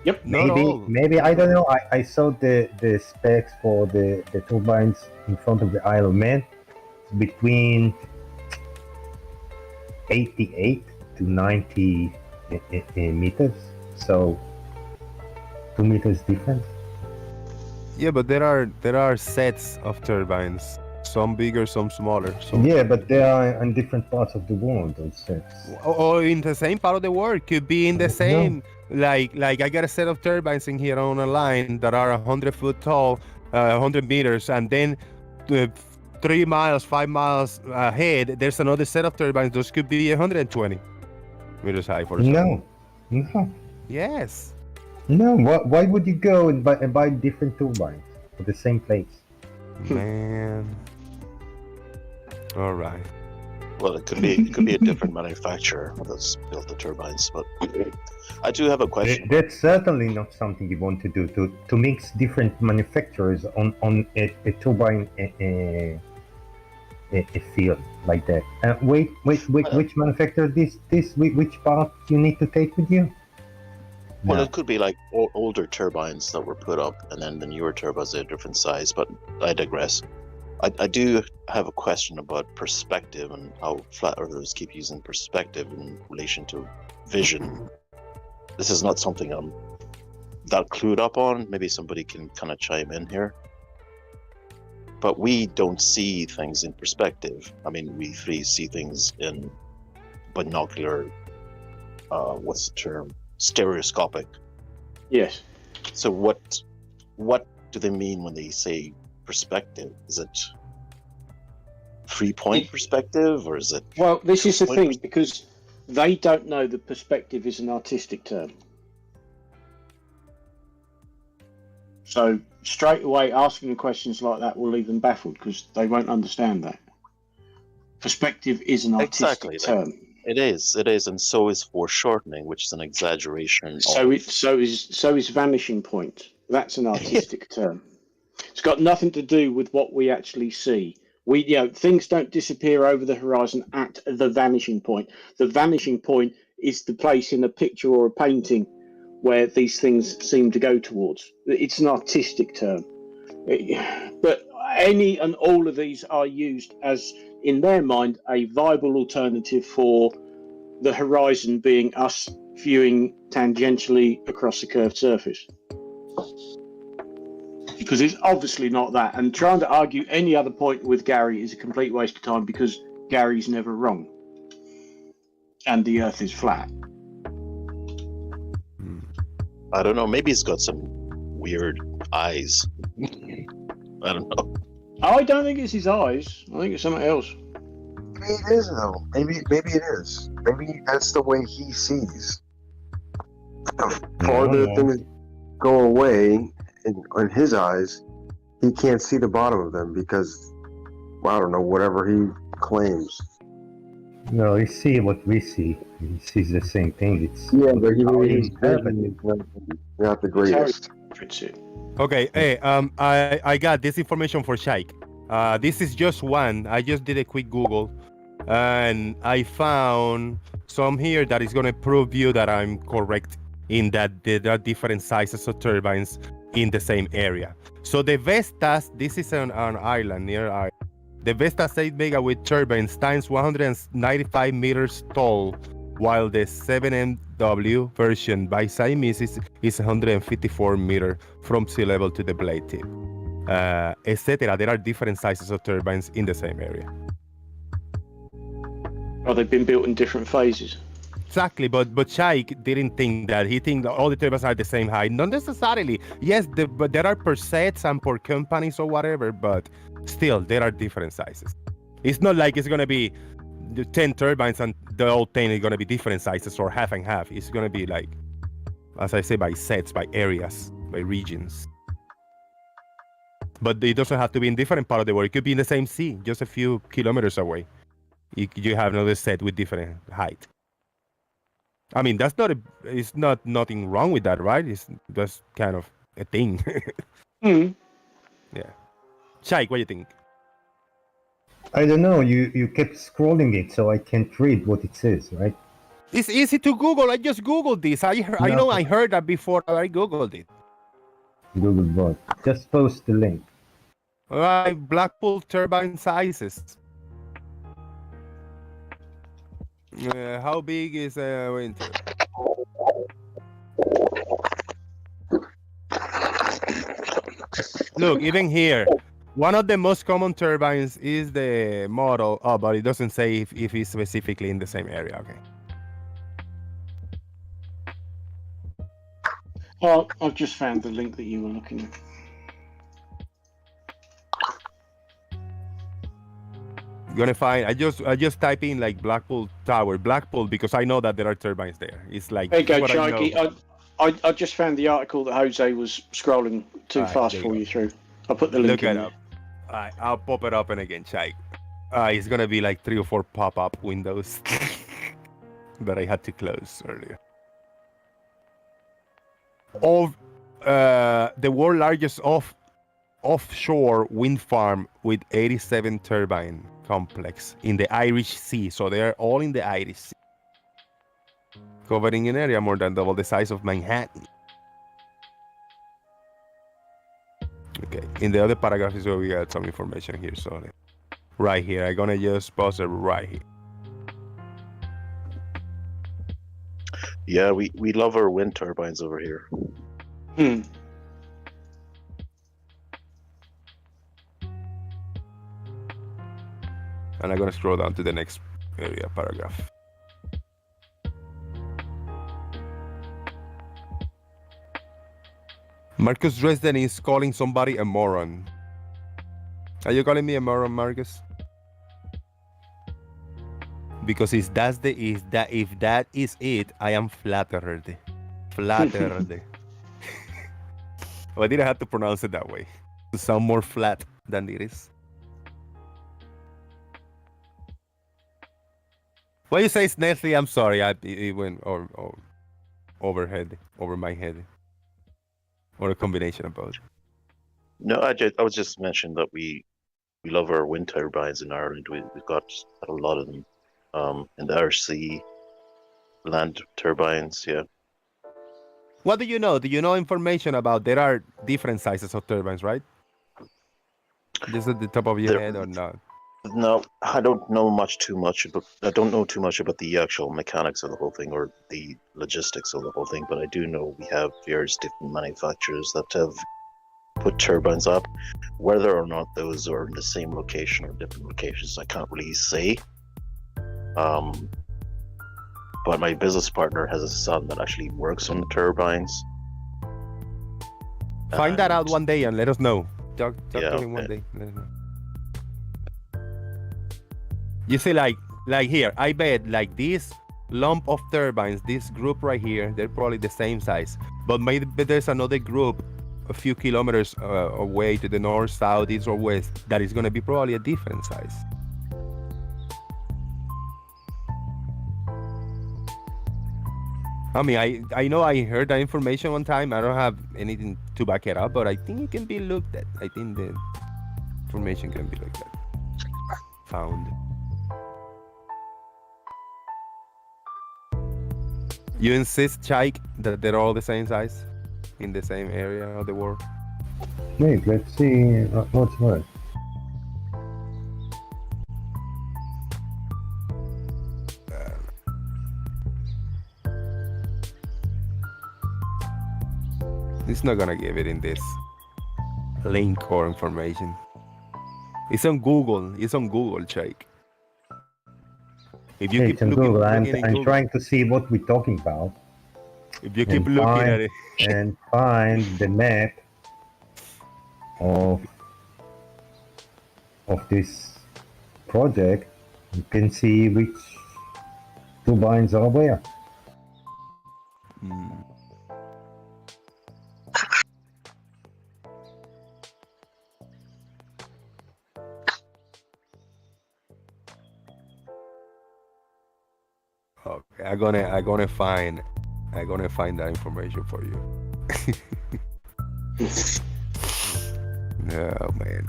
Yep. Maybe I don't know. I saw the specs for the turbines in front of the Isle of Man. It's between 88 to 90 meters. So 2 meters difference. Yeah, but there are sets of turbines. Some bigger, some smaller. Yeah, but they are in different parts of the world, those sets. Or in the same part of the world. Could be in the same, like I got a set of turbines in here on a line that are 100 foot tall, 100 meters, and then 3 miles, 5 miles ahead, there's another set of turbines. Those could be 120 meters high, for example. No. Yes. No, why would you go and buy different turbines for the same place? Man. All right. Well, it could be a different manufacturer that's built the turbines, but I do have a question. That's certainly not something you want to do, to mix different manufacturers on a turbine a field like that. Which manufacturer which part you need to take with you? Well, it could be like older turbines that were put up, and then the newer turbines are a different size, but I digress. I do have a question about perspective and how flat earthers keep using perspective in relation to vision. This is not something I'm that clued up on. Maybe somebody can kind of chime in here. But we don't see things in perspective. I mean, we see things in binocular, what's the term? Stereoscopic. Yes. So what do they mean when they say perspective? Is it 3-point perspective, or is it? Well, this is the thing, because they don't know that perspective is an artistic term. So straight away asking them questions like that will leave them baffled, because they won't understand that. Perspective is an artistic term. It is, and so is foreshortening, which is an exaggeration. So is vanishing point. That's an artistic term. It's got nothing to do with what we actually see. Things don't disappear over the horizon at the vanishing point. The vanishing point is the place in a picture or a painting where these things seem to go towards. It's an artistic term. But any and all of these are used as, in their mind, a viable alternative for the horizon being us viewing tangentially across the curved surface. Because it's obviously not that. And trying to argue any other point with Gary is a complete waste of time because Gary's never wrong. And the Earth is flat. I don't know. Maybe it's got some weird eyes. I don't know. I don't think it's his eyes. I think it's something else. Maybe it is though. Maybe it is. Maybe that's the way he sees. The farther things go away in his eyes, he can't see the bottom of them because, I don't know, whatever he claims. No, he sees what we see. He sees the same thing. It's but he's not the greatest. Okay, hey, I got this information for Shaik. This is just one. I just did a quick Google, and I found some here that is going to prove you that I'm correct in that there are different sizes of turbines in the same area. So the Vestas, this is on Ireland, near Ireland. The Vestas 8 megawatt turbine stands 195 meters tall, while the 7MW version by Siemens is 154 meters from sea level to the blade tip, etc. There are different sizes of turbines in the same area. Oh, they've been built in different phases. Exactly, but Shaik didn't think that. He think that all the turbines are the same height. Not necessarily. Yes, but there are per sets and per companies or whatever, but still, there are different sizes. It's not like it's going to be 10 turbines and the whole 10 is going to be different sizes or half and half. It's going to be like, as I say, by sets, by areas, by regions. But it doesn't have to be in different part of the world. It could be in the same sea, just a few kilometers away. You have another set with different height. I mean, it's not nothing wrong with that, right? It's just kind of a thing. Yeah. Shaik, what do you think? I don't know. You kept scrolling it, so I can't read what it says, right? It's easy to Google. I just Googled this. I heard that before I Googled it. Google what? Just post the link. All right, Blackpool turbine sizes. How big is a wind turbine? Look, even here, one of the most common turbines is the model. Oh, but it doesn't say if it's specifically in the same area. Okay. Well, I've just found the link that you were looking at. Gonna find. I just type in like Blackpool Tower, Blackpool, because I know that there are turbines there. It's like. There you go, what I know. Shaiki. I just found the article that Jose was scrolling too fast for you through. I'll put the link in. Look it up. All right, I'll pop it up and again, Shaik. It's gonna be like 3 or 4 pop-up windows that I had to close earlier. Of the world's largest offshore wind farm with 87 turbine complex in the Irish Sea. So they're all in the Irish Sea, covering an area more than double the size of Manhattan. Okay, in the other paragraph is where we got some information here. So right here, I'm gonna just pause it right here. Yeah, we love our wind turbines over here. And I'm gonna scroll down to the next area paragraph. Marcus Dresden is calling somebody a moron. Are you calling me a moron, Marcus? Because if that is it, I am flattered. Flattered. Well, I didn't have to pronounce it that way to sound more flat than it is. What you say, Nestle? I'm sorry, it went over my head, or a combination of both. No, I was just mentioning that we love our wind turbines in Ireland. We've got a lot of them in the Irish Sea, land turbines. Yeah. What do you know? Do you know information about there are different sizes of turbines, right? Just at the top of your head or not? No, I don't know too much about. I don't know too much about the actual mechanics of the whole thing or the logistics of the whole thing. But I do know we have various different manufacturers that have put turbines up. Whether or not those are in the same location or different locations, I can't really say. But my business partner has a son that actually works on the turbines. Find that out one day and let us know. Talk Yeah, to him one day. Let us know. You see, like here, I bet like this lump of turbines, this group right here, they're probably the same size. But maybe there's another group a few kilometers away to the north, south, east, or west that is going to be probably a different size. I mean, I know I heard that information one time. I don't have anything to back it up, but I think it can be looked at. I think the information can be looked at. Found. You insist, Chaik, that they're all the same size in the same area of the world? Wait, let's see what's what. It's not gonna give it in this link or information. It's on Google. It's on Google, Chaik. If you keep It's on looking, Google. I'm Google, trying to see what we're talking about. if you keep looking at it, and find the map of this project, you can see which turbines are where. Okay, I'm gonna find that information for you. No, man.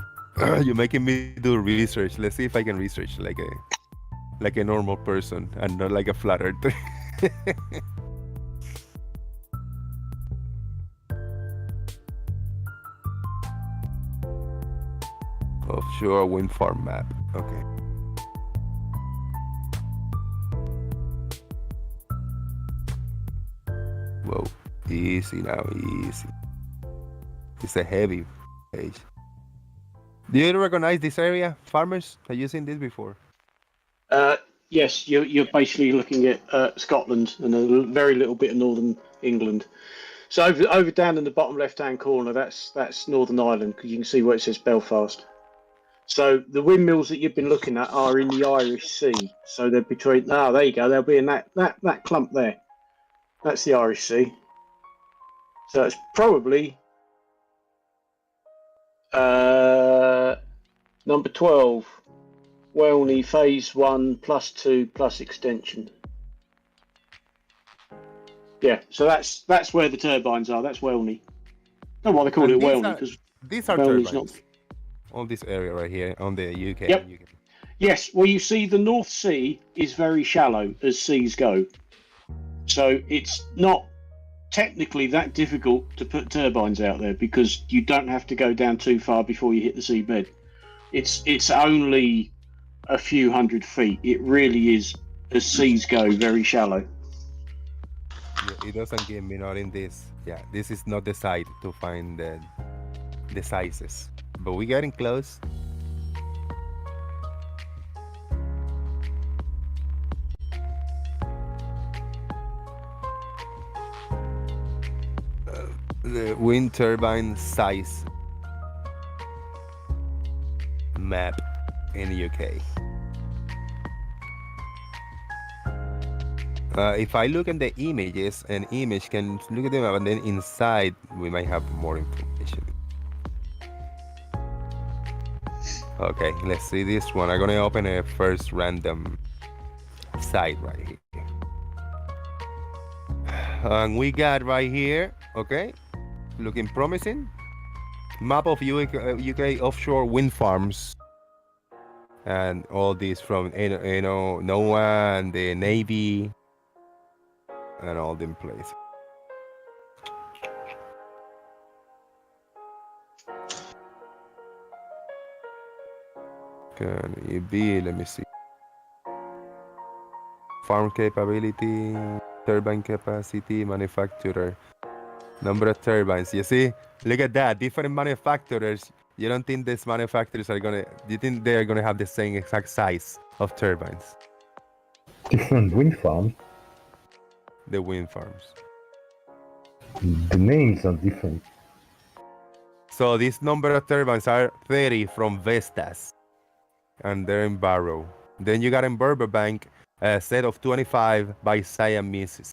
You're making me do research. Let's see if I can research like a normal person and not like a flat earther. Offshore wind farm map. Okay. Whoa. Easy now, easy. It's a heavy page. Do you recognize this area, farmers? Have you seen this before? Yes, you're basically looking at Scotland and a very little bit of northern England. So over down in the bottom left-hand corner, that's Northern Ireland, because you can see where it says Belfast. So the windmills that you've been looking at are in the Irish Sea. So they're between. Ah, there you go. They'll be in that clump there. That's the Irish Sea. So it's probably number 12, Welney Phase 1 +2 plus extension. Yeah, so that's where the turbines are. That's Welney. That's why they call it Welney, because these are Welney's turbines. not. On this area right here, on the UK. Yep. Yes, well, you see, the North Sea is very shallow as seas go. So it's not technically that difficult to put turbines out there because you don't have to go down too far before you hit the seabed. It's only a few hundred feet. It really is, as seas go, very shallow. Yeah, it doesn't give me not in this. Yeah, this is not the site to find the sizes, but we're getting close. The wind turbine size map in the UK. If I look at the images, an image can look at them and then inside we might have more information. Okay, let's see this one. I'm gonna open a first random site right here. And we got right here, okay, looking promising. Map of UK offshore wind farms. And all these from NOAA and the Navy and all them places. Can it be? Let me see. Farm capability, turbine capacity, manufacturer, number of turbines. You see, look at that. Different manufacturers. You don't think these manufacturers are gonna? You think they are gonna have the same exact size of turbines? Different wind farms. The wind farms. The names are different. So this number of turbines are 30 from Vestas, and they're in Barrow. Then you got in Burbank a set of 25 by Siamese,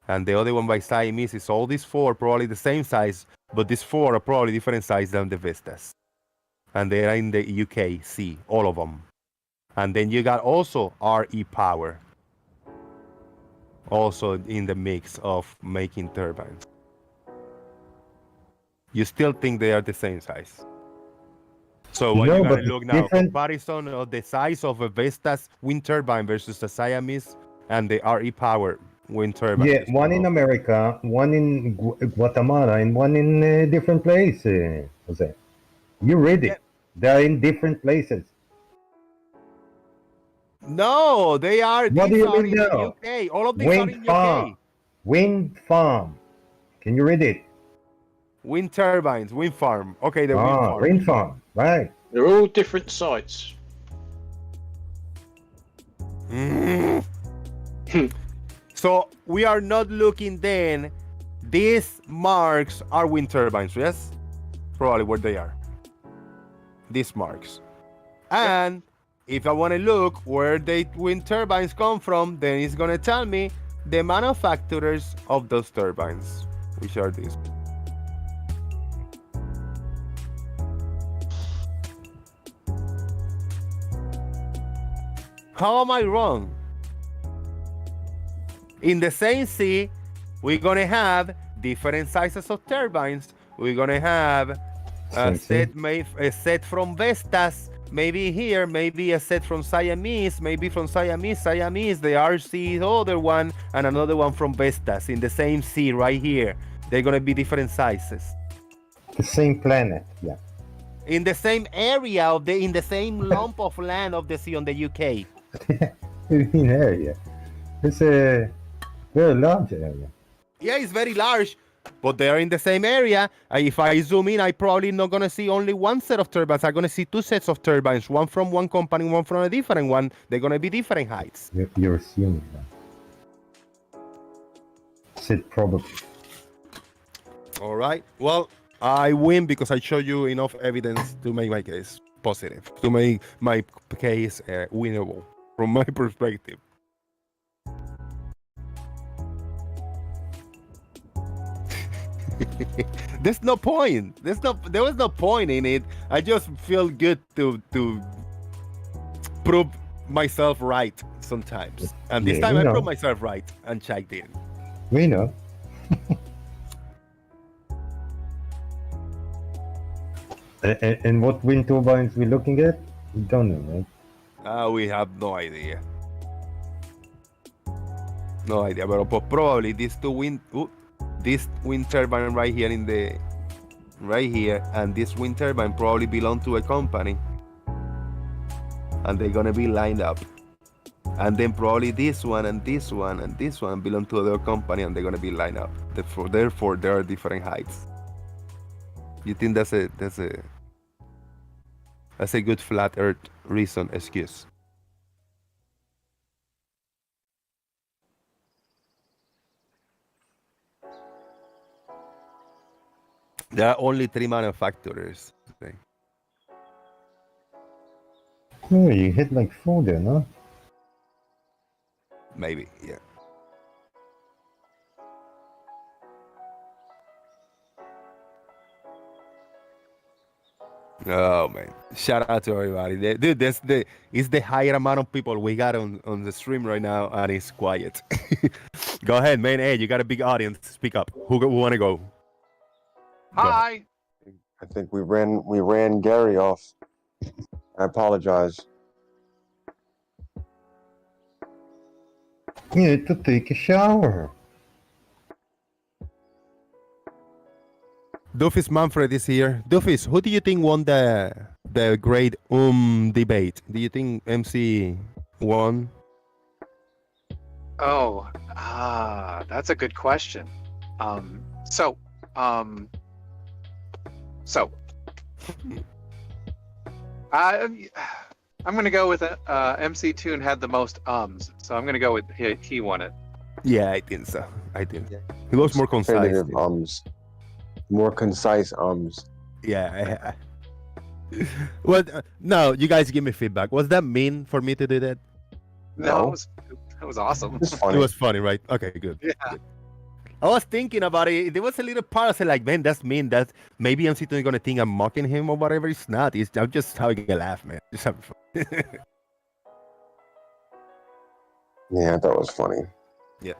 and the other one by Siamese. All these four probably the same size, but these four are probably different size than the Vestas, and they are in the UKC, all of them. And then you got also RE Power, also in the mix of making turbines. You still think they are the same size? So what No, you but gotta it's look now, different. comparison of the size of a Vestas wind turbine versus the Siamese and the RE Power wind turbine. Yeah, one in America, one in Guatemala, and one in a different place, Jose. You read it. They're in different places. No, they are. What do These you are mean in the now? UK. All of these are Wind in farm. UK. Wind farm. Can you read it? Wind turbines, wind farm. Okay, the wind farm. Wind farm, right. They're all different sites. So we are not looking then. These marks are wind turbines, yes? Probably where they are. These marks. And if I want to look where the wind turbines come from, then it's going to tell me the manufacturers of those turbines, which are these. How am I wrong? In the same sea, we're going to have different sizes of turbines. We're going to have a set from Vestas, maybe here, maybe a set from Siamese, maybe from Siamese, the RC, other one, and another one from Vestas in the same sea right here. They're going to be different sizes. The same planet, yeah. In the same area of in the same lump of land of the sea on the UK. In area. It's a very large area. Yeah, it's very large, but they are in the same area. If I zoom in, I probably not going to see only one set of turbines. I'm going to see two sets of turbines, one from one company, one from a different one. They're going to be different heights. You're assuming that. Said probably. All right. Well, I win because I show you enough evidence to make my case positive, to make my case winnable from my perspective. There's no point. There was no point in it. I just feel good to prove myself right sometimes. And this time I proved myself right and Chad didn't. We know. And what wind turbines we're looking at? We don't know, right? We have no idea. No idea, but probably these two this wind turbine right here and this wind turbine probably belong to a company, and they're gonna be lined up. And then probably this one and this one and this one belong to other company, and they're gonna be lined up. Therefore, there are different heights. You think that's a good flat Earth reason excuse? There are only 3 manufacturers. Okay. Oh, you hit like 4 there, no? Maybe, yeah. Oh man! Shout out to everybody, dude. It's the higher amount of people we got on the stream right now, and it's quiet. Go ahead, man. Hey, you got a big audience. Speak up. Who want to go? Hi. I think we ran Gary off. I apologize. You need to take a shower. Doofus Manfred is here. Doofus, who do you think won the the great debate. Do you think MC won? Oh, that's a good question. So, I'm gonna go with MC Tune had the most ums, so I'm gonna go with he won it. Yeah, I think so. I think he was more concise. Definitive ums. More concise ums. Yeah. Well, no, you guys give me feedback. Was that mean for me to do that? No, it was awesome. It was funny, right? Okay, good. Yeah. Good. I was thinking about it. There was a little part I said, like, man, that's mean. That maybe MC Tune is gonna think I'm mocking him or whatever. It's not. I'm just having a laugh, man. Just having fun. Yeah, I thought it was funny. Yeah.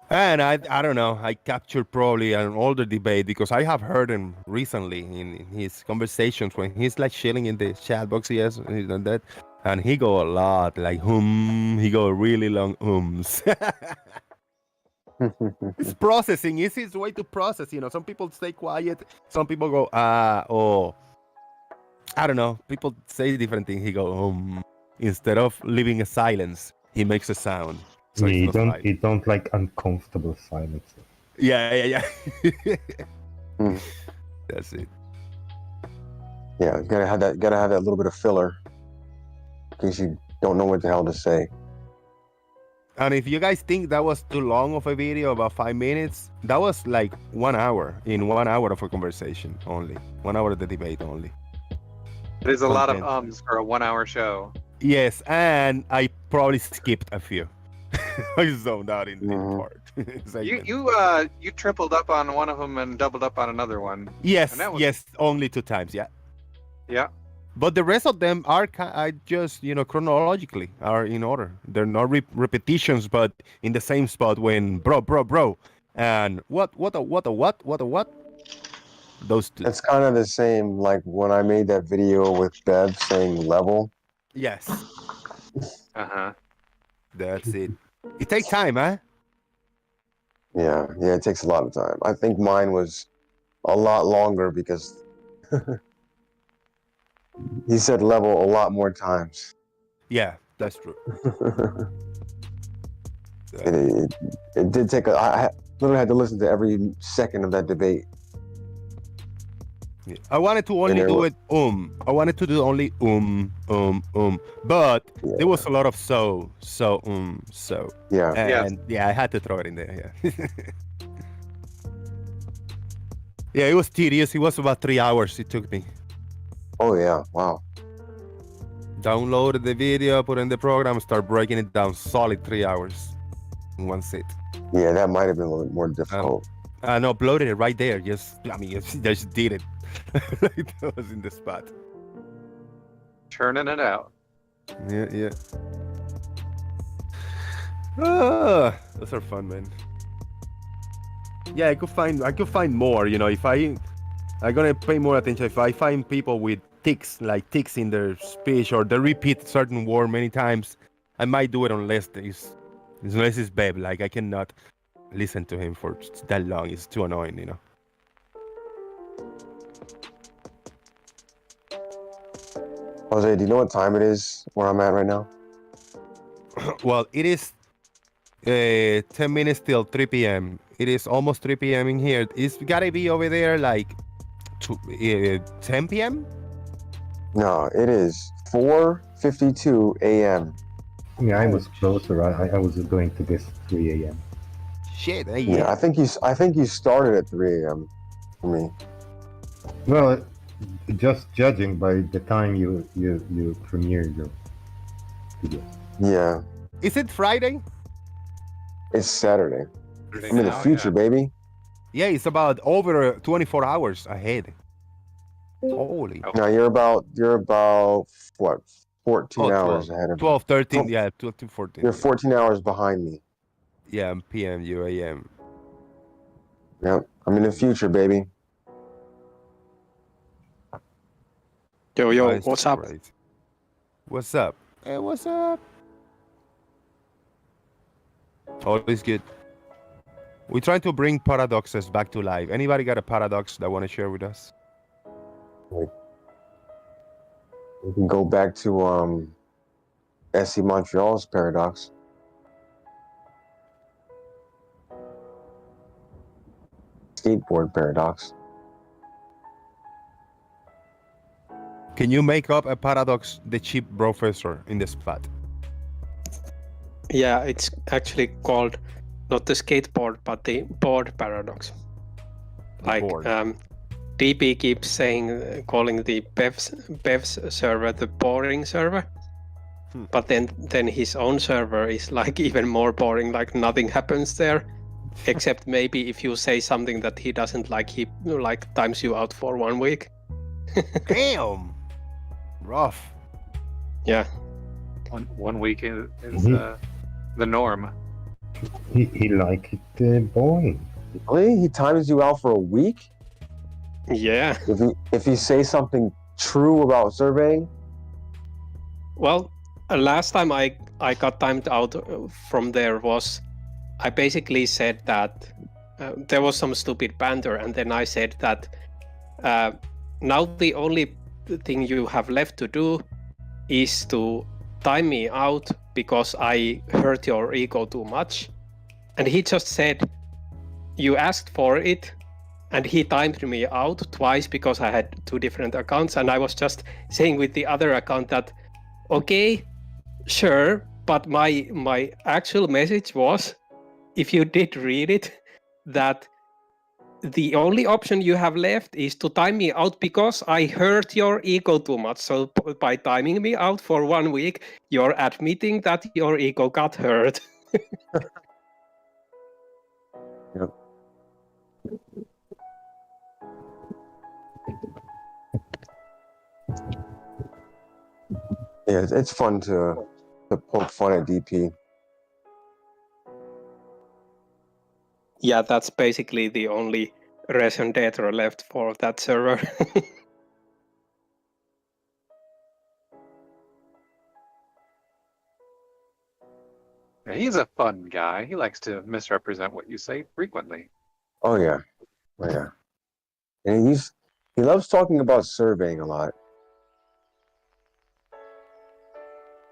And I don't know. I captured probably an older debate because I have heard him recently in his conversations when he's like chilling in the chat box. Yes, and that, and he go a lot like He go really long ums. It's processing. It's his way to process. Some people stay quiet. Some people go oh. I don't know. People say different things. He go instead of leaving a silence, he makes a sound. So you don't like uncomfortable silence. Yeah. That's it. Yeah, you gotta have that little bit of filler, in case you don't know what the hell to say. And if you guys think that was too long of a video, about 5 minutes, that was like 1 hour in 1 hour of a conversation only. 1 hour of the debate only. There's a lot of ums for a 1 hour show. Yes, and I probably skipped a few. I zoned out in the part. You tripled up on one of them and doubled up on another one. Yes, only 2 times, yeah. Yeah. But the rest of them are just, chronologically are in order. They're not repetitions, but in the same spot when bro, and what? Those two. It's kind of the same like when I made that video with Bev saying level. Yes. Uh-huh. That's it. It takes time, huh? Yeah, it takes a lot of time. I think mine was a lot longer because he said level a lot more times. Yeah, that's true. It did take I literally had to listen to every second of that debate. Yeah. I wanted to only do it I wanted to do only but there was a lot of so. Yeah. And I had to throw it in there, yeah. Yeah, it was tedious. It was about 3 hours it took me. Oh yeah, wow. Downloaded the video, put in the program, start breaking it down, solid 3 hours in one sit. Yeah, that might have been a little bit more difficult. And uploaded it right there. Just did it. Like that was in the spot. Churning it out. Yeah. Those are fun, man. Yeah, I could find more. If I'm gonna pay more attention. If I find people with tics in their speech, or they repeat certain word many times, I might do it unless it's Beb. Like I cannot listen to him for that long. It's too annoying, Jose, do you know what time it is where I'm at right now? Well, it is 10 minutes till 3 p.m. It is almost 3 p.m. in here. It's gotta be over there like 10 p.m. No, it is 4:52 a.m. Yeah, I was closer. I was going to guess 3 a.m. Shit. Yeah, I think you started at 3 a.m. for me. Well, just judging by the time you premiered your video. Yeah. Is it Friday? It's Saturday. I'm in the future, baby. Yeah, it's about over 24 hours ahead. Holy. No, you're about what? 14 hours ahead of 12, 13, yeah, 12 to 14. You're 14 hours behind me. Yeah, I'm PM, you AM. Yep, I'm in the future, baby. Yo, what's up? What's up? Hey, what's up? Always good. We try to bring paradoxes back to life. Anybody got a paradox that want to share with us? We can go back to SC Montreal's paradox. Skateboard paradox. Can you make up a paradox, the cheap professor, in the spot? Yeah, it's actually called not the skateboard, but the board paradox. Like DP keeps saying, calling the Bev's server the boring server, but then his own server is like even more boring. Like nothing happens there, except maybe if you say something that he doesn't like, he like times you out for 1 week. Damn, rough. Yeah. One week is the norm. He like it boring. Really? He times you out for a week? Yeah. If you say something true about surveying? Well, last time I got timed out from there was, I basically said that there was some stupid banter, and then I said that now the only thing you have left to do is to time me out because I hurt your ego too much. And he just said, you asked for it, and he timed me out twice because I had 2 different accounts, and I was just saying with the other account that, okay, sure, but my actual message was, if you did read it, that the only option you have left is to time me out because I hurt your ego too much. So by timing me out for 1 week, you're admitting that your ego got hurt. Yep. Yeah, it's fun to poke fun at DP. Yeah, that's basically the only raison d'etre left for that server. He's a fun guy. He likes to misrepresent what you say frequently. Oh yeah. Oh yeah. And he loves talking about surveying a lot.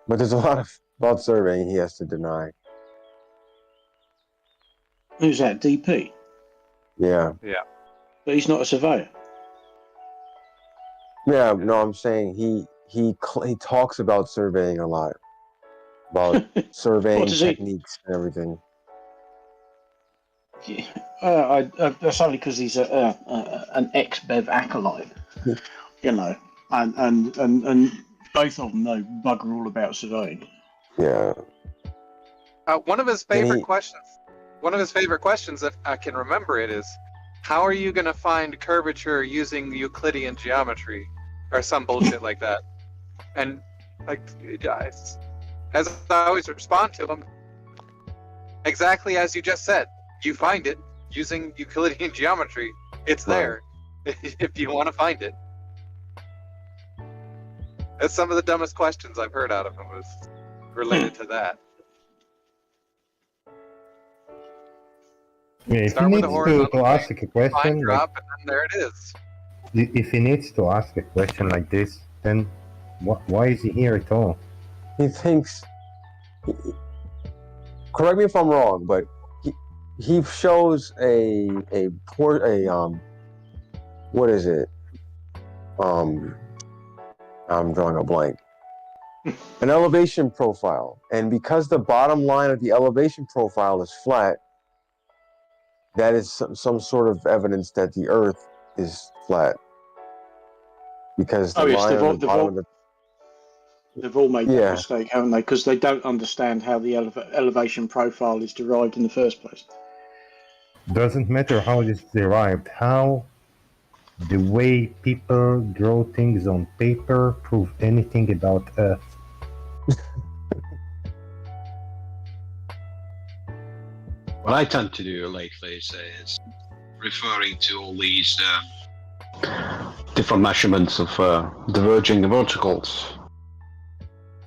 But there's a lot about surveying he has to deny. Who's that? DP? Yeah. Yeah. But he's not a surveyor. Yeah, no, I'm saying he talks about surveying a lot. About surveying techniques and everything. Yeah. That's only because he's an ex-Bev acolyte, you know, and both of them know bugger all about surveying. Yeah. One of his favorite questions, if I can remember it, is, how are you going to find curvature using Euclidean geometry, or some bullshit like that? And like, as I always respond to him, exactly as you just said, you find it using Euclidean geometry. It's there if you want to find it. That's some of the dumbest questions I've heard out of him was related to that. Yeah, if Start he with needs a horizontal to ask a question, line drop, and then there it is. if he needs to ask a question like this, then why is he here at all? He thinks. Correct me if I'm wrong, but he shows what is it? I'm drawing a blank. An elevation profile, and because the bottom line of the elevation profile is flat, that is some sort of evidence that the Earth is flat. Because the line on the bottom of the They've all made that mistake, haven't they? Because they don't understand how the elevation profile is derived in the first place. Doesn't matter how it is derived, how the way people draw things on paper prove anything about Earth. What I tend to do lately is referring to all these different measurements of diverging verticals.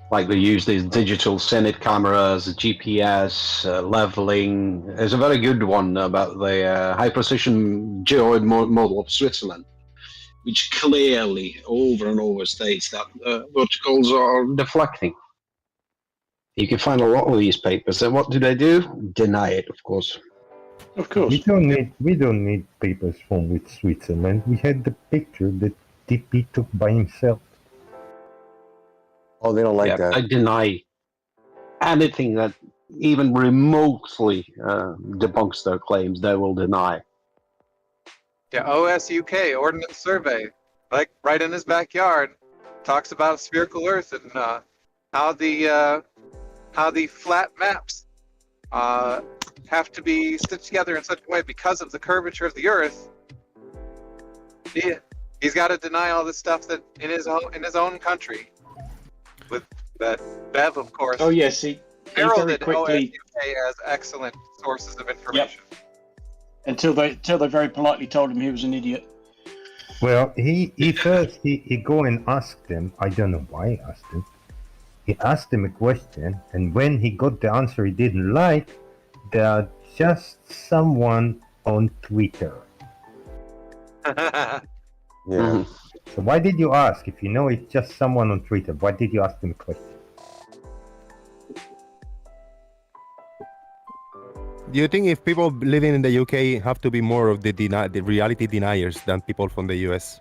Like they use these digital Senate cameras, GPS, leveling. There's a very good one about the high precision geoid model of Switzerland, which clearly over and over states that verticals are deflecting. You can find a lot of these papers, and what do? Deny it, of course. Of course. We don't need papers from with Switzerland. We had the picture that DP took by himself. Oh, they don't like that. I deny anything that even remotely debunks their claims. They will deny. Yeah, OSUK Ordnance Survey, like right in his backyard, talks about spherical Earth and how the flat maps have to be stitched together in such a way because of the curvature of the Earth. He's got to deny all this stuff that in his own country. With that, Bev, of course. Oh yes, he heralded very quickly OSUK as excellent sources of information. until they very politely told him he was an idiot. Well, he first he go and asked them. I don't know why he asked him. He asked him a question, and when he got the answer he didn't like, they're just someone on Twitter. Yeah. So why did you ask? If you know it's just someone on Twitter, why did you ask them a question? Do you think if people living in the UK have to be more of the reality deniers than people from the US?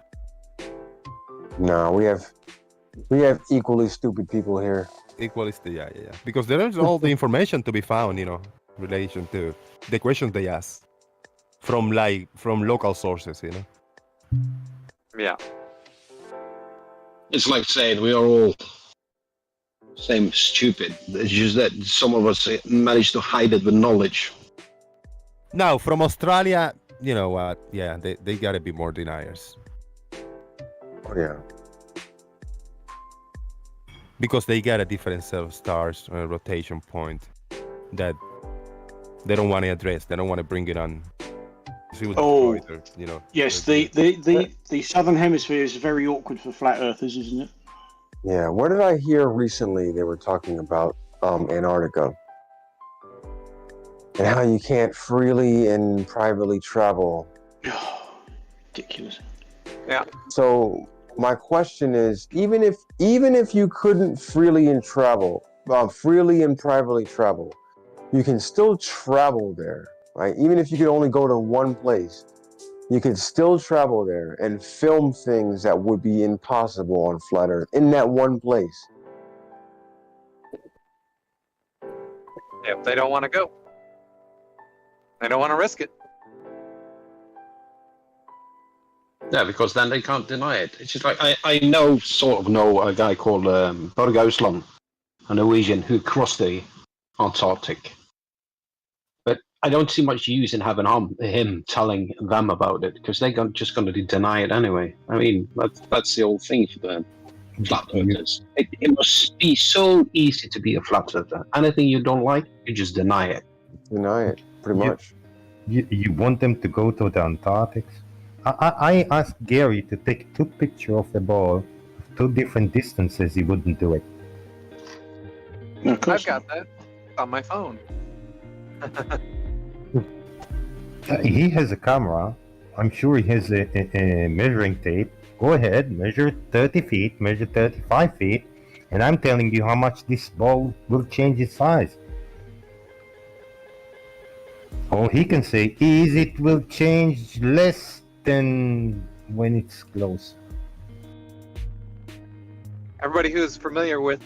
No, we have equally stupid people here. Equally, yeah. Because there is all the information to be found, relation to the questions they ask from local sources, Yeah. It's like saying we are all same stupid. It's just that some of us manage to hide it with knowledge. Now, from Australia, you know what? Yeah, they gotta be more deniers. Oh, yeah. Because they got a different set of stars, a rotation point that they don't want to address. They don't want to bring it on. Oh, Twitter, yes. The southern hemisphere is very awkward for flat earthers, isn't it? Yeah. What did I hear recently? They were talking about Antarctica and how you can't freely and privately travel. Ridiculous. Yeah. So my question is, even if you couldn't freely and privately travel, you can still travel there, right? Even if you could only go to one place, you could still travel there and film things that would be impossible on flat Earth in that one place. If they don't want to go, they don't want to risk it. Yeah, because then they can't deny it. It's just like I know a guy called Børge Ausland, a Norwegian who crossed the Antarctic. But I don't see much use in having him telling them about it, because they're just going to deny it anyway. I mean, that's the old thing for the flat earthers. It must be so easy to be a flat earther. Anything you don't like, you just deny it. Deny it, pretty much. You want them to go to the Antarctic? I asked Gary to take 2 pictures of the ball, 2 different distances. He wouldn't do it. I've got that on my phone. He has a camera. I'm sure he has a measuring tape. Go ahead, measure 30 feet, measure 35 feet, and I'm telling you how much this ball will change its size. All he can say is it will change less than when it's close. Everybody who's familiar with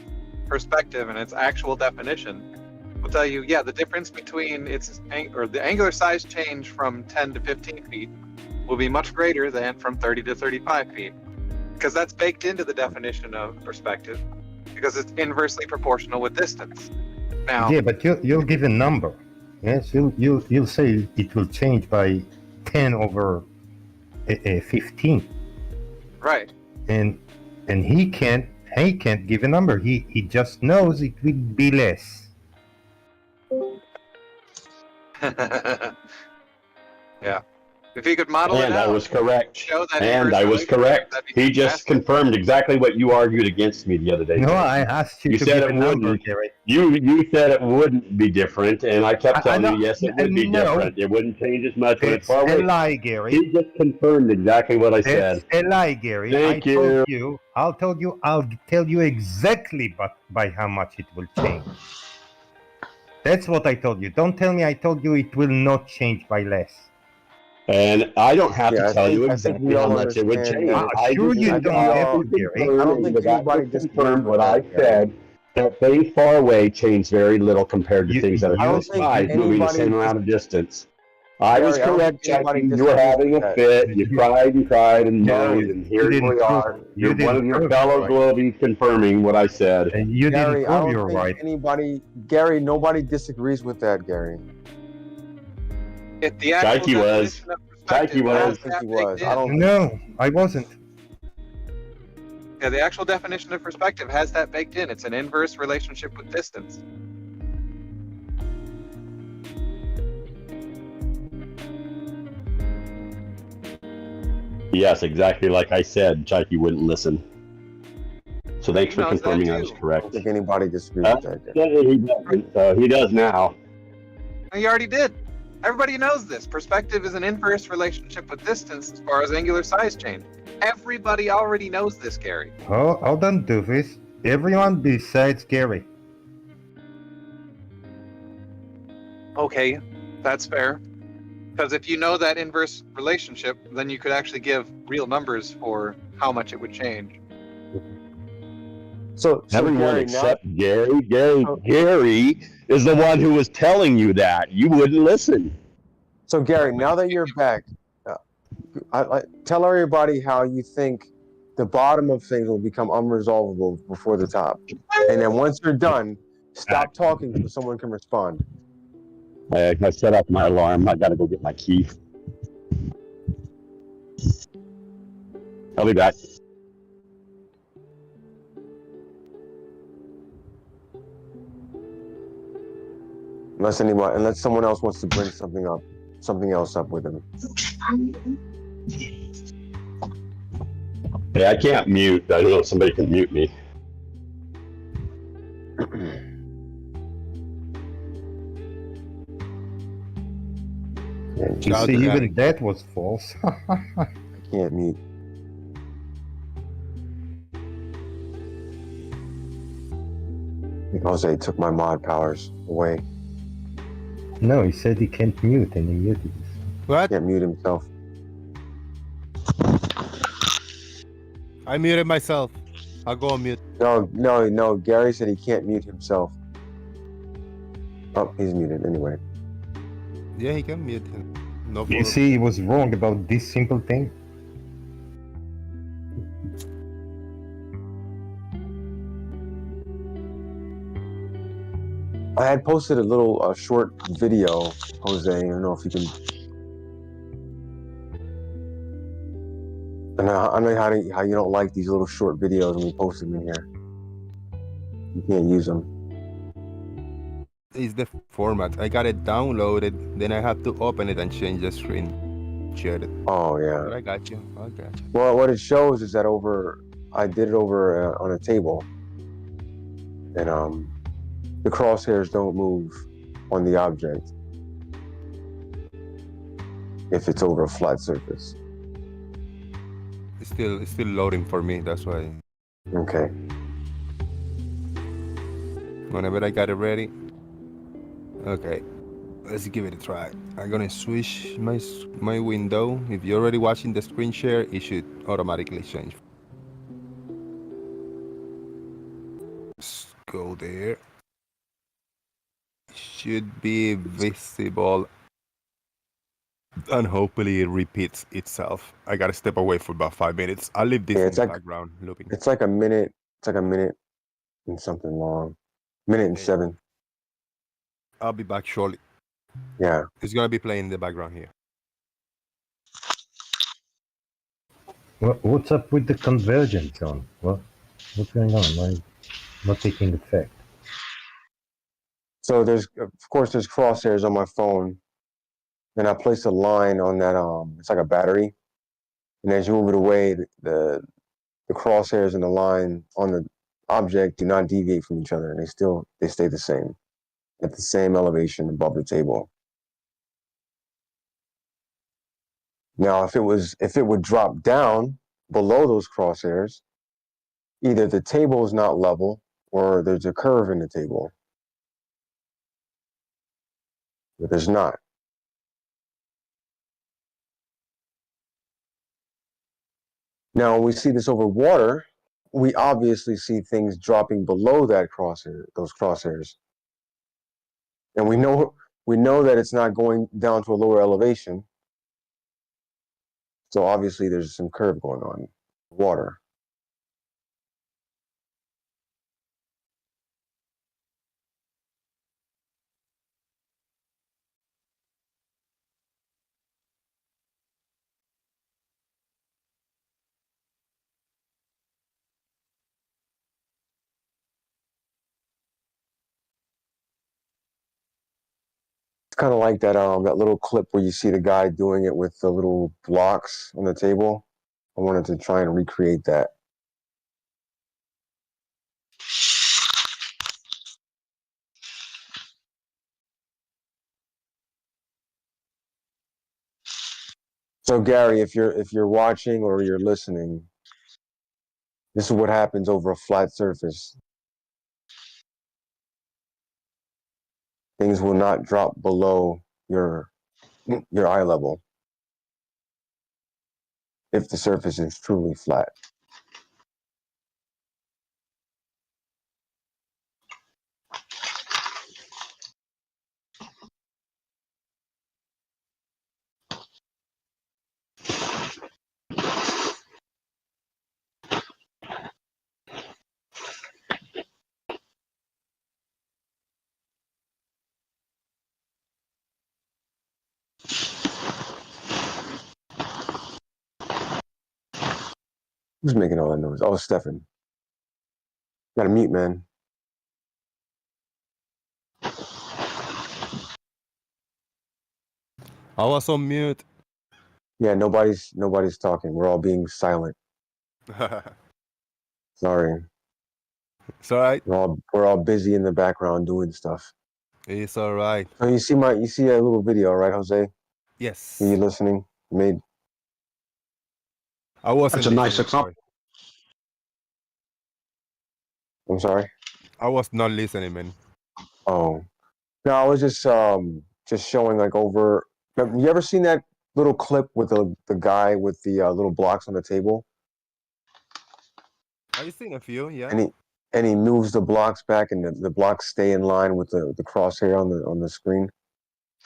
perspective and its actual definition will tell you, yeah, the difference between the angular size change from 10 to 15 feet will be much greater than from 30 to 35 feet, because that's baked into the definition of perspective, because it's inversely proportional with distance. Now, Yeah, but you'll give a number. Yes, you'll say it will change by 10 over 15. Right. And he can't give a number. He just knows it will be less. Yeah. If he could model it And I out, was correct. show that And inverse I was relationship, correct. that'd be He just fantastic. confirmed exactly what you argued against me the other day. No, I asked you to said give it a number, wouldn't. Gary. You said it wouldn't be different, and I kept telling you, yes, it would be no. different. It wouldn't change as much when it's It's far a away. lie, Gary. He just confirmed exactly what I said. It's a lie, Gary. Thank I you. told you. I'll tell you exactly by how much it will change. That's what I told you. Don't tell me I told you it will not change by less. And I don't have Yeah, to tell you I think exactly we how all much it would understand change. that. I Sure just you need don't to have to, Gary. I don't think anybody confirmed disagrees what with I that, Gary. said, that things far away change very little compared to things that are I don't close think by, moving the anybody same amount of distance. I was Gary, I don't correct, think anybody Chucky. You were disagrees having with a that. fit. You cried and cried and Gary, moaned, and you here didn't we are. prove- You're you one didn't of your prove fellow you're right. globies confirming what I said. You Gary, didn't I prove don't you're think right. anybody, Gary, nobody disagrees with that, Gary. If the actual Chaiki was. definition of Chaiki perspective was. I has don't think that he was. baked I in, don't. No, I wasn't. yeah, the actual definition of perspective has that baked in. It's an inverse relationship with distance. Yes, exactly like I said. Chaiki wouldn't listen. So thanks for knows that confirming I was too. I correct. don't think anybody disagrees with that, Gary. Yeah, he doesn't. He does now. You already did. Everybody knows this. Perspective is an inverse relationship with distance as far as angular size change. Everybody already knows this, Gary. Oh, hold on, Doofus. Everyone besides Gary. Okay, that's fair. Because if you know that inverse relationship, then you could actually give real numbers for how much it would change. So Everyone Gary, now, except Gary. Gary is the one who was telling you that. You wouldn't listen. so Gary, now that you're back, tell everybody how you think the bottom of things will become unresolvable before the top, and then once you're done, stop talking so someone can respond. I set up my alarm. I gotta go get my key. I'll be back. Unless someone else wants to bring something else up with him. Hey, I can't mute. I don't know if somebody can mute me. You see, even that was false. I can't mute. Jose took my mod powers away. No, he said he can't mute, and he muted. What? Can't mute himself. I muted myself. I'll go on mute. No. Gary said he can't mute himself. Oh, he's muted anyway. Yeah, he can mute him. No You problem. see, he was wrong about this simple thing. I had posted a little short video, Jose. I don't know if you can. And I know how you don't like these little short videos when we post them in here. You can't use them. Is the format. I got it downloaded, then I have to open it and change the screen. Share it. Oh yeah. But I got you. Well, what it shows is that I did it over on a table, and the crosshairs don't move on the object if it's over a flat surface. It's still loading for me. That's why. Okay. Whenever I got it ready. Okay, let's give it a try. I'm gonna switch my window. If you're already watching the screen share, it should automatically change. Let's go there. Should be visible, and hopefully it repeats itself. I gotta step away for about 5 minutes. I'll leave this in the background looping. It's like a minute. It's like a minute and something long. Minute and 7. I'll be back shortly. Yeah. It's gonna be playing in the background here. What's up with the convergence zone? What's going on? Why not taking effect? So of course there's crosshairs on my phone, and I placed a line on that. It's like a battery, and as you move it away, the crosshairs and the line on the object do not deviate from each other, and they stay the same at the same elevation above the table. Now, if it would drop down below those crosshairs, either the table is not level or there's a curve in the table. But there's not. Now, when we see this over water, we obviously see things dropping below that those crosshairs. And we know that it's not going down to a lower elevation. So obviously there's some curve going on in water. It's kind of like that that little clip where you see the guy doing it with the little blocks on the table. I wanted to try and recreate that. So Gary, if you're watching or you're listening, this is what happens over a flat surface. Things will not drop below your eye level if the surface is truly flat. Who's making all that noise? Oh, Stefan. Gotta mute, man. I was on mute. Yeah, nobody's talking. We're all being silent. Sorry. It's all right. We're all busy in the background doing stuff. It's all right. So you see a little video, right, Jose? Yes. Are you listening? I wasn't. That's a nice listening, example. I'm sorry? I was not listening, man. Oh. No, I was just showing like over. Have you ever seen that little clip with the guy with the little blocks on the table? I've seen a few, yeah. And he moves the blocks back, and the blocks stay in line with the crosshair on the screen.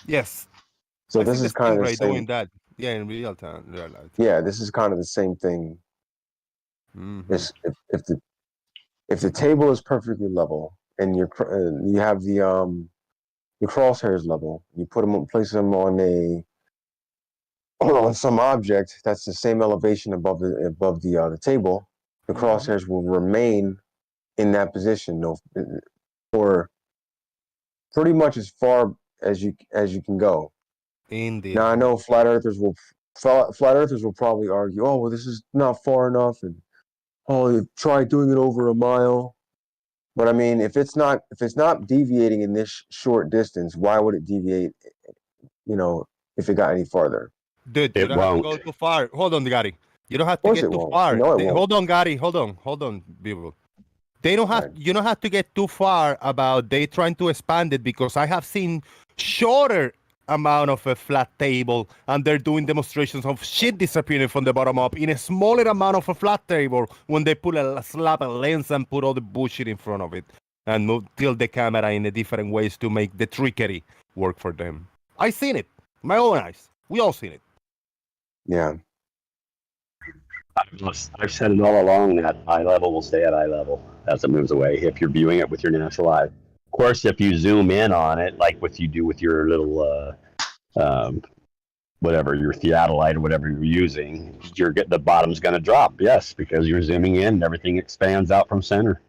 Yes. So I've this seen is the kind of the Stingray same. doing that. Yeah, in real time, real life. Yeah, this is kind of the same thing. Mm-hmm. If the table is perfectly level and you have the crosshairs level, you place them on some object that's the same elevation above the table, the crosshairs will remain in that position for pretty much as far as you can go. Indeed. Now I know flat earthers will probably argue, oh well, this is not far enough, and oh, try doing it over a mile. But I mean, if it's not deviating in this short distance, why would it deviate? If it got any farther. Dude, you don't have to go too far. Hold on, Gary. You don't have to get too far. No, it won't. Hold on, Gary. Hold on, people. They don't have. You don't have to get too far about they trying to expand it, because I have seen shorter amount of a flat table, and they're doing demonstrations of shit disappearing from the bottom up in a smaller amount of a flat table when they put a slap a lens and put all the bullshit in front of it and tilt the camera in a different ways to make the trickery work for them. I seen it, my own eyes. We all seen it. Yeah. I've said it all along that eye level will stay at eye level as it moves away if you're viewing it with your natural eye. Of course, if you zoom in on it, like what you do with your little, whatever, your theodolite or whatever you're using, the bottom's going to drop, yes, because you're zooming in and everything expands out from center.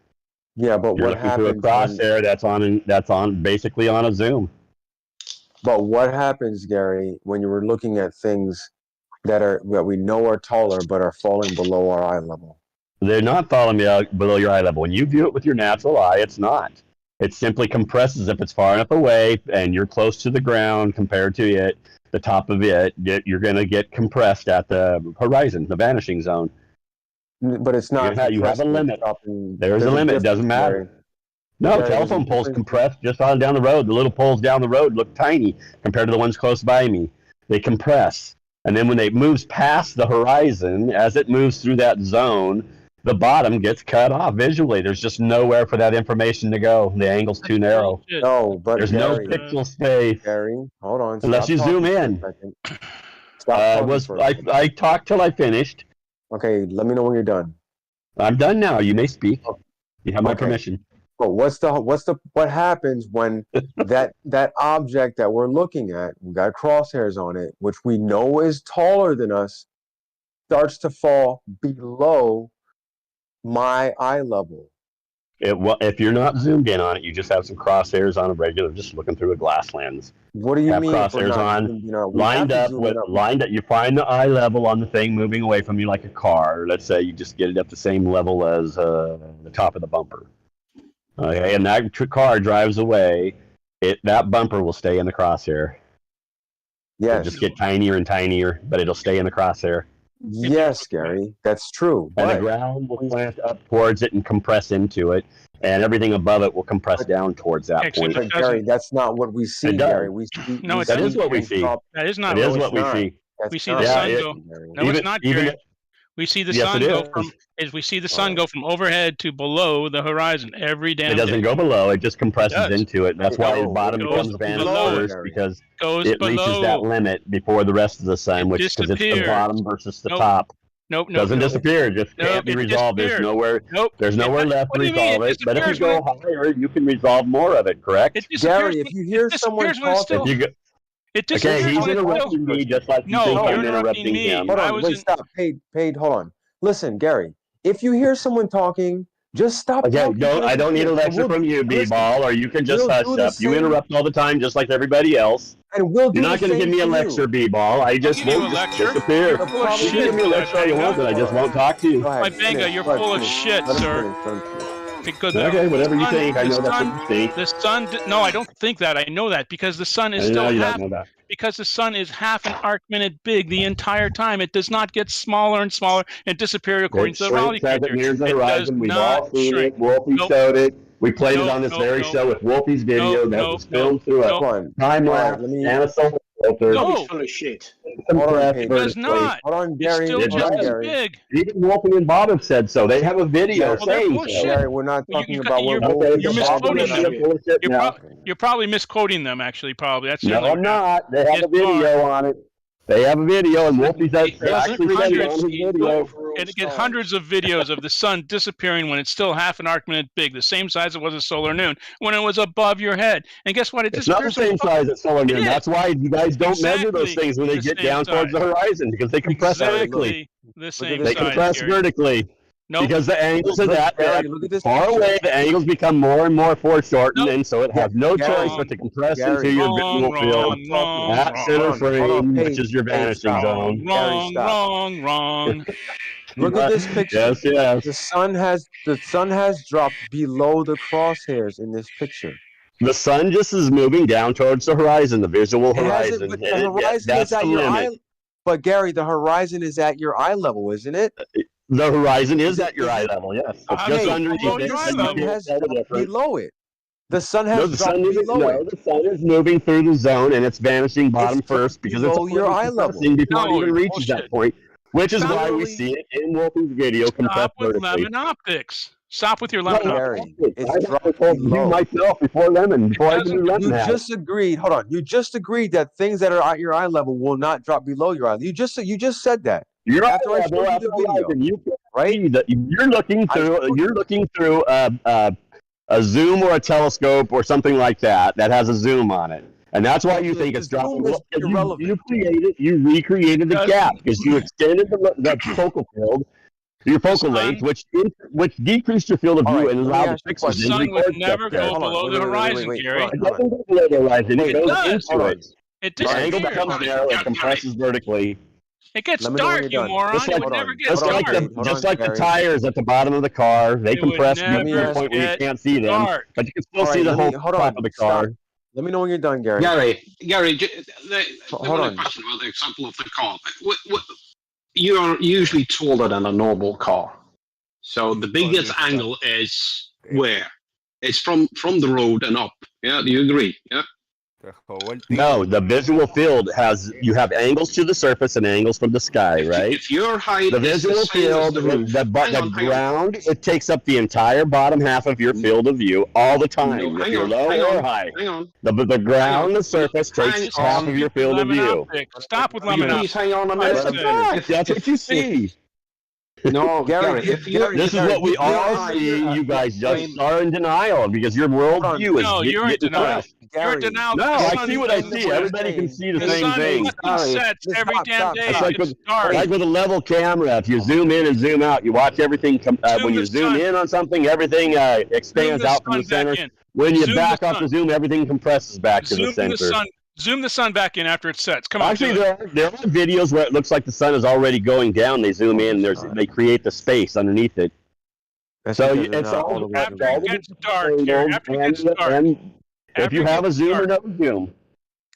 Yeah, but you're what looking to a happens crosshair that's on basically on a zoom. But what happens, Gary, when you were looking at things that we know are taller but are falling below our eye level? They're not falling below your eye level. When you view it with your natural eye, it's not. It simply compresses if it's far enough away and you're close to the ground compared to it, the top of it, you're going to get compressed at the horizon, the vanishing zone. But it's not. You have a limit. There's a limit. It doesn't matter. No, Gary, telephone poles compress just on down the road. The little poles down the road look tiny compared to the ones close by me. They compress. And then when it moves past the horizon, as it moves through that zone, the bottom gets cut off visually. There's just nowhere for that information to go. The angle's too narrow. No, but there's Gary, no pixel space. Gary, hold on. Unless you zoom in. I talked till I finished. Okay, let me know when you're done. I'm done now. You may speak. You have my permission. But what happens when that object that we're looking at, we got crosshairs on it, which we know is taller than us, starts to fall below my eye level? If you're not zoomed in on it, you just have some crosshairs on a regular, just looking through a glass lens. What do you mean? Crosshairs on, lined up. You find the eye level on the thing moving away from you like a car. Let's say you just get it at the same level as the top of the bumper. Okay, and that car drives away. That bumper will stay in the crosshair. Yes. It'll just get tinier and tinier, but it'll stay in the crosshair. Yes, Gary, that's true. And the ground will slant up towards it and compress into it, and everything above it will compress down towards that point. But Gary, that's not what we see, Gary. That is what we see. That is not It is what what we see. We see the sun go. No, it's not, Gary. We see the sun go from. We see the sun go from overhead to below the horizon every damn. It doesn't day. go below; it just compresses It does. into it. That's why the bottom becomes vanished first, because it reaches that limit before the rest of the sun, because it's the bottom versus the top. Nope. Doesn't disappear. It just can't be resolved. There's nowhere. There's nowhere left to resolve it. But if you go higher, you can resolve more of it. Correct? Gary, if you hear someone talking, okay, he's interrupting me just like you think I'm interrupting him. Hold on, wait, stop. Paid, hold on. Listen, Gary, if you hear someone talking, just stop talking. I don't need a lecture from you, B-Ball, or you can just hush up. You interrupt all the time just like everybody else. And you're not going to give me a lecture, B-Ball. I just won't disappear. You can give me a lecture all you want, but I just won't talk to you. My Benga, you're full of shit, sir. Because okay, whatever you think. I know that's what you think. The sun. No, I don't think that. I know that because the sun is still half. Because the sun is half an arc minute big the entire time. It does not get smaller and smaller and disappear according to the Raleigh factor. It horizon. We've all seen it. Wolfie showed it. We played it on this very show with Wolfie's video that was filmed through a time lapse and a solar filter. Nobody's full of shit. It does not. Hold on, Gary. It's still just as big. Even Wolfie and Bob have said so. They have a video saying so. Gary, we're not talking about what you're misquoting them. You're probably misquoting them. Actually, probably. That's no, I'm not. They have a video on it. They have a video, and Wolfie actually said it on his video. And get hundreds of videos of the sun disappearing when it's still half an arc minute big, the same size it was a solar noon, when it was above your head. And guess what? It's not the same size as solar noon. That's why you guys don't measure those things when they get down towards the horizon, because they compress vertically. The same they compress vertically. Because the angles of that far away, the angles become more and more foreshortened, and so it has no choice but to compress into your visual field at center frame, which is your vanishing zone. Wrong. Look at this picture. Yes. The sun has dropped below the crosshairs in this picture. The sun just is moving down towards the horizon, the visual horizon. But the horizon is at your eye. But Gary, the horizon is at your eye level, isn't it? The horizon is at your eye level, yes. It's just underneath it. The sun has dropped below it. The sun has dropped below it. The sun is moving through the zone, and it's vanishing bottom first because it's your eye level before it even reaches that point, which is why we see it in Wolfie's video compressed vertically. Lemon optics. Stop with your lemon optics. I told you myself before lemon. Before I even knew lemon. You just agreed. Hold on. You just agreed that things that are at your eye level will not drop below your eye. You just said that. You're after I showed you the video, right? You're looking through a zoom or a telescope or something like that has a zoom on it, and that's why you think it's dropping. You recreated the gap because you extended the focal field your focal length, which decreased your field of view and allowed the pixels The in. sun would never go below the horizon, Gary. It doesn't go below the horizon. It goes into it. It The angle disappears. becomes narrow and compresses vertically. It gets Let me know when dark, you're you done. moron. Just It like, would never get just dark. like the tires at the bottom of the car, they It would compress to never the point where you get can't see them, dark. but you can still All see right, the let me- whole hold top on, of the car. stop. Let me know when you're done, Gary. Gary, Hold on. question about the example of the car. You are usually taller than a normal car, so the biggest angle is where? It's from the road and up. Yeah, do you agree? Yeah. No, the visual field you have angles to the surface and angles from the sky, right? If your height The is the visual same as field, the roof, the ground, it takes up the entire bottom half of your field of view all the time. No, if hang you're on, low hang or on, high. hang on. The ground, the surface takes half of your field of view. Stop with Will you lemon please hang on a minute? That's a fact. That's what you see. No, Gary, Gary, if you This is what we all see. You guys just are in denial because your worldview is No, you're in denial. crushed. You're in denial. No, The I sun see what I is see. Everybody can see the same sun thing. fucking sets every damn day. It's like It's dark. with a level camera. If you zoom in and zoom out, you watch everything. When you zoom in on something, everything expands out from the center. When you back off the zoom, everything compresses back to the center. Zoom the sun back in after it sets. Come on. Actually, there are videos where it looks like the sun is already going down. They zoom in. They create the space underneath it. So it's all after it gets dark, Gary. After it gets dark. And if you have a zoom or no zoom.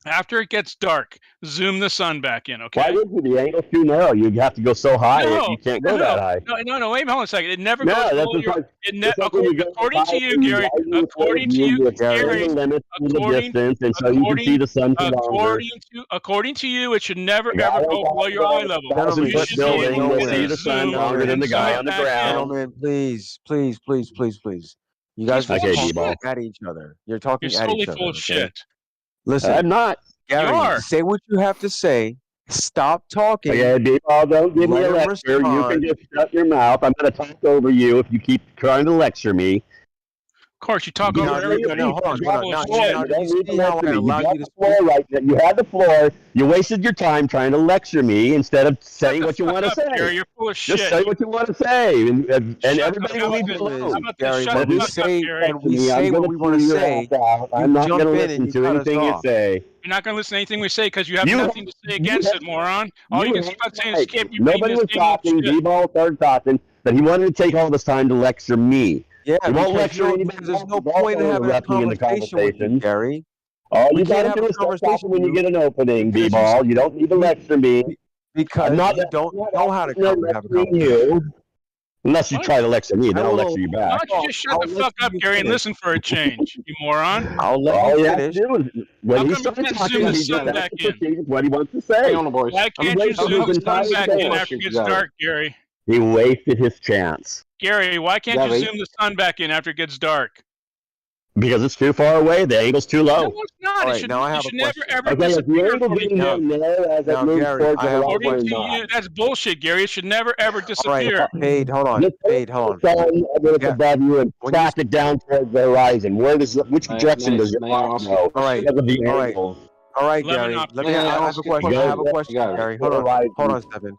After it gets dark, zoom the sun back in, okay? Why would you? The angle's too narrow. You have to go so high that you can't go that high. No, wait hold on a second. It never No, goes that's below just your... like- According to you, Gary, according to you, Gary, according to you, it should never ever go below your eye level. You should be able to see the sun zoom longer than the guy on the ground. Gentlemen, please. You guys are Okay, talking D-ball. at each other. You're talking You're at totally each other. full of okay? shit. Listen, I'm not. Gary, You are. say what you have to say. Stop talking. Okay, D-ball, don't give me Let a him lecture. You respond. can just shut your mouth. I'm going to talk over you if you keep trying to lecture me. Of course, you talk over everybody. Hold on. You had the floor. You wasted your time trying to lecture me instead of saying what you want to say. Gary, you're full of shit. Just say what you want to say, and everybody will leave you alone. Gary, Shut when the we fuck up, say Gary. when we say what we want to say, I'm not jump going to in and listen you to cut us anything you off. say. You're not going to listen to anything we say because you have You nothing to say against it, moron. All you can keep on saying is skip. Nobody was talking. D-ball started talking, but he wanted to take all this time to lecture me. Yeah, he won't because lecture anybody. because there's no point in having a conversation with you, Gary. All We you can't gotta have do a is stop conversation talking when you with get an opening, because D-ball. You don't need to lecture me. Because you don't know how to have a conversation. You, unless you try to lecture me, then I'll lecture you Why back. don't you just shut the fuck up, Gary, and listen for a change, you moron? I'll let All you you have to finish. do is, when How he come you starts can't talking, zoom the he sun just back in? proceeds what he wants to say. Hang on, boys. Why can't you zoom the sun back in after it gets dark, Gary? He wasted his chance. Gary, why can't you zoom the sun back in after it gets dark? Because it's too far away, the angle's too low. No, it's not. All It right, should, now I it have should a never question. ever Okay, if disappear. the angle's getting more narrow as it moves Gary, towards I the have a horizon, According to question. you, that's bullshit, Gary. It should never ever All right, disappear. Fade, hold on. Fade, hold on. Sun that's above you and When track it down towards the horizon. Which direction does your box go? All right, Because of the all right. angle. All right, Lemon Gary. up. Let me. I have a question. I have a question, Gary. Hold on, Stephen.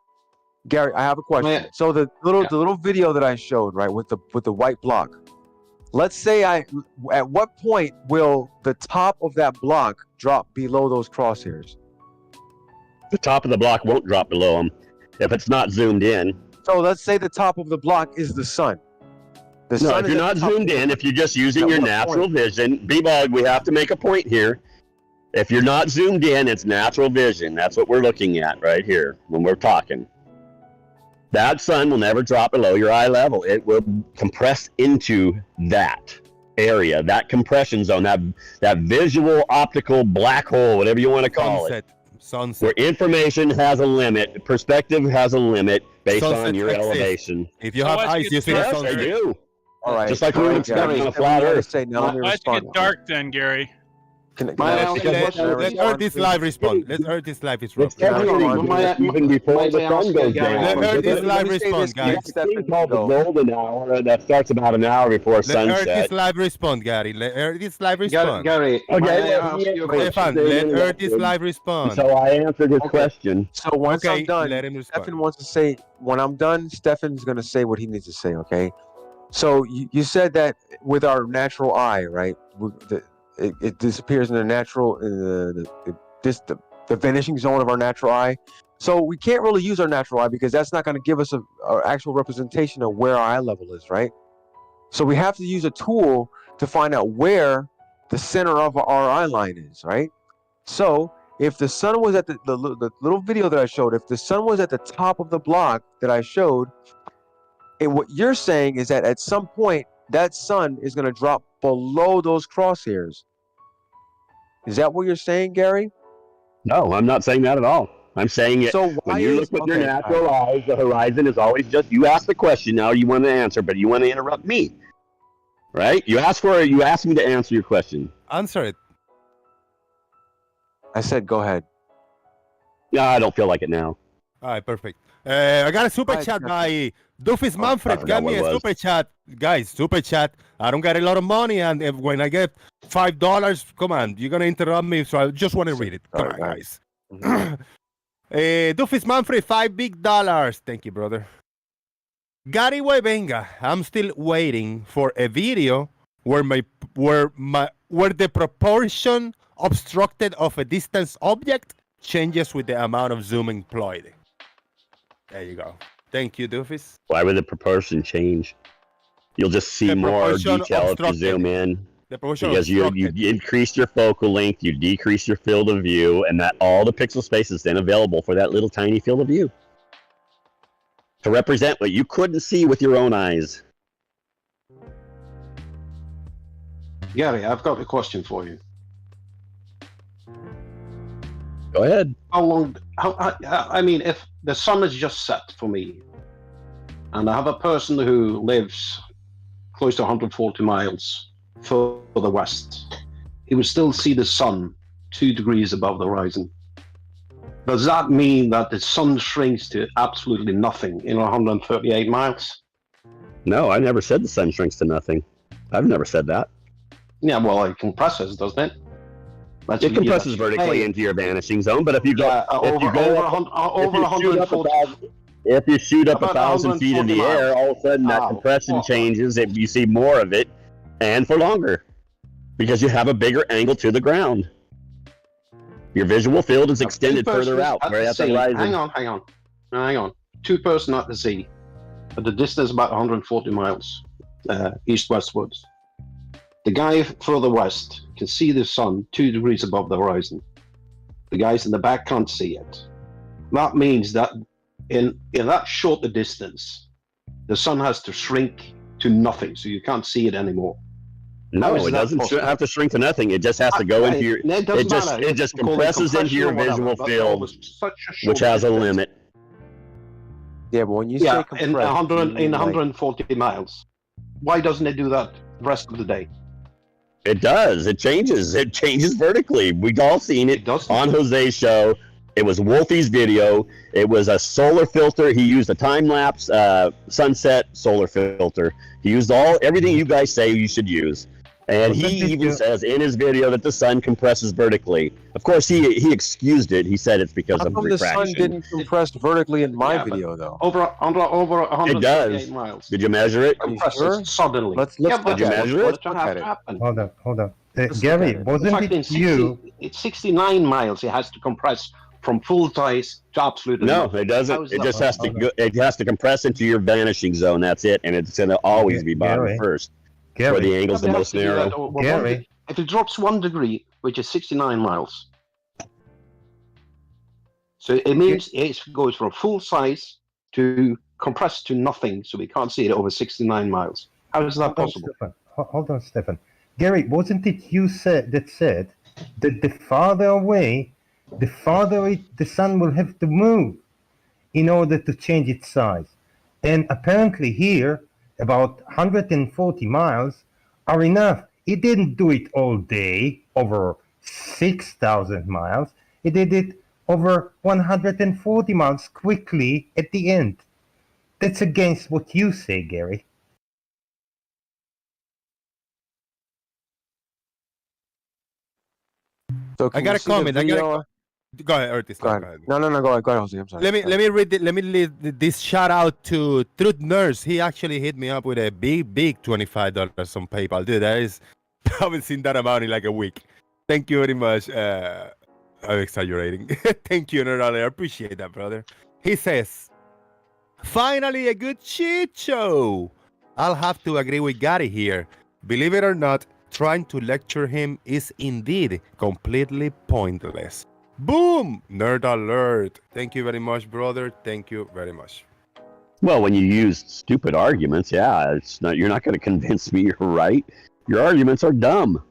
Gary, I have a question. So the little video that I showed, right, with the white block. Let's say at what point will the top of that block drop below those crosshairs? The top of the block won't drop below them if it's not zoomed in. So let's say the top of the block is the sun. The No, sun if is you're at not the top zoomed of the in, if you're just using At your what natural point? vision, B-Bog, we have to make a point here. If you're not zoomed in, it's natural vision. That's what we're looking at right here when we're talking. That sun will never drop below your eye level. It will compress into that area, that compression zone, that visual optical black hole, whatever you want to call it. Sunset. Where information has a limit, perspective has a limit based Sunset on your exists. elevation. If you have eyes, you see the Yes, sunset. they do. All right. Just like all we right, were Gary. on a flat Let me Earth. say, now let me Why does it respond. get dark then, Gary? Let Earth live respond. Let Earth live respond. It's everything, even before the sun goes down. Let Earth live respond, You guys. got a thing called the golden hour that starts about an hour before Let sunset. Earth live respond, Gary. Let Earth live respond. Gary, Okay, Stefan, let Earth live respond. So I answered his question. So once I'm done, let him respond. Stefan wants to say, when I'm done, Stefan's going to say what he needs to say, okay? So you said that with our natural eye, right? It disappears in the natural, the vanishing zone of our natural eye. So we can't really use our natural eye because that's not going to give us an actual representation of where our eye level is, right? So we have to use a tool to find out where the center of our eye line is, right? So if the sun was at the little video that I showed, if the sun was at the top of the block that I showed, and what you're saying is that at some point that sun is going to drop below those crosshairs. Is that what you're saying, Gary? No, I'm not saying that at all. I'm saying it. So when you look with your natural eyes, the horizon is always just. You ask the question now. You want to answer, but you want to interrupt me, right? You ask me to answer your question. Answer it. I said, go ahead. Yeah, I don't feel like it now. All right, perfect. I got a super chat by Doofus Manfred. Got me a super chat. Guys, super chat. I don't got a lot of money, and when I get $5, come on, you're going to interrupt me, so I just want to read it. Come on, guys. Doofus Manfred, $5 big. Thank you, brother. Gary Webenga, I'm still waiting for a video where the proportion obstructed of a distance object changes with the amount of zoom employed. There you go. Thank you, Doofus. Why would the proportion change? You'll just see more detail if you zoom in. Because you increase your focal length, you decrease your field of view, and that all the pixel space is then available for that little tiny field of view to represent what you couldn't see with your own eyes. Gary, I've got a question for you. Go ahead. How long? I mean, if the sun is just set for me, and I have a person who lives close to 140 miles further west, he would still see the sun 2 degrees above the horizon. Does that mean that the sun shrinks to absolutely nothing in 138 miles? No, I never said the sun shrinks to nothing. I've never said that. Yeah, well, it compresses, doesn't it? It compresses vertically into your vanishing zone, but if you go if you shoot up 1,000 feet in the air, all of a sudden that compression changes. You see more of it, and for longer, because you have a bigger angle to the ground. Your visual field is extended further out. Right at the horizon. Hang on. 2 person at the sea, at the distance about 140 miles, east-westwards. The guy further west can see the sun 2 degrees above the horizon. The guys in the back can't see it. That means that in that shorter distance, the sun has to shrink to nothing, so you can't see it anymore. No, it doesn't have to shrink to nothing. It just has to go into your. It just compresses into your visual field, which has a limit. Yeah, but when you say compress, in 140 miles, why doesn't it do that the rest of the day? It does. It changes. It changes vertically. We've all seen it on Jose's show. It was Wolfie's video. It was a solar filter. He used a time-lapse sunset solar filter. He used everything you guys say you should use. And he even says in his video that the sun compresses vertically. Of course, he excused it. He said it's because of refraction. The sun didn't compress vertically in my video, though. Over 138 miles. Did you measure it? Compresses suddenly. Let's look Did you measure it? Hold on. Gary, wasn't it you? It's 69 miles. It has to compress from full size to absolute. No, it doesn't. It just has to go. It has to compress into your vanishing zone. That's it, and it's going to always be bottom first. Where the angle's the most narrow. If it drops 1 degree, which is 69 miles, so it means it goes from full size to compressed to nothing, so we can't see it over 69 miles. How is that possible? Hold on, Stefan. Gary, wasn't it you that said that the farther away, the sun will have to move in order to change its size? And apparently here, about 140 miles are enough. It didn't do it all day over 6,000 miles. It did it over 140 miles quickly at the end. That's against what you say, Gary. So I got a comment. Go ahead, Ortiz. Go ahead. No, go ahead, Jose. I'm sorry. Let me read this shout out to Truth Nurse. He actually hit me up with a big $25 on PayPal. Dude, I haven't seen that amount in like a week. Thank you very much. I'm exaggerating. Thank you, Nerdale. I appreciate that, brother. He says, finally a good shit show. I'll have to agree with Gary here. Believe it or not, trying to lecture him is indeed completely pointless. Boom! Nerd alert. Thank you very much, brother. Thank you very much. Well, when you use stupid arguments, yeah, you're not going to convince me you're right. Your arguments are dumb.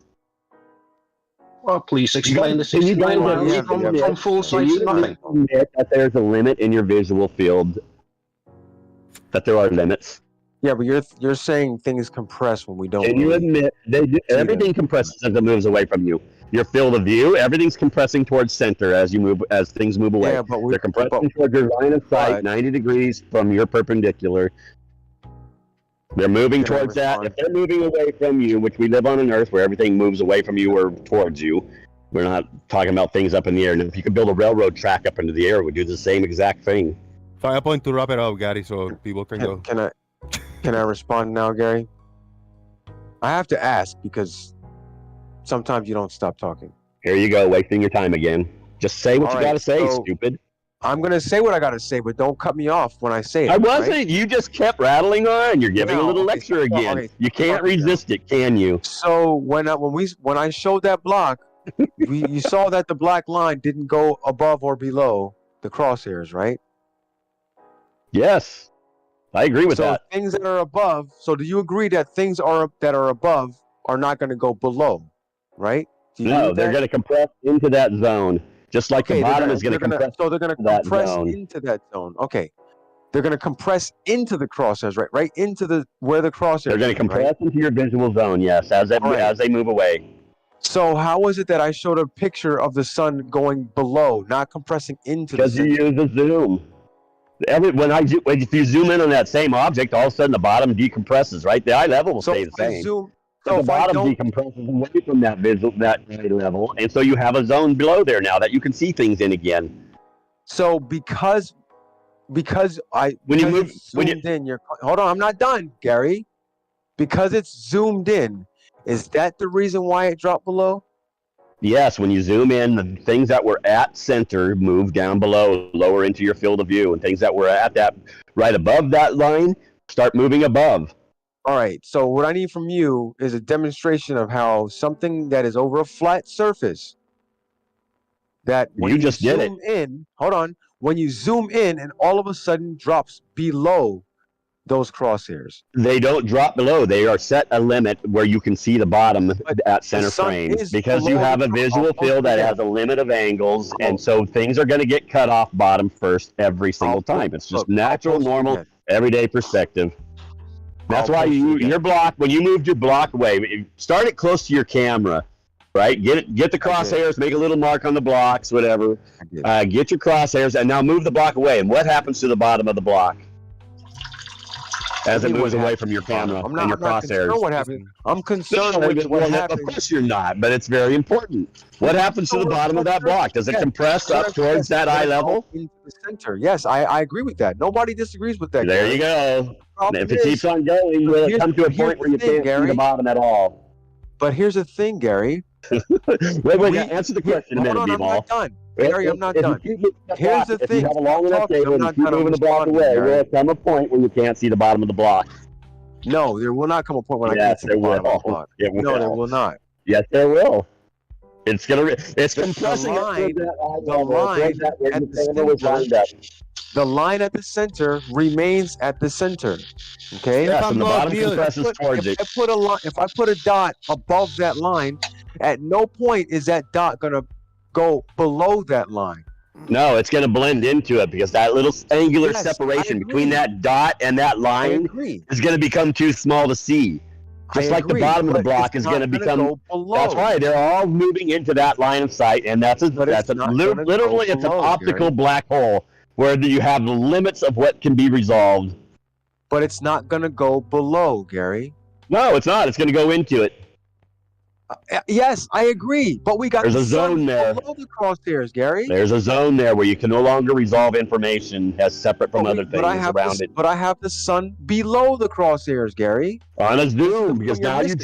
Well, please explain the 69 miles from full sight to nothing. Admit that there's a limit in your visual field. That there are limits. Yeah, but you're saying things compress when we don't. And you admit everything compresses as it moves away from you. Your field of view, everything's compressing towards center as things move away. Yeah, but they're compressing towards your line of sight, 90 degrees from your perpendicular. They're moving towards that. If they're moving away from you, which we live on an Earth where everything moves away from you or towards you, we're not talking about things up in the air. And if you could build a railroad track up into the air, it would do the same exact thing. Final point to wrap it up, Gary, so people can go. Can I respond now, Gary? I have to ask because sometimes you don't stop talking. Here you go, wasting your time again. Just say what you got to say, stupid. I'm going to say what I got to say, but don't cut me off when I say it. I wasn't. Right? You just kept rattling on. You're giving a little lecture again. Okay. You can't resist it, can you? So when I showed that block, you saw that the black line didn't go above or below the crosshairs, right? Yes. I agree with that. So things that are above. So do you agree that things that are above are not going to go below, right? No, they're going to compress into that zone, just like the bottom is going to compress. So they're going to compress into that zone. Okay, they're going to compress into the crosshairs, right into where the crosshairs. They're going to compress into your visual zone, yes, as they move away. So how is it that I showed a picture of the sun going below, not compressing into? Because you use a zoom. If you zoom in on that same object, all of a sudden the bottom decompresses, right? The eye level will stay the same. So the bottom decompresses away from that eye level, and so you have a zone below there now that you can see things in again. So because hold on, I'm not done, Gary. Because it's zoomed in, is that the reason why it dropped below? Yes, when you zoom in, the things that were at center move down below, lower into your field of view, and things that were at that right above that line start moving above. All right, so what I need from you is a demonstration of how something that is over a flat surface, that when you just did it. When you zoom in and all of a sudden drops below those crosshairs. They don't drop below. They are set a limit where you can see the bottom at center frame because you have a visual field that has a limit of angles, and so things are going to get cut off bottom first every single time. It's just natural, normal, everyday perspective. That's why your block, when you moved your block away, start it close to your camera, right? Get the crosshairs, make a little mark on the blocks, whatever. Get your crosshairs, and now move the block away. And what happens to the bottom of the block as it moves away from your camera and your crosshairs? What happens? I'm concerned with what happens. Of course you're not, but it's very important. What happens to the bottom of that block? Does it compress up towards that eye level? Into the center. Yes, I agree with that. Nobody disagrees with that. There you go. If it keeps on going, will it come to a point where you can't see the bottom at all? But here's the thing, Gary. wait, answer the question a minute, B-Ball. I'm not done. Gary, I'm not done. Here's the thing. If you have a long enough cable and keep moving the block away, there will come a point where you can't see the bottom of the block. No, there will not come a point when I can't see the bottom of the block. No, there will not. Yes, there will. It's compressing the line at the center remains at the center. Okay. Yes, and the bottom compresses towards it. If I put a dot above that line, at no point is that dot gonna go below that line. No, it's going to blend into it because that little angular separation between that dot and that line is going to become too small to see. I like the agree, bottom of the but block it's is not going to gonna become. go below. That's right. They're all moving into that line of sight, and that's But it's not gonna go literally it's an below, optical Gary. black hole where you have the limits of what can be resolved. But it's not gonna go below, Gary. No, it's not. It's going to go into it. Yes, I agree. But we got There's the a sun zone there. below the crosshairs, Gary. There's a zone there where you can no longer resolve information as separate from other But I things have around it. But I have the sun below the crosshairs, Gary. On a zoom, because you're now missing.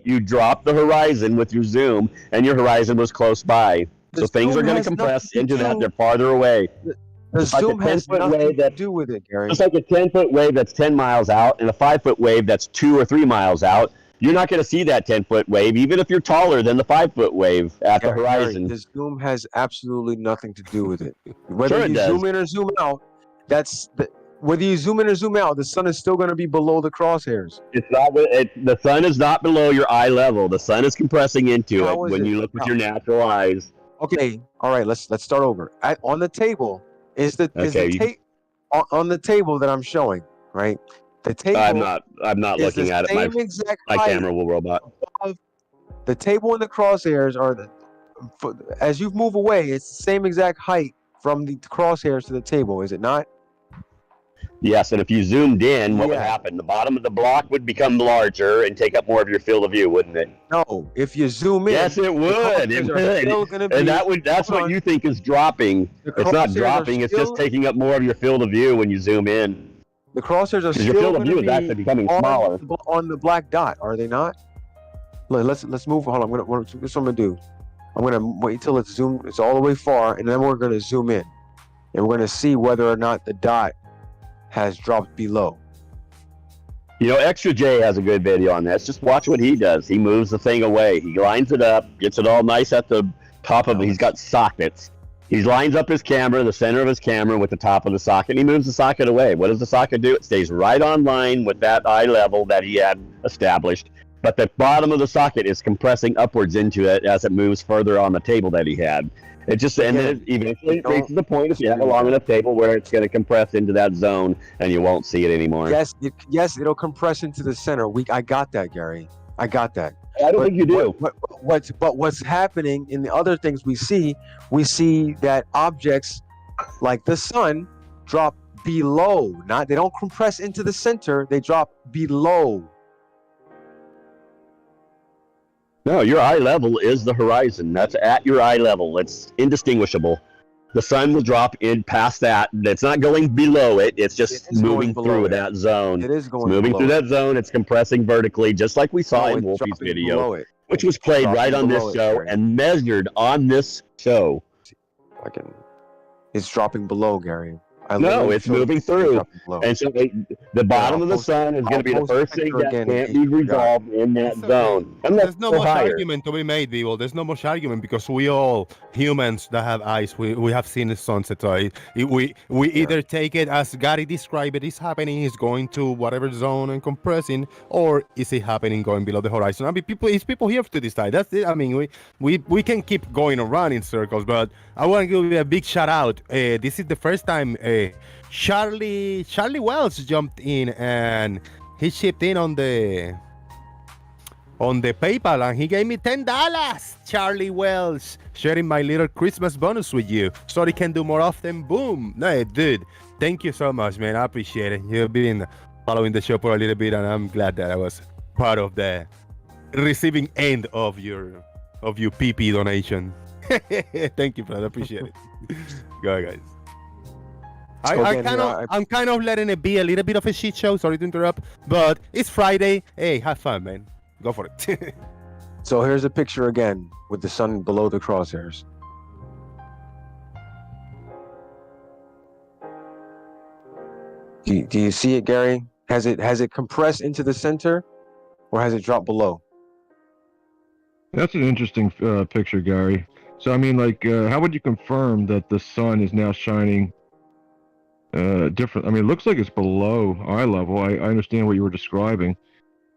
you drop the horizon with your zoom, and your horizon was close by. So things are zoom going to has compress nothing to into that. do- They're farther away. The It's like a zoom has 10-foot nothing wave to that- do with it, Gary. It's like a 10-foot wave that's 10 miles out, and a 5-foot wave that's 2 or 3 miles out. You're not going to see that 10-foot wave, even if you're taller than the 5-foot wave at the horizon. Gary, the zoom has absolutely nothing to do with it. Whether Sure it you does. zoom in or zoom out, whether you zoom in or zoom out, the sun is still going to be below the crosshairs. It's not. The sun is not below your eye level. The sun is compressing into How it is when it? you look with How? your natural eyes. Okay, all right. Let's start over. On the table Okay, on the table that I'm showing, right? The table. I'm not is looking the at it. same exact My height camera will robot. above the table and the crosshairs are as you move away. It's the same exact height from the crosshairs to the table, is it not? Yes, and if you zoomed in, what would Yeah. happen? The bottom of the block would become larger and take up more of your field of view, wouldn't it? No, if you zoom in, Yes, it would. It crosshairs are would. still gonna be- And that's hold what on. you think is dropping. The It's not crosshairs are dropping. It's just still- taking up more of your field of view when you zoom in. The crosshairs are 'Cause still your field of going view to is be actually becoming smaller. on the black dot, are they not? Let's move. Hold on. This is what I'm gonna do. I'm gonna wait till it's zoomed. It's all the way far, and then we're gonna zoom in, and we're gonna see whether or not the dot has dropped below. You know, Extra J has a good video on this. Just watch what he does. He moves the thing away. He lines it up, gets it all nice at the top of it. He's got sockets. He lines up his camera, the center of his camera, with the top of the socket, and he moves the socket away. What does the socket do? It stays right on line with that eye level that he had established, but the bottom of the socket is compressing upwards into it as it moves further on the table that he had. It just, and then it eventually reaches the point, if you have a long enough table, where it's going to compress into that zone, and you won't see it anymore. Yes, it'll compress into the center. I got that, Gary. I got that. I don't think you do. What's happening in the other things we see that objects like the sun drop below. They don't compress into the center, they drop below. No, your eye level is the horizon. That's at your eye level. It's indistinguishable. The sun will drop in past that. It's not going below it. It's just moving through that zone. It is going It's moving below through it. that zone. It's compressing vertically, just like we saw No, in it's Wolfie's dropping below video, it. which was played dropping right on this below it, show Gary. and measured on this show. It's dropping below, Gary. No, it's moving through. And so the bottom of the sun is going to be the first thing that can't be resolved in that zone. There's no go much higher. argument to be made, people. There's no much argument because we all humans that have eyes, we have seen the sunset. So we either take it as Gary described it is happening, is going to whatever zone and compressing, or is it happening going below the horizon? I mean, people here to decide. That's it. I mean, we can keep going around in circles, but I want to give you a big shout out. This is the first time Charlie Wells jumped in and he chipped in on the PayPal and he gave me $10. Charlie Wells, sharing my little Christmas bonus with you so he can do more often. Boom. No, dude, thank you so much, man. I appreciate it. You've been following the show for a little bit and I'm glad that I was part of the receiving end of your PP donation. Thank you, brother. Appreciate it. Go ahead, guys. I'm kind of letting it be a little bit of a shit show. Sorry to interrupt, but it's Friday. Hey, have fun, man. Go for it. So here's a picture again with the sun below the crosshairs. Do you see it, Gary? Has it compressed into the center, or has it dropped below? That's an interesting picture, Gary. So, I mean, like, how would you confirm that the sun is now shining different? I mean, it looks like it's below eye level. I understand what you were describing,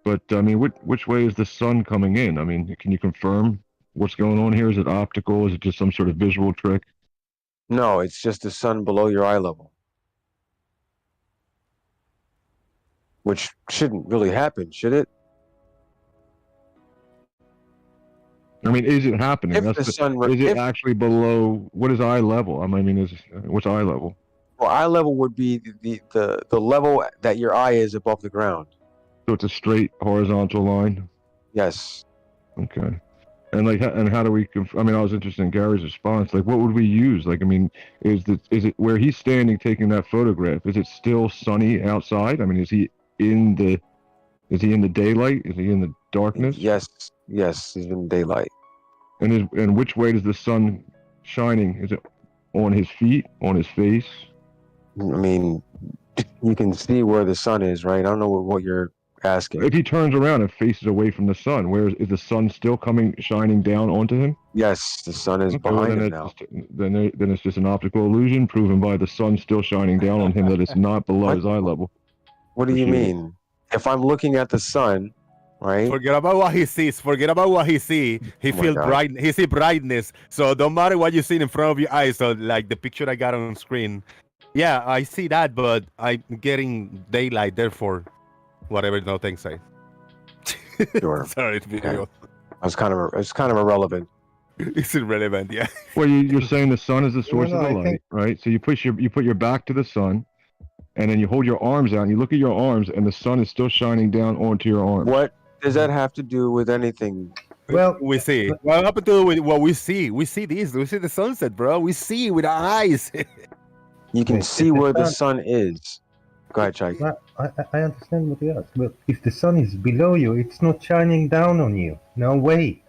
but, I mean, which way is the sun coming in? I mean, can you confirm what's going on here? Is it optical? Is it just some sort of visual trick? No, it's just the sun below your eye level. Which shouldn't really happen, should it? mean, is it happening? If That's the sun were- is it if- actually below? What is eye level? I mean, what's eye level? Well, eye level would be the level that your eye is above the ground. So it's a straight horizontal line. Yes. Okay. And how do we? I mean, I was interested in Gary's response. Like, what would we use? Like, I mean, is it where he's standing taking that photograph? Is it still sunny outside? I mean, is he in the daylight? Is he in the darkness? Yes, he's in daylight. And which way does the sun shining? Is it on his feet, on his face? I mean, you can see where the sun is, right? I don't know what you're asking. If he turns around and faces away from the sun, is the sun still shining down onto him? Yes, the sun is behind him now. Then it's just an optical illusion proven by the sun still shining down on him that it's not below his eye level. What do you mean? If I'm looking at the sun, right? Forget about what he sees. Forget about what he sees. He feels God. bright. He see brightness. So don't matter what you see in front of your eyes. So like the picture I got on screen. Yeah, I see that, but I'm getting daylight. Therefore, whatever no things say. Sure. Sorry to be real. It's kind of irrelevant. It's irrelevant, yeah. Well, you're saying the sun is the source No, of the I light, think- right? So you put your back to the sun, and then you hold your arms out, and you look at your arms, and the sun is still shining down onto your arms. What does that have to do with anything? Well, We see. What happened to with what we see? We see this. We see the sunset, bro. We see with our eyes. You can Yes, see if the where the sun- sun is. Go ahead, Chai. I understand what you ask. But if the sun is below you, it's not shining down on you. No way.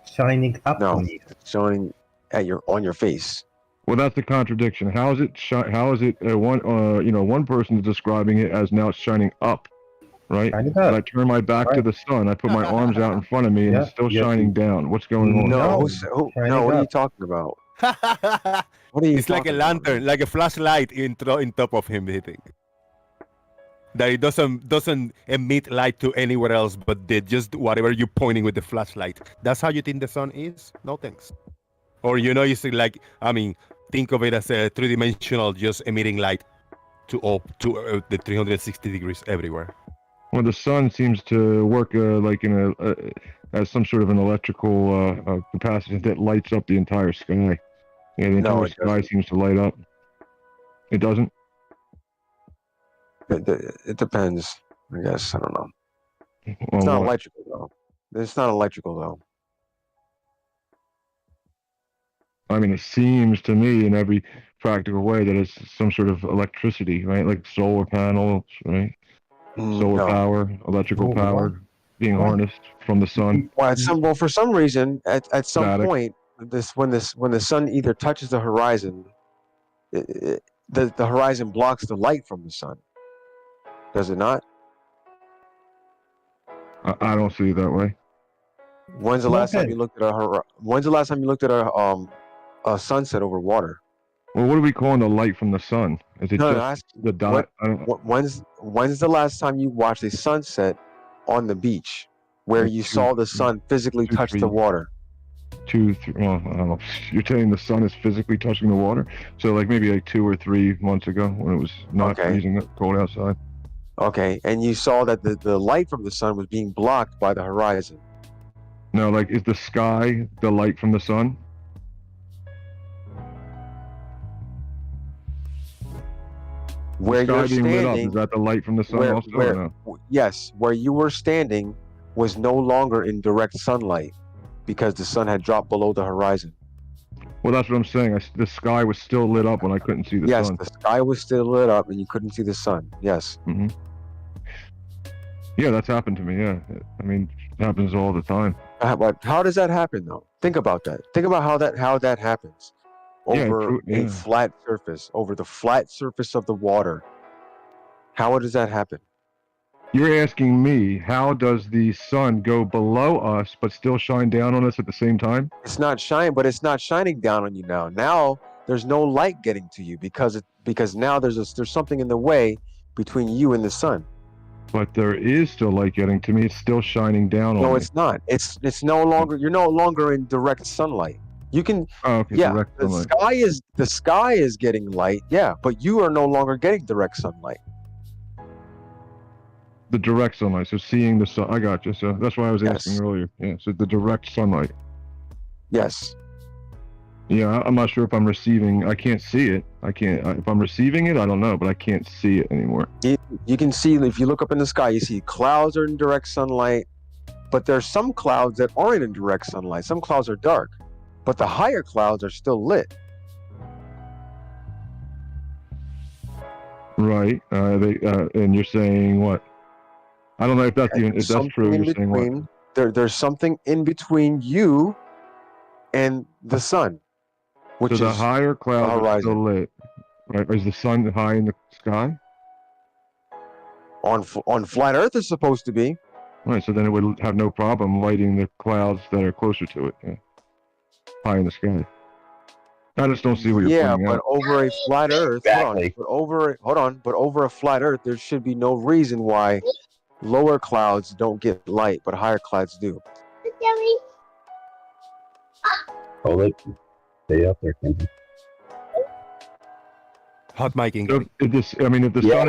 Shining up No, on you. it's shining on your face. Well, that's the contradiction. How is it? One person is describing it as now it's shining up, right? Shining But up. I turn my back to the sun. I put my arms out in front of me, and Yeah, it's still yes. shining down. What's going on? No, shining what are you up. talking about? What are you It's like a talking about? lantern, like a flashlight in top of him hitting. That it doesn't emit light to anywhere else, but just whatever you're pointing with the flashlight. That's how you think the sun is? No thanks. Or it's like, I mean, think of it as a three-dimensional, just emitting light to the 360 degrees everywhere. Well, the sun seems to work like in as some sort of an electrical capacity that lights up the entire sky. Yeah, the entire it sky doesn't. seems to light up. It doesn't. It depends. I guess I don't know. Well, It's not what? electrical though. It's not electrical though. I mean, it seems to me in every practical way that it's some sort of electricity, right? Like solar panels, right? Solar No. power, electrical Oh, power what? being harnessed from the sun. Well, for some reason, at some Static. point, when the sun either touches the horizon, the horizon blocks the light from the sun. Does it not? I don't see it that way. When's the last time you looked at a sunset over water? Well, what are we calling the light from the sun? Is it No, just the dot? I don't, When's the last time you watched a sunset on the beach where you saw the sun physically touch the water? 2, 3. Well, I don't know. You're saying the sun is physically touching the water, so like maybe like 2 or 3 months ago when it was not freezing cold outside. Okay, and you saw that the light from the sun was being blocked by the horizon. No, like is the sky the light from the sun? Where the sky you're being lit up, standing, is that the light from the sun also? Or no? Yes, where you were standing was no longer in direct sunlight because the sun had dropped below the horizon. Well, that's what I'm saying. The sky was still lit up when I couldn't see the Yes, sun. the sky was still lit up and you couldn't see the sun. Yes. hmm Yeah, that's happened to me. Yeah, I mean, it happens all the time. But how does that happen though? Think about that. Think about how that happens Yeah, over true, a yeah. flat surface, over the flat surface of the water. How does that happen? You're asking me, how does the sun go below us but still shine down on us at the same time? It's not shining down on you now. Now there's no light getting to you because now there's something in the way between you and the sun. But there is still light getting to me. It's still shining down on No, me. it's not. It's no longer. You're no longer in direct sunlight. You can. Oh, okay, Yeah, direct the sunlight. sky is getting light. Yeah, but you are no longer getting direct sunlight. The direct sunlight. So seeing the sun. I got you. So that's why I was asking earlier. Yeah. So the direct sunlight. Yes. Yeah, I'm not sure if I'm receiving. I can't see it. I can't. If I'm receiving it, I don't know, but I can't see it anymore. You can see, if you look up in the sky, you see clouds are in direct sunlight, but there's some clouds that aren't in direct sunlight. Some clouds are dark, but the higher clouds are still lit. Right. And you're saying what? I don't know if that's even if that's true. You're saying what? There's something in between you and the sun, which So the is higher clouds the are horizon. still lit. Right? Is the sun high in the sky? On flat Earth, it's supposed to be. Right. So then it would have no problem lighting the clouds that are closer to it, high in the sky. I just don't see what you're pointing but out. over a flat Earth, Exactly. but over a flat Earth, there should be no reason why lower clouds don't get light, but higher clouds do. Hold it. Stay up there, Kenji. Hot micing. So if the sun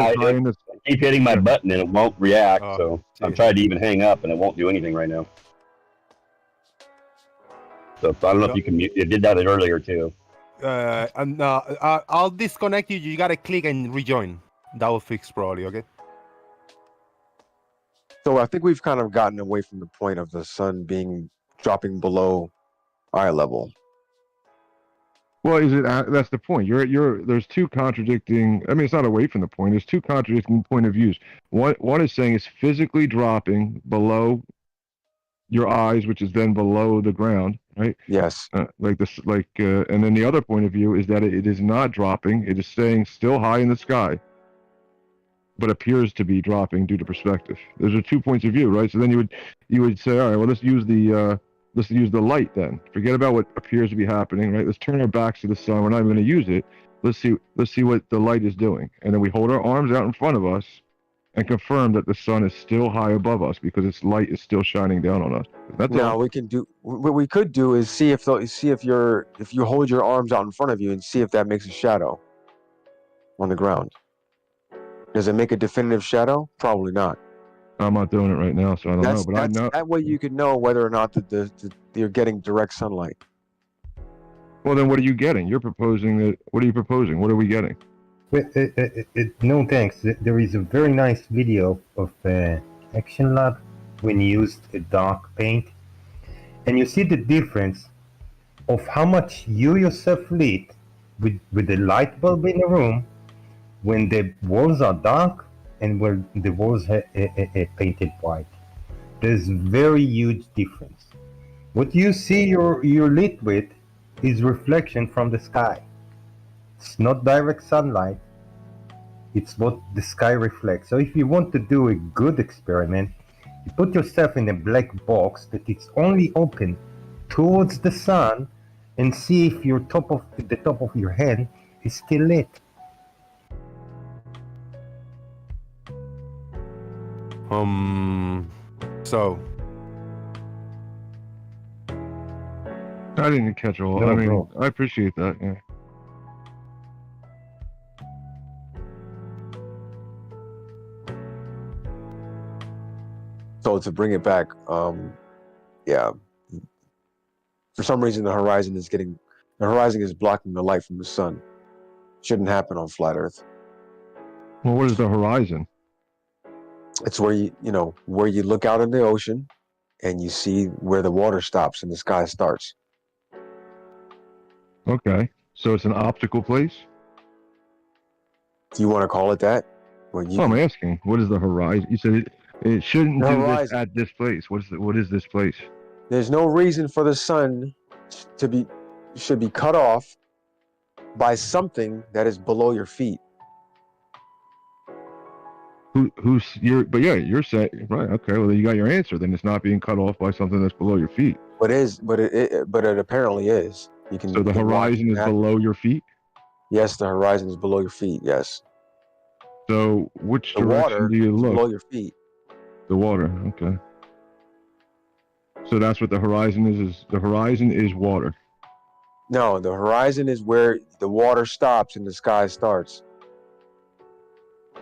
is high in the I keep hitting my button and it won't react, Oh, so I'm trying to even hang up and it won't do anything right now. So I don't know if you can mute. You did that earlier too. I'll disconnect you. You gotta click and rejoin. That will fix probably. Okay. So I think we've kind of gotten away from the point of the sun dropping below eye level. Well, that's the point. There's two contradicting. I mean, it's not away from the point. There's two contradicting point of views. One is saying it's physically dropping below your eyes, which is then below the ground, right? Yes. And then the other point of view is that it is not dropping. It is staying still high in the sky, but appears to be dropping due to perspective. Those are 2 points of view, right? So then you would say, all right, well, let's use the light then. Forget about what appears to be happening, right? Let's turn our backs to the sun. We're not even going to use it. Let's see what the light is doing. And then we hold our arms out in front of us and confirm that the sun is still high above us because its light is still shining down on us. Now what we could do is see if you hold your arms out in front of you and see if that makes a shadow on the ground. Does it make a definitive shadow? Probably not. I'm not doing it right now, so I don't know. But I know that way you could know whether or not you're getting direct sunlight. Well, then what are you getting? You're proposing that. What are you proposing? What are we getting? No thanks. There is a very nice video of Action Lab when you used a dark paint, and you see the difference of how much you yourself lit with the light bulb in the room when the walls are dark and where the walls are painted white. There's very huge difference. What you see you're lit with is reflection from the sky. It's not direct sunlight. It's what the sky reflects. So if you want to do a good experiment, you put yourself in a black box that it's only open towards the sun and see if the top of your head is still lit. So I didn't catch all. I appreciate that. Yeah. So to bring it back, for some reason the horizon is blocking the light from the sun. Shouldn't happen on flat Earth. Well, what is the horizon? It's where you look out in the ocean and you see where the water stops and the sky starts. Okay, so it's an optical place? Do you want to call it that? I'm asking, what is the horizon? You said it shouldn't do this at this place. What is this place? There's no reason for the sun should be cut off by something that is below your feet. You're saying, right? Okay, well then you got your answer. Then it's not being cut off by something that's below your feet. But it apparently is. So the horizon is below your feet? Yes, the horizon is below your feet. Yes. So which direction do you look? Below your feet. The water. Okay. So that's what the horizon is. The horizon is water. No, the horizon is where the water stops and the sky starts.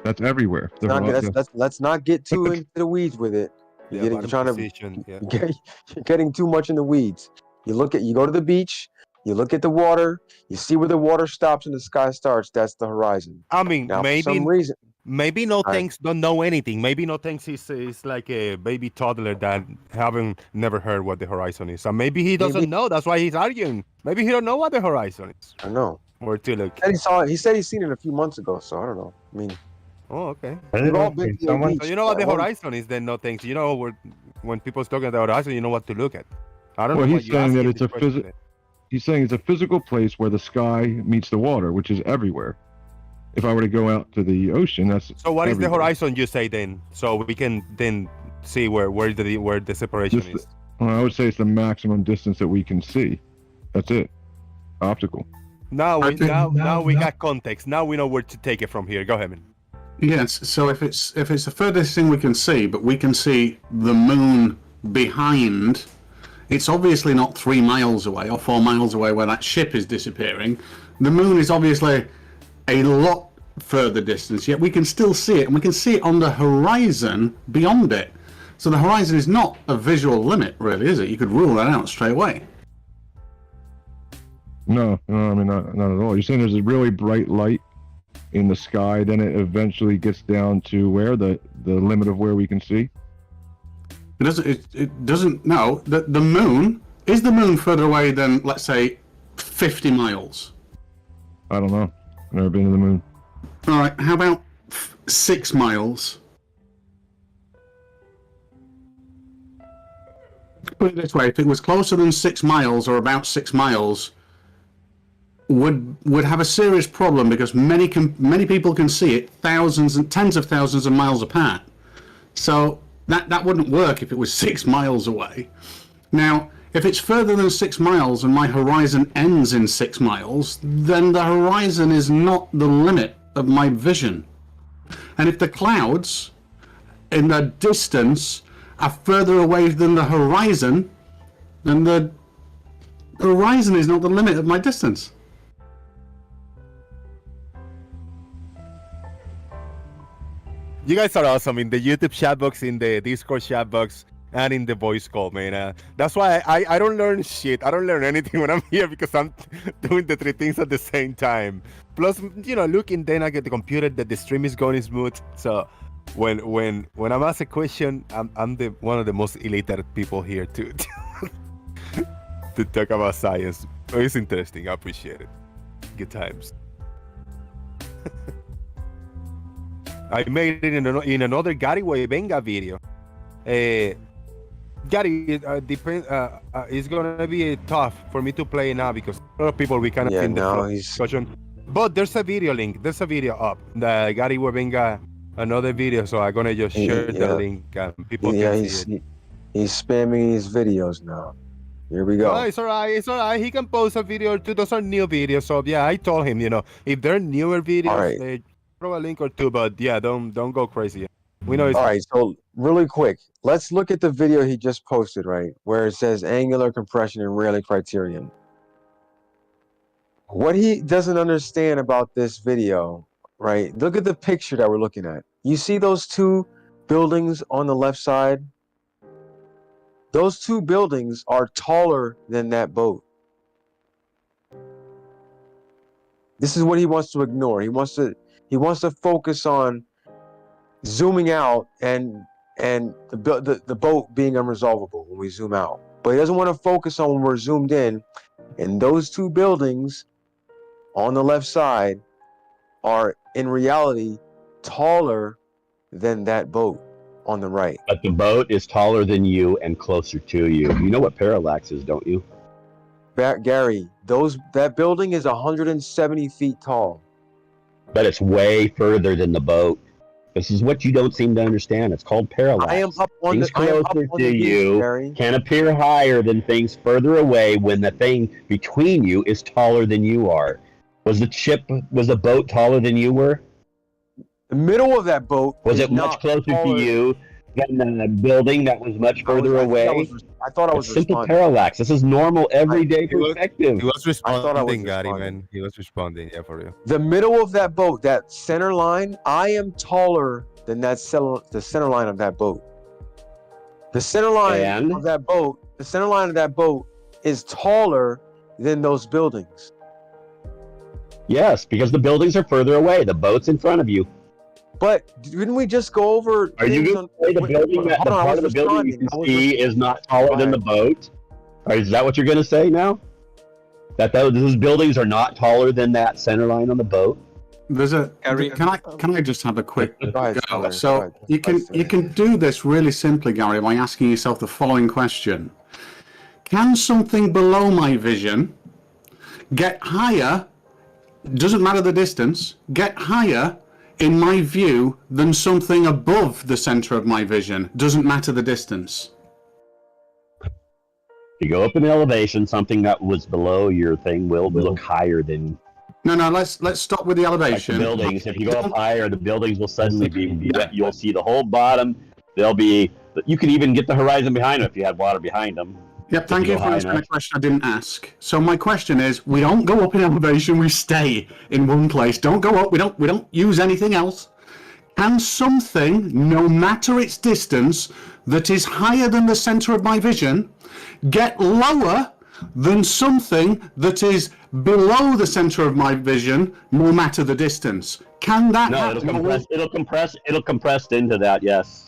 That's everywhere. Let's not get too into the weeds with it. You're getting too much in the weeds. You go to the beach, you look at the water, you see where the water stops and the sky starts. That's the horizon. I mean, Now, maybe for some reason, maybe no thanks don't know anything. Maybe no thanks is like a baby toddler that never heard what the horizon is. So maybe he doesn't know. That's why he's arguing. Maybe he don't know what the horizon is. I know. Or to look. And he saw it. He said he's seen it a few months ago. So I don't know. I mean, oh, okay. We've all been to the beach. So you know what the horizon is, then no thanks. You know, when people's talking about the horizon, you know what to look at. I don't know. Well, what he's you saying asked that him it's this a question. He's saying it's a physical place where the sky meets the water, which is everywhere. If I were to go out to the ocean, that's So what is the everywhere. horizon you say then? So we can then see where the separation is. Well, I would say it's the maximum distance that we can see. That's it. Optical. Now we got context. Now we know where to take it from here. Go ahead, man. Yes. So if it's the furthest thing we can see, but we can see the moon behind, it's obviously not 3 miles away or 4 miles away where that ship is disappearing. The moon is obviously a lot further distance, yet we can still see it, and we can see it on the horizon beyond it. So the horizon is not a visual limit, really, is it? You could rule that out straight away. No, I mean not at all. You're saying there's a really bright light in the sky, then it eventually gets down to where the limit of where we can see. It doesn't. No, the moon is the moon further away than, let's say, 50 miles. I don't know. I've never been to the moon. All right. How about 6 miles? Put it this way: if it was closer than 6 miles, or about 6 miles, would have a serious problem, because many people can see it thousands and tens of thousands of miles apart. So that wouldn't work if it was 6 miles away. Now, if it's further than 6 miles and my horizon ends in 6 miles, then the horizon is not the limit of my vision. And if the clouds in the distance are further away than the horizon, then the horizon is not the limit of my distance. You guys are awesome in the YouTube chat box, in the Discord chat box, and in the voice call, man. That's why I don't learn shit. I don't learn anything when I'm here, because I'm doing the 3 things at the same time. Plus, looking then I get the computer that the stream is going smooth. So when I'm asked a question, I'm one of the most illiterate people here to talk about science. It's interesting. I appreciate it. Good times. I made it in another Gary Venga video. Gary, it's gonna be tough for me to play now, because a lot of people we cannot in the discussion. But there's a video link. There's a video up. The Gary Venga, another video. So I'm gonna just share the link. People can see it. He's spamming his videos now. Here we go. Oh, it's alright. It's alright. He can post a video or two. Those are new videos. So yeah, I told him, if they're newer videos, throw a link or two. But yeah, don't go crazy. We know. All right. So really quick, let's look at the video he just posted, right, where it says angular compression and Rayleigh criterion. What he doesn't understand about this video, right? Look at the picture that we're looking at. You see those 2 buildings on the left side? Those 2 buildings are taller than that boat. This is what he wants to ignore. He wants to focus on zooming out and the boat being unresolvable when we zoom out. But he doesn't want to focus on when we're zoomed in. And those 2 buildings on the left side are in reality taller than that boat on the right. But the boat is taller than you and closer to you. You know what parallax is, don't you? Gary, that building is 170 feet tall. But it's way further than the boat. This is what you don't seem to understand. It's called parallax. I am up on things closer to you can appear higher than things further away when the thing between you is taller than you are. Was the boat taller than you were? The middle of that boat was it much closer to you than the building that was much further away? I thought I was simple parallax. This is normal everyday perspective. He was responding, Gary, man. He was responding. Yeah, for real. The middle of that boat, that center line, I am taller than the center line of that boat. The center line of that boat, is taller than those buildings. Yes, because the buildings are further away. The boat's in front of you. But didn't we just go over? Are you going to say the building, the part of the building you can see is not taller than the boat? Or is that what you're going to say now? That those buildings are not taller than that center line on the boat? There's a. Can I just have a quick go? So you can do this really simply, Gary, by asking yourself the following question: can something below my vision get higher? Doesn't matter the distance. Get higher in my view than something above the center of my vision? Doesn't matter the distance. If you go up in elevation, something that was below your thing will look higher than. No, let's stop with the elevation. Like the buildings. If you go up higher, the buildings will suddenly be. You'll see the whole bottom. They'll be. You can even get the horizon behind them if you had water behind them. Yep, thank you for answering a question I didn't ask. So my question is, we don't go up in elevation, we stay in one place. Don't go up, we don't use anything else. Can something, no matter its distance, that is higher than the center of my vision, get lower than something that is below the center of my vision, no matter the distance? Can that happen? It'll compress into that, yes.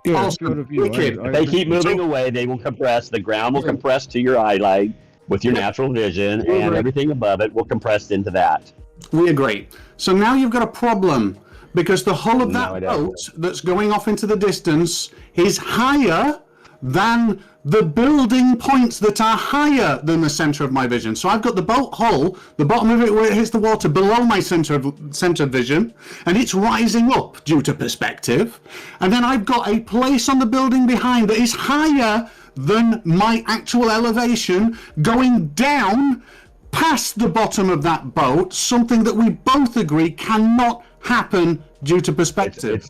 Yeah, If they keep moving away, they will compress. The ground will compress to your eye line with your natural vision, and everything above it will compress into that. We agree. So now you've got a problem, because the hull of that boat that's going off into the distance is higher than the building points that are higher than the center of my vision. So I've got the boat hull, the bottom of it where it hits the water, below my center of vision, and it's rising up due to perspective. And then I've got a place on the building behind that is higher than my actual elevation, going down past the bottom of that boat, something that we both agree cannot happen due to perspective.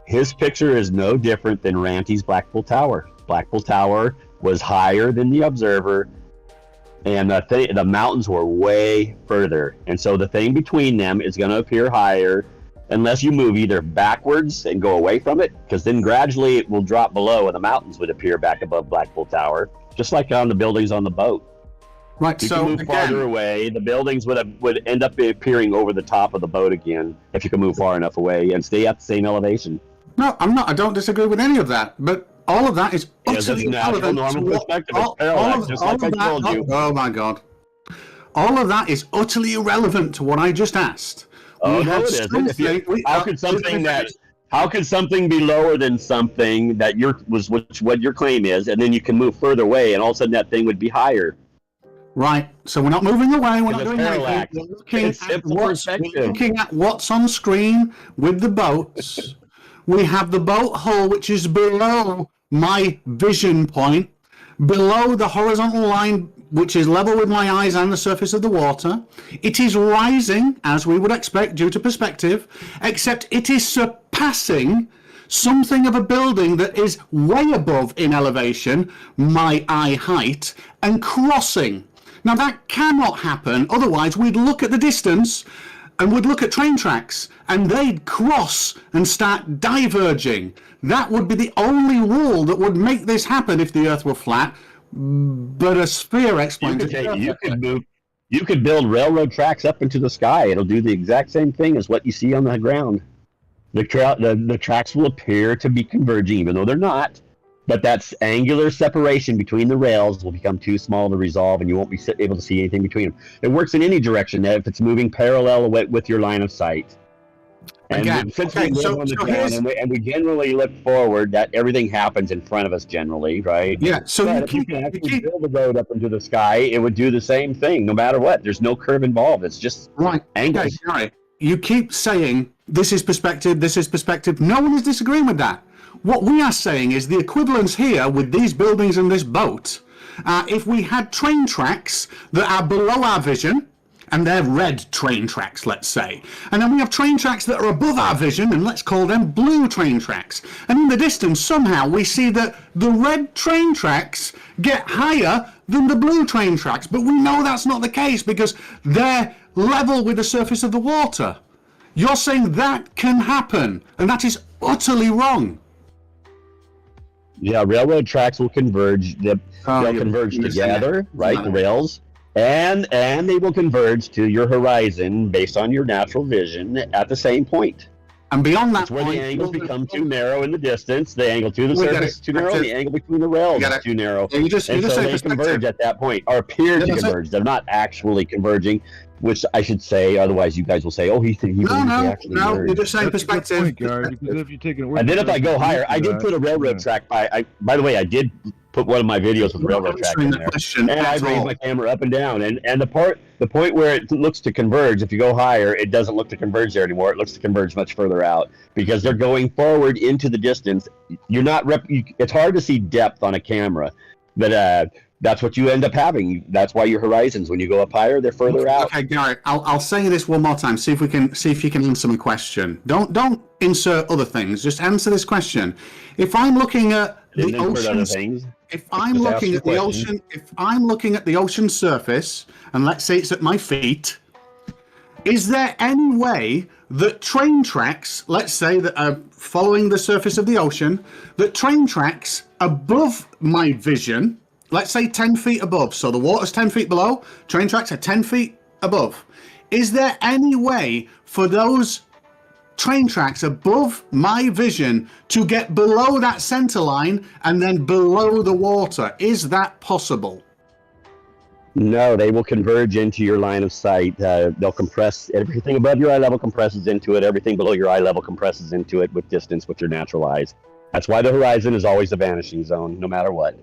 His picture is no different than Ranty's Blackpool Tower. Blackpool Tower was higher than the observer, and the mountains were way further. And so the thing between them is going to appear higher unless you move either backwards and go away from it, because then gradually it will drop below and the mountains would appear back above Blackpool Tower, just like on the buildings on the boat. Right, you can move farther away, the buildings would end up appearing over the top of the boat again if you can move far enough away and stay at the same elevation. No, I'm not. I don't disagree with any of that, but all of that is utterly irrelevant. Oh my God! All of that is utterly irrelevant to what I just asked. Oh no, it isn't. How could something be lower than something that what your claim is, and then you can move further away, and all of a sudden that thing would be higher? Right. So we're not moving away. We're not doing anything. We're looking at what's on screen with the boats. We have the boat hull, which is below my vision point, below the horizontal line, which is level with my eyes and the surface of the water. It is rising, as we would expect, due to perspective, except it is surpassing something of a building that is way above in elevation, my eye height, and crossing. Now, that cannot happen. Otherwise, we'd look at the distance and would look at train tracks, and they'd cross and start diverging. That would be the only rule that would make this happen if the Earth were flat. But a sphere explains it. You could build railroad tracks up into the sky. It'll do the exact same thing as what you see on the ground. The tracks will appear to be converging, even though they're not. But that angular separation between the rails will become too small to resolve, and you won't be able to see anything between them. It works in any direction if it's moving parallel with your line of sight. And since we live on the ground and we generally look forward, that everything happens in front of us generally, right? Yeah. So if you can actually build a road up into the sky, it would do the same thing, no matter what. There's no curve involved. It's just angles. Okay, right. You keep saying this is perspective, this is perspective. No one is disagreeing with that. What we are saying is the equivalence here with these buildings and this boat, if we had train tracks that are below our vision, and they're red train tracks, let's say, and then we have train tracks that are above our vision, and let's call them blue train tracks. And in the distance, somehow, we see that the red train tracks get higher than the blue train tracks, but we know that's not the case because they're level with the surface of the water. You're saying that can happen, and that is utterly wrong. Yeah, railroad tracks will converge. They'll converge together, right? The rails, and they will converge to your horizon based on your natural vision at the same point. And beyond that it's where point, the angles become too narrow in the distance. The angle to the surface is too narrow. And the angle between the rails is too narrow. Yeah, and so they converge at that point, or appear to converge. They're not actually converging, which I should say. Otherwise, you guys will say, "Oh, he actually no. merged." You're just saying perspective. Point, Gary, because if you take it away, And then if I go higher, I did put a railroad track by. By the way, I did put one of my videos with railroad track in there, and I raised my camera up and down. And the point where it looks to converge, if you go higher, it doesn't look to converge there anymore. It looks to converge much further out because they're going forward into the distance. You're not. It's hard to see depth on a camera, but that's what you end up having. That's why your horizons, when you go up higher, they're further out. Okay, Gary, I'll say this one more time. See if you can answer my question. Don't insert other things. Just answer this question. If I'm looking at the ocean, if I'm looking at the ocean, if I'm looking at the ocean surface, and let's say it's at my feet, is there any way that train tracks, let's say that are following the surface of the ocean, that train tracks above my vision, let's say 10 feet above, so the water's 10 feet below, train tracks are 10 feet above. Is there any way for those train tracks above my vision to get below that center line and then below the water? Is that possible? No, they will converge into your line of sight. They'll compress. Everything above your eye level compresses into it. Everything below your eye level compresses into it with distance with your natural eyes. That's why the horizon is always a vanishing zone, no matter what.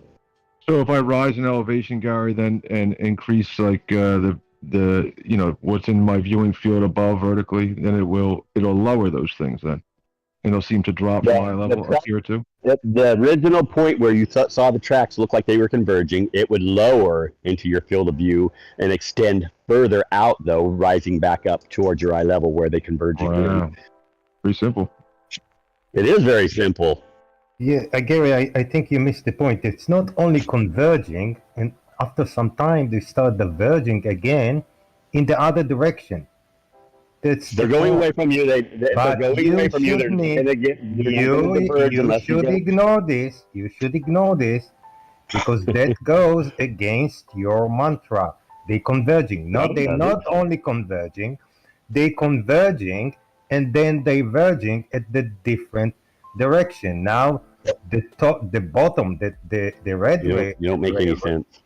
So if I rise in elevation, Gary, then and increase like the what's in my viewing field above vertically, then it'll lower those things then, and they'll seem to drop from eye level up here too. The original point where you saw the tracks look like they were converging, it would lower into your field of view and extend further out, though, rising back up towards your eye level where they converge again. Pretty simple. It is very simple. Yeah, Gary, I think you missed the point. It's not only converging, and after some time they start diverging again in the other direction. They're going away from you. They're going away from you. You should ignore this. You should ignore this because that goes against your mantra. They're converging. No, they're not only converging, they're converging and then diverging at the different direction. Now, the top, the bottom, the red way. You don't make any sense.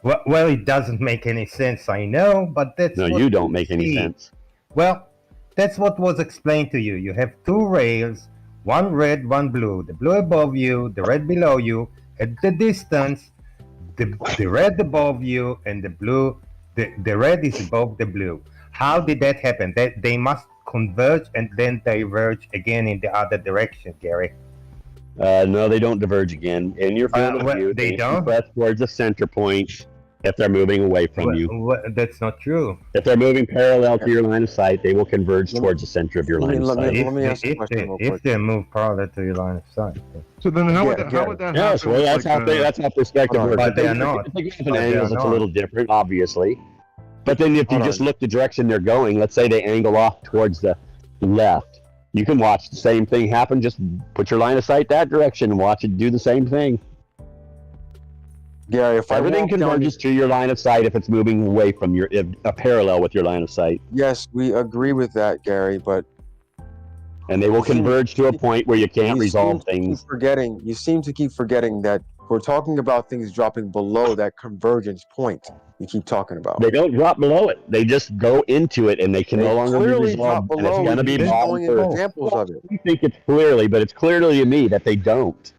Well, it doesn't make any sense. I know, but that's no. You don't make any sense. Well, that's what was explained to you. You have two rails, one red, one blue. The blue above you, the red below you. At the distance, the red above you and the blue, the red is above the blue. How did that happen? They must converge and then diverge again in the other direction, Gary. No, they don't diverge again. In your field of view, they don't compress towards the center point if they're moving away from you. That's not true. If they're moving parallel to your line of sight, they will converge towards the center of your line of sight. Let me ask a question real quick. If they move parallel to your line of sight. So then how would that happen? Yes, well, that's how perspective works. But they're not. If they have an angle that's a little different, obviously. But then if you just look the direction they're going, let's say they angle off towards the left, you can watch the same thing happen. Just put your line of sight that direction and watch it do the same thing. Gary, if everything converges to your line of sight if it's moving away from a parallel with your line of sight. Yes, we agree with that, Gary, but and they will converge to a point where you can't resolve things. You seem to keep forgetting that we're talking about things dropping below that convergence point you keep talking about. They don't drop below it. They just go into it, and they can no longer be resolved. And it's going to be examples of it. We think it's clearly, but it's clearly to me that they don't.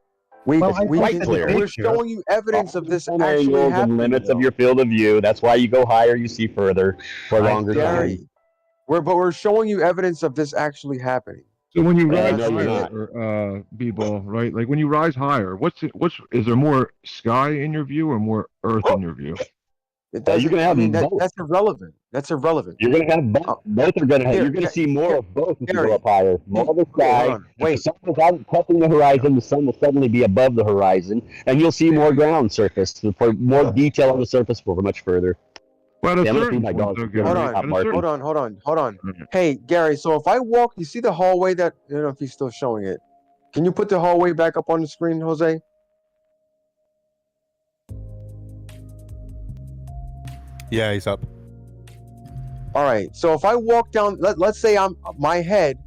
We're showing you evidence of this actually happening. And limits of your field of view. That's why you go higher, you see further for longer time. We're showing you evidence of this actually happening. So when you rise higher, B-ball, right? Like when you rise higher, is there more sky in your view or more earth in your view? You can have both. That's irrelevant. That's irrelevant. You're going to have both. Both are going to have. You're going to see more of both if you go up higher. More of the sky. Wait. The sun without touching the horizon, the sun will suddenly be above the horizon, and you'll see more ground surface for more detail on the surface for much further. Well, hold on. Hey, Gary. So if I walk, you see the hallway that I don't know if he's still showing it. Can you put the hallway back up on the screen, Jose? Yeah, he's up. All right. So if I walk down, let's say my head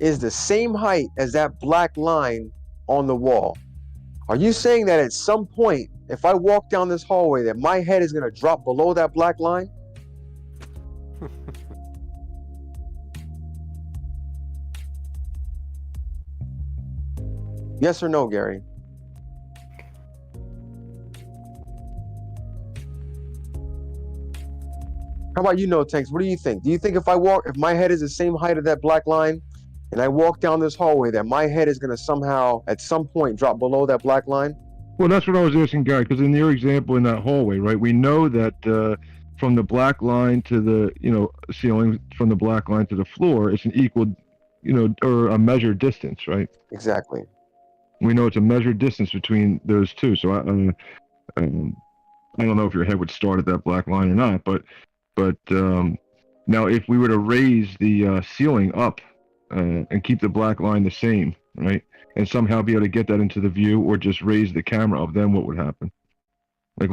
is the same height as that black line on the wall. Are you saying that at some point, if I walk down this hallway, that my head is going to drop below that black line? Yes or no, Gary? How about you, No Tanks? What do you think? Do you think if my head is the same height as that black line, and I walk down this hallway, that my head is going to somehow, at some point, drop below that black line? Well, that's what I was asking, Gary, because in your example in that hallway, right, we know that from the black line to the, ceiling, from the black line to the floor, it's an equal, or a measured distance, right? Exactly. We know it's a measured distance between those two. So I don't know if your head would start at that black line or not, but now if we were to raise the ceiling up and keep the black line the same, right, and somehow be able to get that into the view, or just raise the camera up, then what would happen? Like,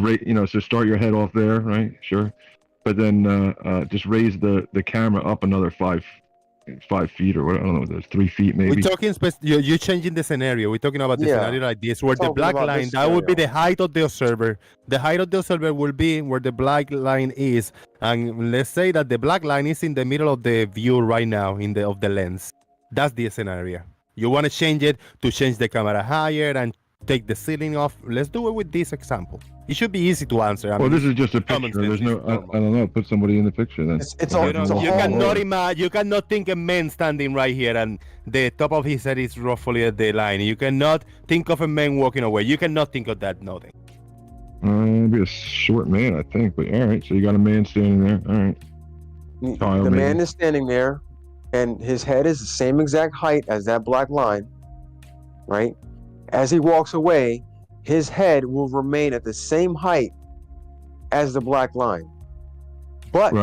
so start your head off there, right? Sure, but then just raise the camera up another 5 feet, or what? I don't know what those 3 feet maybe. We're talking you're changing the scenario. We're talking about the scenario like this, where the black line, that would be the height of the observer. The height of the observer will be where the black line is, and let's say that the black line is in the middle of the view right now, of the lens. That's the scenario. You want to change it to change the camera higher and take the ceiling off. Let's do it with this example. It should be easy to answer. Well, this is just a picture. There's no, I don't know. Put somebody in the picture then. You cannot think a man standing right here and the top of his head is roughly at the line. You cannot think of a man walking away. You cannot think of that. Nothing. Maybe a short man, I think. But all right, so you got a man standing there. All right. The man is standing there, and his head is the same exact height as that black line, right? As he walks away, his head will remain at the same height as the black line. But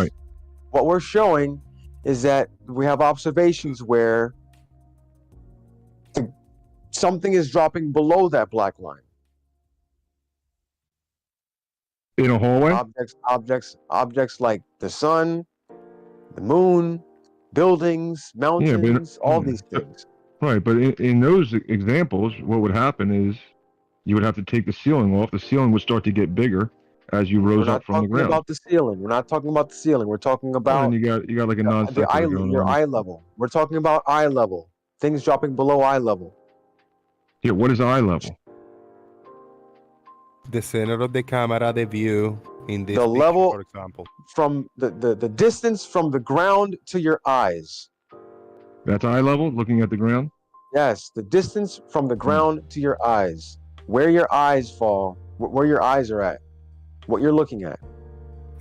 what we're showing is that we have observations where something is dropping below that black line. In a hallway? Objects like the sun, the moon, buildings, mountains, all these things. Right, but in those examples, what would happen is you would have to take the ceiling off. The ceiling would start to get bigger as you rose up from the ground. We're not talking about the ceiling. We're not talking about the ceiling. We're talking about you got like a your eye level. We're talking about eye level. Things dropping below eye level. Yeah, what is eye level? The center of the camera, the view in this the picture, level, for example. From the distance from the ground to your eyes. That's eye level, looking at the ground? Yes, the distance from the ground to your eyes. Where your eyes fall, where your eyes are at, what you're looking at.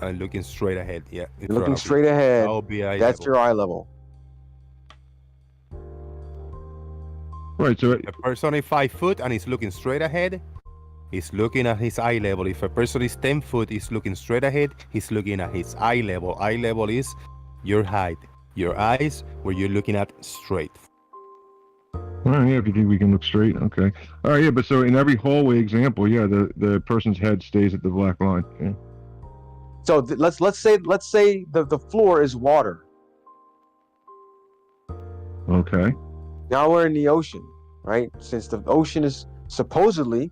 I'm looking straight ahead, yeah. You're looking straight ahead. That's your eye level. Right, so a person is 5 foot and he's looking straight ahead. He's looking at his eye level. If a person is 10 foot, he's looking straight ahead. He's looking at his eye level. Eye level is your height. Your eyes, where you're looking at straight. All right, yeah, if you think we can look straight, okay. All right, yeah, but so in every hallway example, yeah, the person's head stays at the black line. Yeah. So let's say the floor is water. Okay. Now we're in the ocean, right? Since the ocean is supposedly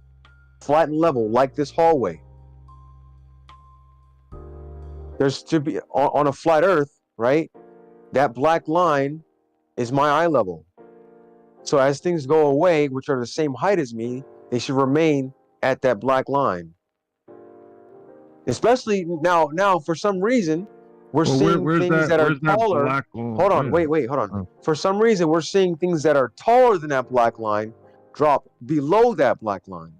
flat and level, like this hallway. There's to be on a flat Earth, right? That black line is my eye level. So as things go away, which are the same height as me, they should remain at that black line. Especially now for some reason, we're seeing things that are taller. Hold on, wait, hold on. Oh. For some reason, we're seeing things that are taller than that black line drop below that black line.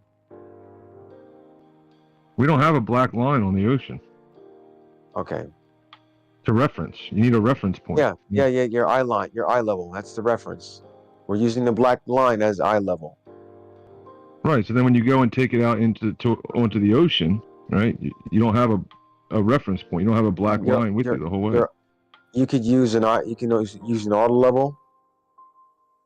We don't have a black line on the ocean. Okay. To reference, you need a reference point. Yeah. Your eye line, your eye level. That's the reference. We're using the black line as eye level. Right. So then, when you go and take it out onto the ocean, right? You don't have a reference point. You don't have a black line with you the whole way. You could use an auto level.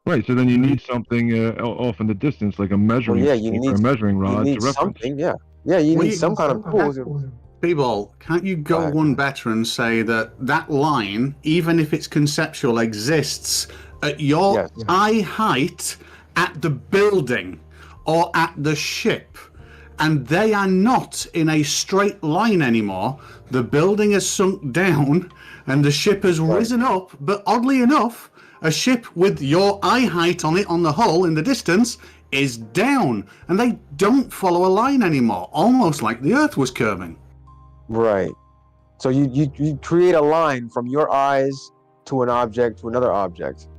Right. So then you need something off in the distance, like a measuring, you need a measuring rod to reference. Something. Yeah. You need some kind of tool. People, can't you go one better and say that that line, even if it's conceptual, exists at your eye height at the building or at the ship, and they are not in a straight line anymore? The building has sunk down and the ship has risen up, but oddly enough, a ship with your eye height on it on the hull in the distance is down, and they don't follow a line anymore, almost like the Earth was curving. Right. So you create a line from your eyes to an object to another object.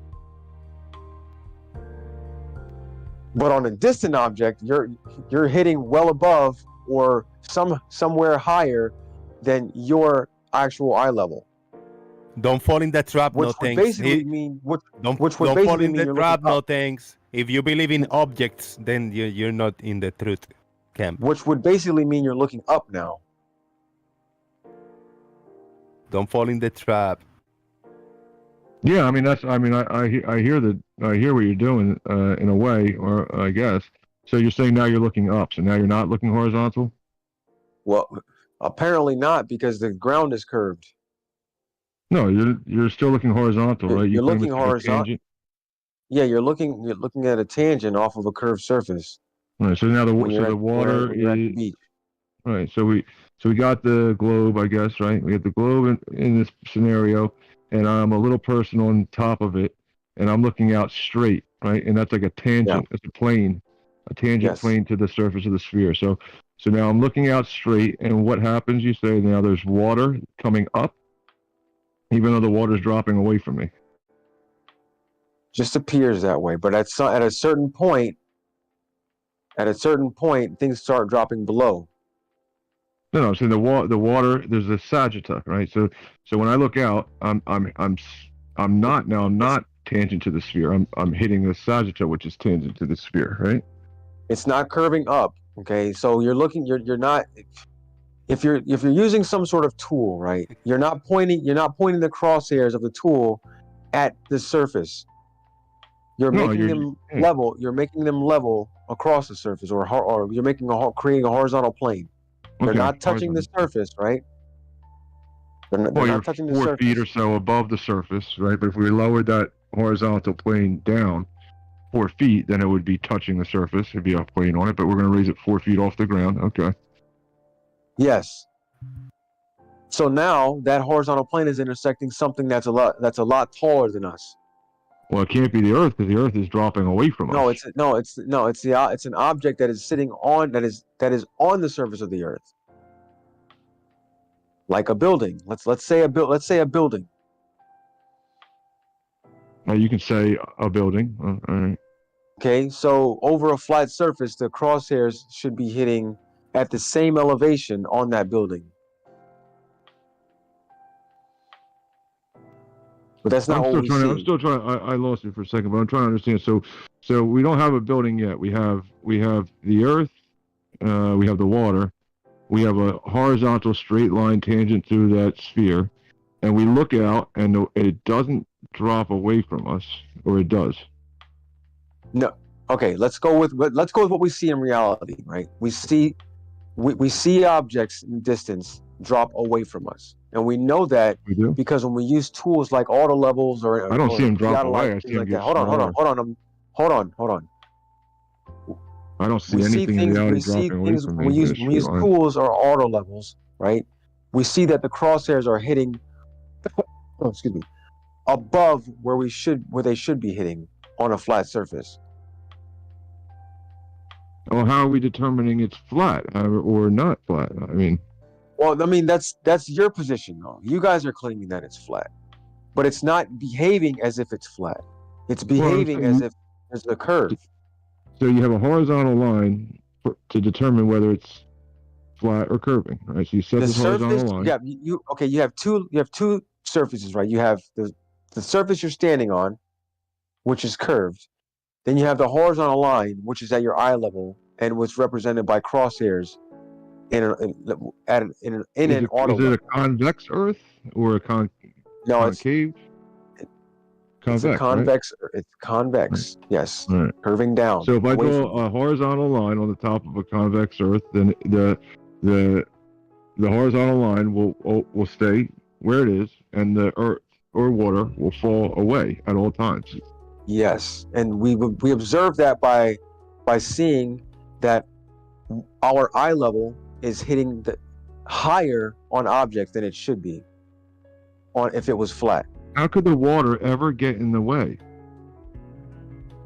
But on a distant object, you're hitting well above or somewhere higher than your actual eye level. Don't fall in the trap, Which no would thanks. basically mean Don't which would fall basically in mean the you're trap, looking no up. thanks. If you believe in objects, then you're not in the truth camp. Which would basically mean you're looking up now. Don't fall in the trap. Yeah, I mean I hear what you're doing in a way, or I guess. So you're saying now you're looking up, so now you're not looking horizontal? Well, apparently not, because the ground is curved. No, you're still looking horizontal, right? You're claim looking it's at a horizontal. tangent? Yeah, you're looking at a tangent off of a curved surface. Right. So now the When you're water at the is beach. right. So we got the globe, I guess, right? We got the globe in this scenario, and I'm a little person on top of it, and I'm looking out straight, right? And that's like a tangent. It's a plane, a tangent plane to the surface of the sphere. So now I'm looking out straight, and what happens? You say now there's water coming up, even though the water's dropping away from me. Just appears that way, but at a certain point, things start dropping below. No, I'm saying the water. There's a sagitta, right? So when I look out, I'm not tangent to the sphere. I'm hitting the sagitta, which is tangent to the sphere, right? It's not curving up. Okay, so you're not. If you're using some sort of tool, right? You're not pointing the crosshairs of the tool at the surface. You're making them level. You're making them level across the surface, or you're creating a horizontal plane. They're not touching the surface, right? They're not touching the surface. 4 feet or so above the surface, right? But if we lowered that horizontal plane down 4 feet, then it would be touching the surface. It'd be a plane on it, but we're going to raise it 4 feet off the ground. Okay. Yes. So now that horizontal plane is intersecting something that's a lot taller than us. Well, it can't be the Earth, because the Earth is dropping away from us. It's an object that is sitting on that is on the surface of the Earth, like a building. Let's say a building. You can say a building. All right. Okay, so over a flat surface, the crosshairs should be hitting at the same elevation on that building. But that's not what we see. I'm still trying. I lost you for a second, but I'm trying to understand. So we don't have a building yet. We have the Earth. We have the water. We have a horizontal straight line tangent through that sphere, and we look out, and it doesn't drop away from us, or it does. No. Okay. Let's go with what we see in reality. Right. We see objects in distance drop away from us. And we know that because when we use tools like auto levels or I don't see them drop away. I see them get smaller. Hold on. I don't see anything in reality dropping away from me. We use tools or auto levels, right? We see that the crosshairs are hitting above where they should be hitting on a flat surface. Well, how are we determining it's flat or not flat? I mean, that's your position, though. You guys are claiming that it's flat, but it's not behaving as if it's flat. It's behaving as if there's a curve. So you have a horizontal line to determine whether it's flat or curving, right? So you set this horizontal line. Yeah, you have two surfaces, right? You have the surface you're standing on, which is curved. Then you have the horizontal line, which is at your eye level and was represented by crosshairs in an auto. Is it a convex Earth or a concave? It's a convex. Right? It's convex. Right. Yes. Right. Curving down. So if I draw a horizontal line on the top of a convex Earth, then the the horizontal line will stay where it is, and the earth or water will fall away at all times. Yes, and we observe that by seeing that our eye level is hitting the higher on objects than it should be on if it was flat. How could the water ever get in the way?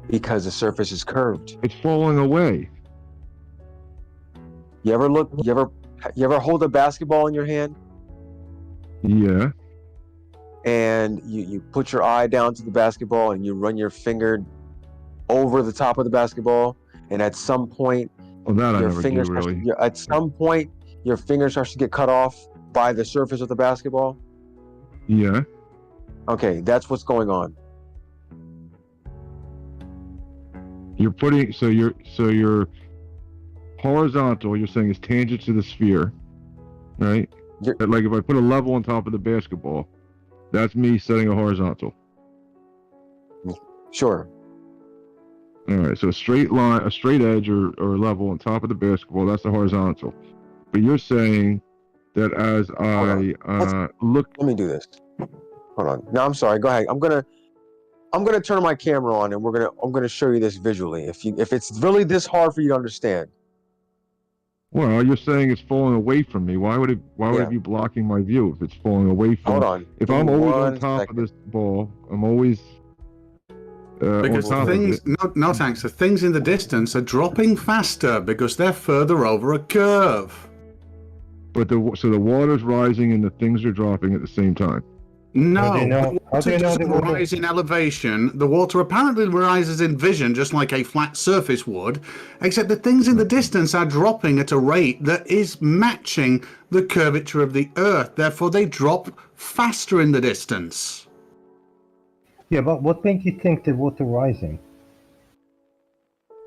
Because the surface is curved. It's falling away. You ever hold a basketball in your hand? Yeah. And you put your eye down to the basketball and you run your finger over the top of the basketball, and at some point your finger starts to get cut off by the surface of the basketball. Yeah. Okay, that's what's going on. You're horizontal, you're saying is tangent to the sphere, right? Like if I put a level on top of the basketball, that's me setting a horizontal. Sure. All right, so a straight line, a straight edge or level on top of the basketball, that's the horizontal. But you're saying that as I look... Let me do this. Hold on. No, I'm sorry. Go ahead. I'm gonna turn my camera on, and I'm gonna show you this visually. If it's really this hard for you to understand. Well, you're saying it's falling away from me. Why would it be blocking my view if it's falling away from me? Hold on. If I'm always on top of this ball, I'm always because the things, no thanks. The things in the distance are dropping faster because they're further over a curve. But the water's rising and the things are dropping at the same time. No, the water doesn't rise in elevation. The water apparently rises in vision, just like a flat surface would, except the things in the distance are dropping at a rate that is matching the curvature of the Earth. Therefore, they drop faster in the distance. Yeah, but what makes you think the water rising?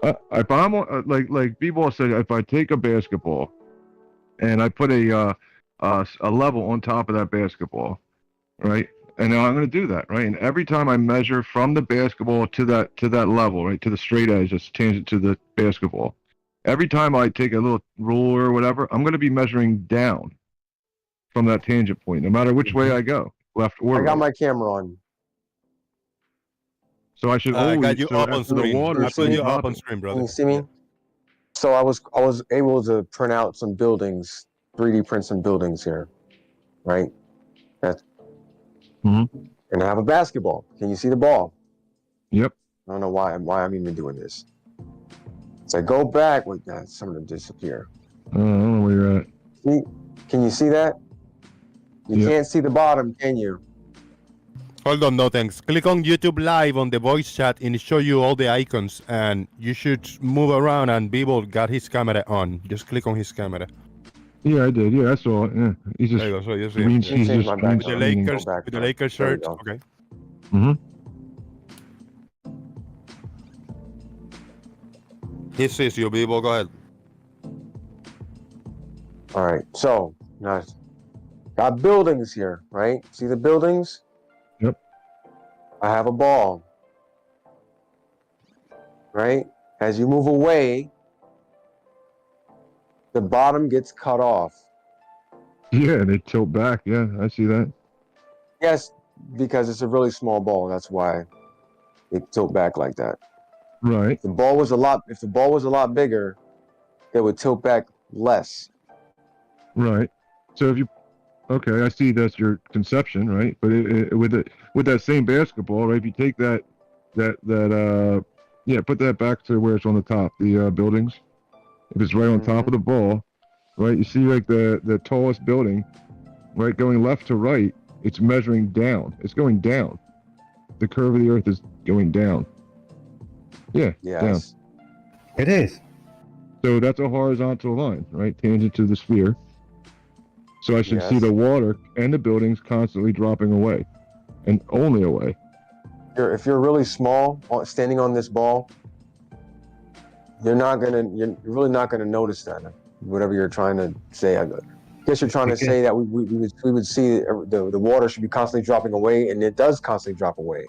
If I'm like B-Ball said, if I take a basketball and I put a level on top of that basketball, right? And now I'm going to do that, right? And every time I measure from the basketball to that level, right, to the straight edge that's tangent to the basketball, every time I take a little ruler or whatever, I'm going to be measuring down from that tangent point, no matter which way I go, left or right. I got my camera on. So I should always. Got you up on screen. I put you up on screen, brother. Can you see me? So I was able to print out some buildings, 3D print some buildings here, right? That's. Mm-hmm. And I have a basketball. Can you see the ball? Yep. I don't know why I'm even doing this. So I go back with that. Some of them disappear. I don't know where you're at. See? Can you see that? You can't see the bottom, can you? Hold on, no thanks. Click on YouTube Live on the voice chat and it show you all the icons, and you should move around, and Beeble got his camera on. Just click on his camera. Yeah, I did. Yeah, I saw it. Yeah, he's just. There you go. So you see green, it. he's just With the Lakers, with the Lakers shirt. Okay. Mm-hmm. He sees you, Beeble. Go ahead. All right. So now got buildings here, right? See the buildings? Yep. I have a ball. Right? As you move away, the bottom gets cut off. Yeah, they tilt back. Yeah, I see that. Yes, because it's a really small ball. That's why they tilt back like that. Right. If the ball was a lot bigger, it would tilt back less. Right. So if you, okay, I see that's your conception, right? But with that same basketball, right? If you take that, put that back to where it's on the top, the buildings. If it's right on top of the ball, right? You see like the tallest building, right? Going left to right, it's measuring down. It's going down. The curve of the Earth is going down. Yeah. Yes. Down. It is. So that's a horizontal line, right? Tangent to the sphere. So I should see the water and the buildings constantly dropping away, and only away. If you're really small, standing on this ball, you're really not gonna notice that. Whatever you're trying to say, I guess you're trying to say that we would see the water should be constantly dropping away, and it does constantly drop away.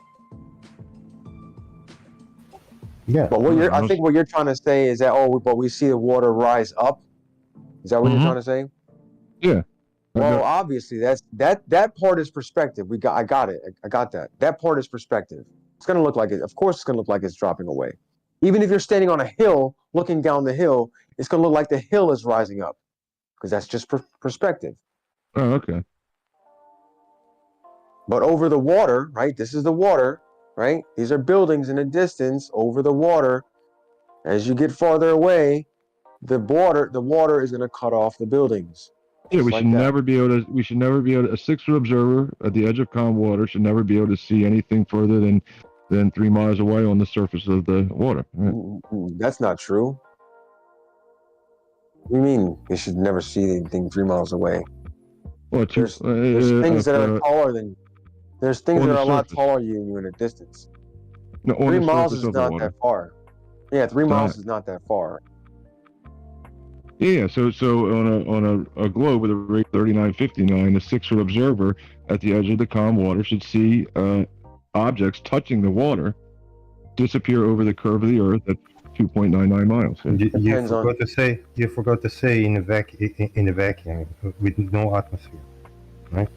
Yeah. But I think what you're trying to say is that but we see the water rise up. Is that what you're trying to say? Yeah. Well, obviously, that part is perspective. I got it. I got that. That part is perspective. It's gonna look like it. Of course, it's gonna look like it's dropping away. Even if you're standing on a hill, looking down the hill, it's gonna look like the hill is rising up, because that's just perspective. Oh, okay. But over the water, right? This is the water, right? These are buildings in the distance over the water. As you get farther away, the water is gonna cut off the buildings. Yeah, we Just should like that. never be able to. We should never be able to. A 6-foot observer at the edge of calm water should never be able to see anything further than 3 miles away on the surface of the water. Right? That's not true. What do you mean you should never see anything 3 miles away? Well, There's things that are taller than. There's things on that the are a lot surface. taller than you in a distance. No, on 3 the miles surface is of the not water. that far. Yeah, 3 miles not. is not that far. Yeah, so on a globe with a rate 3959, a 6-foot observer at the edge of the calm water should see objects touching the water disappear over the curve of the Earth at 2.99 miles. You forgot to say in a vacuum with no atmosphere, right?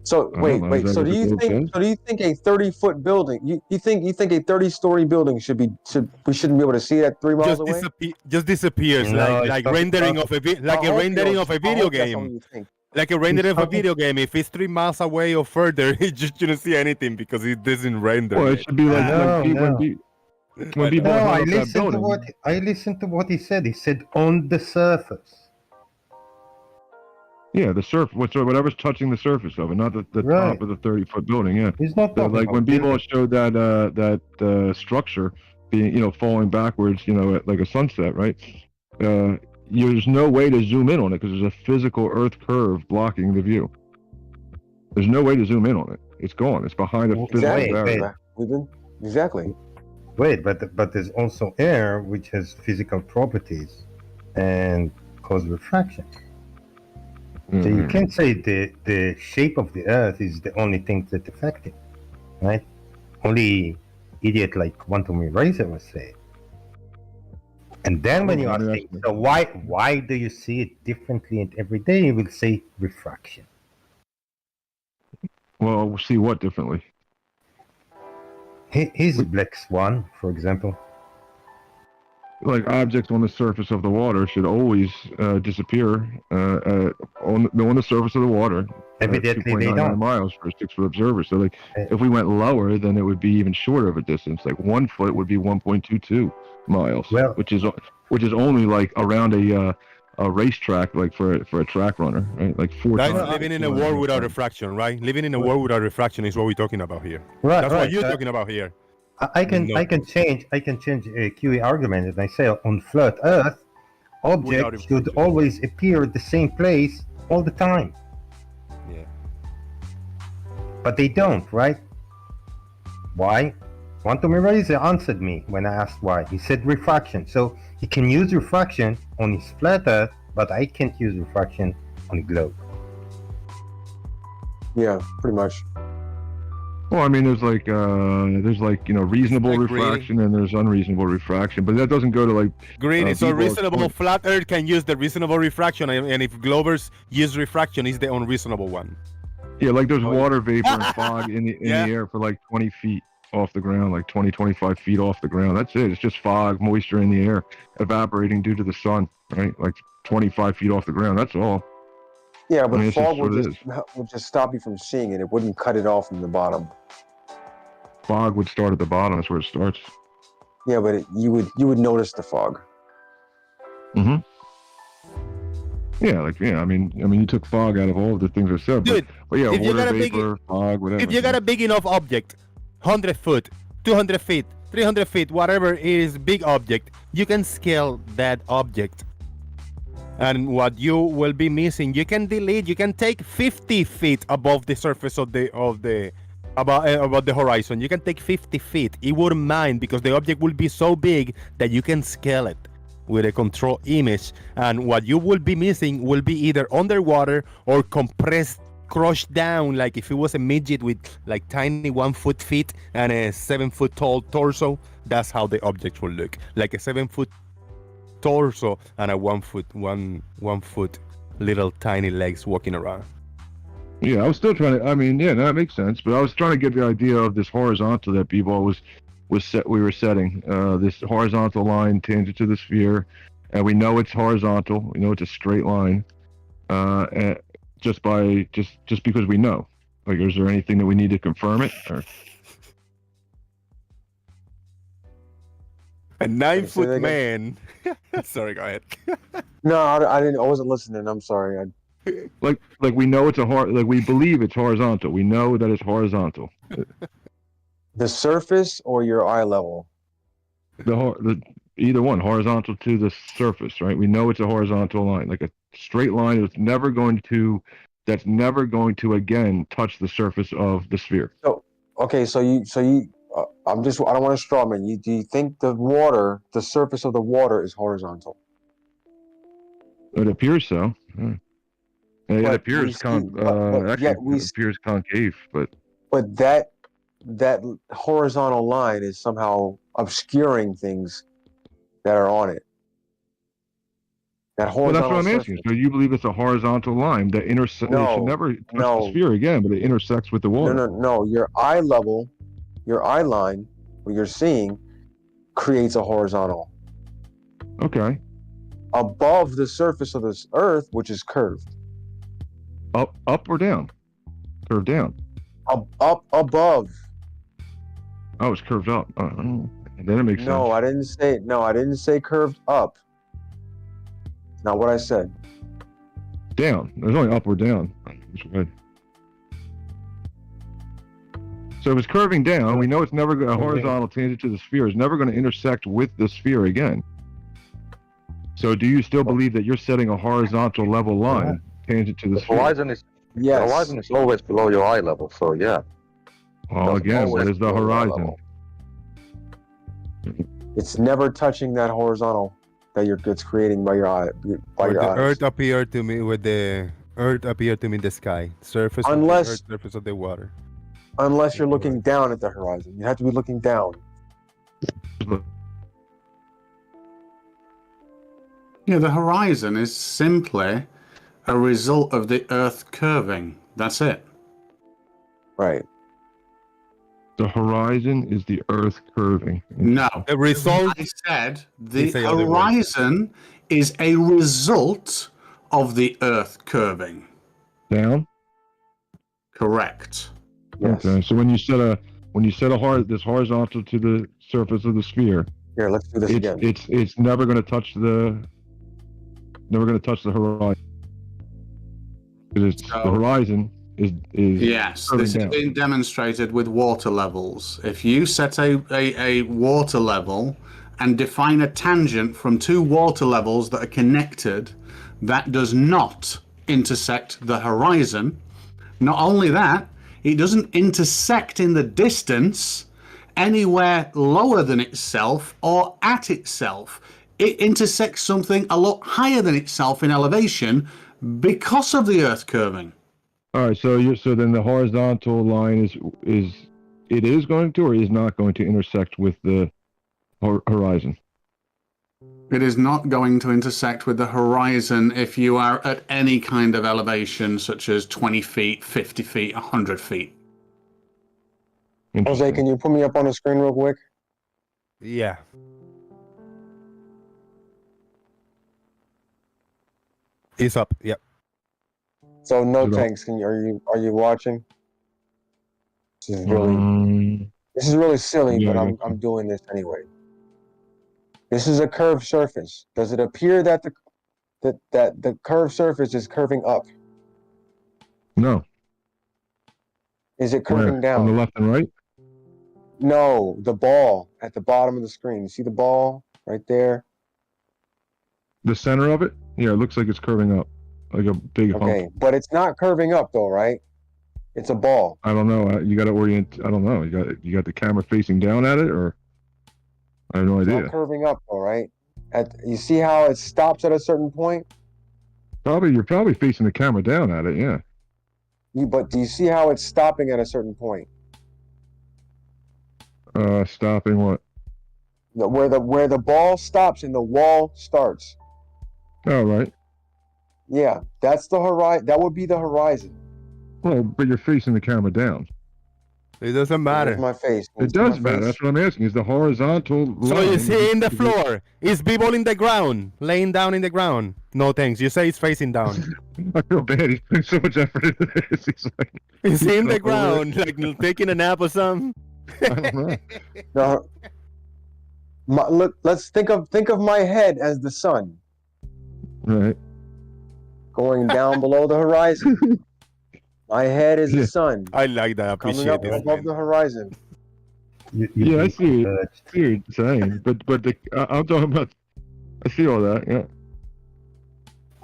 So wait. So do you think a 30-foot building? You think a 30-story building we shouldn't be able to see that 3 miles away? Just disappears like rendering of a rendering of a video game. Like a rendering of a video game. If it's 3 miles away or further, you just shouldn't see anything because it doesn't render. Well, it should be like when people I listened to what he said. He said on the surface. Yeah, the surface, whatever's touching the surface of it, not the top of the 30-foot building. Yeah, he's not so, like when people showed that structure being, falling backwards, like a sunset, right? There's no way to zoom in on it because there's a physical Earth curve blocking the view. There's no way to zoom in on it. It's gone. It's behind a physical barrier. Exactly. Wait, but there's also air which has physical properties and cause refraction. So you can't say the shape of the Earth is the only thing that affects it, right? Only idiot like Quantum Eraser was saying. And then when you ask him, so why do you see it differently every day? He will say refraction. Well, we'll see what differently. Here's Black Swan, for example. Like objects on the surface of the water should always disappear on the surface of the water. Evidently, they don't. Miles for a 6-foot observer. So, like, if we went lower, then it would be even shorter of a distance. Like 1 foot would be 1.22 miles, which is only like around a racetrack, like for a track runner, right? Like 4 times. That's living in a world without refraction, right? Living in a world without refraction is what we're talking about here. Right, That's what you're talking about here. I can change a QE argument, and I say on flat Earth, objects should always appear at the same place all the time. Yeah. But they don't, right? Why? Quantum Eraser answered me when I asked why. He said refraction. So he can use refraction on his flat Earth, but I can't use refraction on a globe. Yeah, pretty much. Well, I mean, there's reasonable refraction and there's unreasonable refraction, but that doesn't go to like. Greedy. So reasonable flat Earth can use the reasonable refraction, and if globers use refraction, is the unreasonable one. Yeah, like there's water vapor and fog in the air for like 20 feet off the ground, like 25 feet off the ground. That's it. It's just fog, moisture in the air, evaporating due to the sun, right? Like 25 feet off the ground. That's all. Yeah, but fog would would just stop you from seeing it. It wouldn't cut it off from the bottom. Fog would start at the bottom. That's where it starts. Yeah, but you would notice the fog. Mm-hmm. Yeah, I mean, you took fog out of all of the things I said. Dude, but yeah, if you water got a vapor, fog, whatever. If you got a big enough object, 100 foot, 200 feet, 300 feet, whatever it is, big object, you can scale that object. And what you will be missing, you can delete. You can take 50 feet above the surface of the about the horizon. You can take 50 feet. It wouldn't mind because the object will be so big that you can scale it with a control image. And what you will be missing will be either underwater or compressed, crushed down, like if it was a midget with like tiny 1 foot feet and a 7 foot tall torso. That's how the object will look, like a 7 foot torso and a 1 foot little tiny legs walking around. Yeah, I was still trying to. I mean, yeah, that makes sense. But I was trying to get the idea of this horizontal that B-ball was set. We were setting this horizontal line tangent to the sphere, and we know it's horizontal. We know it's a straight line, and just because we know. Like, is there anything that we need to confirm it? Or? A 9-foot man. Sorry, go ahead. No, I didn't. I wasn't listening. I'm sorry. Like we know it's like we believe it's horizontal. We know that it's horizontal. The surface or your eye level? The either one, horizontal to the surface, right? We know it's a horizontal line, like a straight line. That's never going to again touch the surface of the sphere. So okay, so you. I don't want to straw man you. Do you think the surface of the water is horizontal? It appears so. It appears appears concave, but that horizontal line is somehow obscuring things that are on it. That well, horizontal that's what I'm surface. asking. So you believe it's a horizontal line that intersects? No, it should never touch the sphere again, but it intersects with the water. No. Your eye level, your eye line, what you're seeing, creates a horizontal. Okay. Above the surface of this Earth, which is curved. Up or down? Curved down. Up above. Oh, it's curved up. Then it makes sense. No, I didn't say curved up. Not what I said. Down. There's only up or down. Which way? So if it's curving down, we know it's never a horizontal tangent to the sphere. It's never going to intersect with the sphere again. So do you still believe that you're setting a horizontal level line tangent to the sphere? Horizon is the horizon is always below your eye level, so yeah. Well, again, what is the horizon? It's never touching that horizontal that it's creating by your eye. Earth appeared to me with the Earth appeared to me in the sky. Surface of the Earth, surface of the water. Unless you're looking down at the horizon. You have to be looking down. Yeah, the horizon is simply a result of the Earth curving. That's it. Right. The horizon is the Earth curving. No. The result. I said the horizon is a result of the Earth curving. Down? Correct. Yes. Okay. So when you set this horizontal to the surface of the sphere. Here, let's do this again. It's never going to touch the horizon. Because the horizon is yes, this has been demonstrated with water levels. If you set a water level and define a tangent from two water levels that are connected, that does not intersect the horizon. Not only that, it doesn't intersect in the distance anywhere lower than itself or at itself. It intersects something a lot higher than itself in elevation because of the Earth curving. All right, so then the horizontal line is going to or is not going to intersect with the horizon? It is not going to intersect with the horizon if you are at any kind of elevation, such as 20 feet, 50 feet, 100 feet. Jose, can you put me up on the screen real quick? Yeah. It's up. Yep. So no tanks. Are you watching? This is really silly, but I'm doing this anyway. This is a curved surface. Does it appear that the curved surface is curving up? No. Is it curving down? On the left and right? No, the ball at the bottom of the screen. You see the ball right there? The center of it? Yeah, it looks like it's curving up, like a big hump. Okay, but it's not curving up though, right? It's a ball. I don't know. You got to orient. I don't know. You got the camera facing down at it, or I have no It's idea. not curving up though, right? You see how it stops at a certain point? You're probably facing the camera down at it. Yeah. But do you see how it's stopping at a certain point? Stopping what? Where the ball stops and the wall starts. Oh, right. Yeah, that's the horizon. That would be the horizon. Well, but you're facing the camera down. It doesn't matter. Where's my face? It does matter. That's what I'm asking. Is the horizontal So line? you see in the floor, is people in the ground, laying down in the ground? No thanks. You say it's facing down. I feel bad. He's putting so much effort into this. He's like, Is he in the over ground, like taking a nap or something? I don't know. No. Look, let's think of my head as the sun. Right. Going down below the horizon. My head is the sun. I like that. I Coming appreciate up this. above the horizon. Yeah, I see it. I see what you're saying, but I'm talking about. I see all that. Yeah.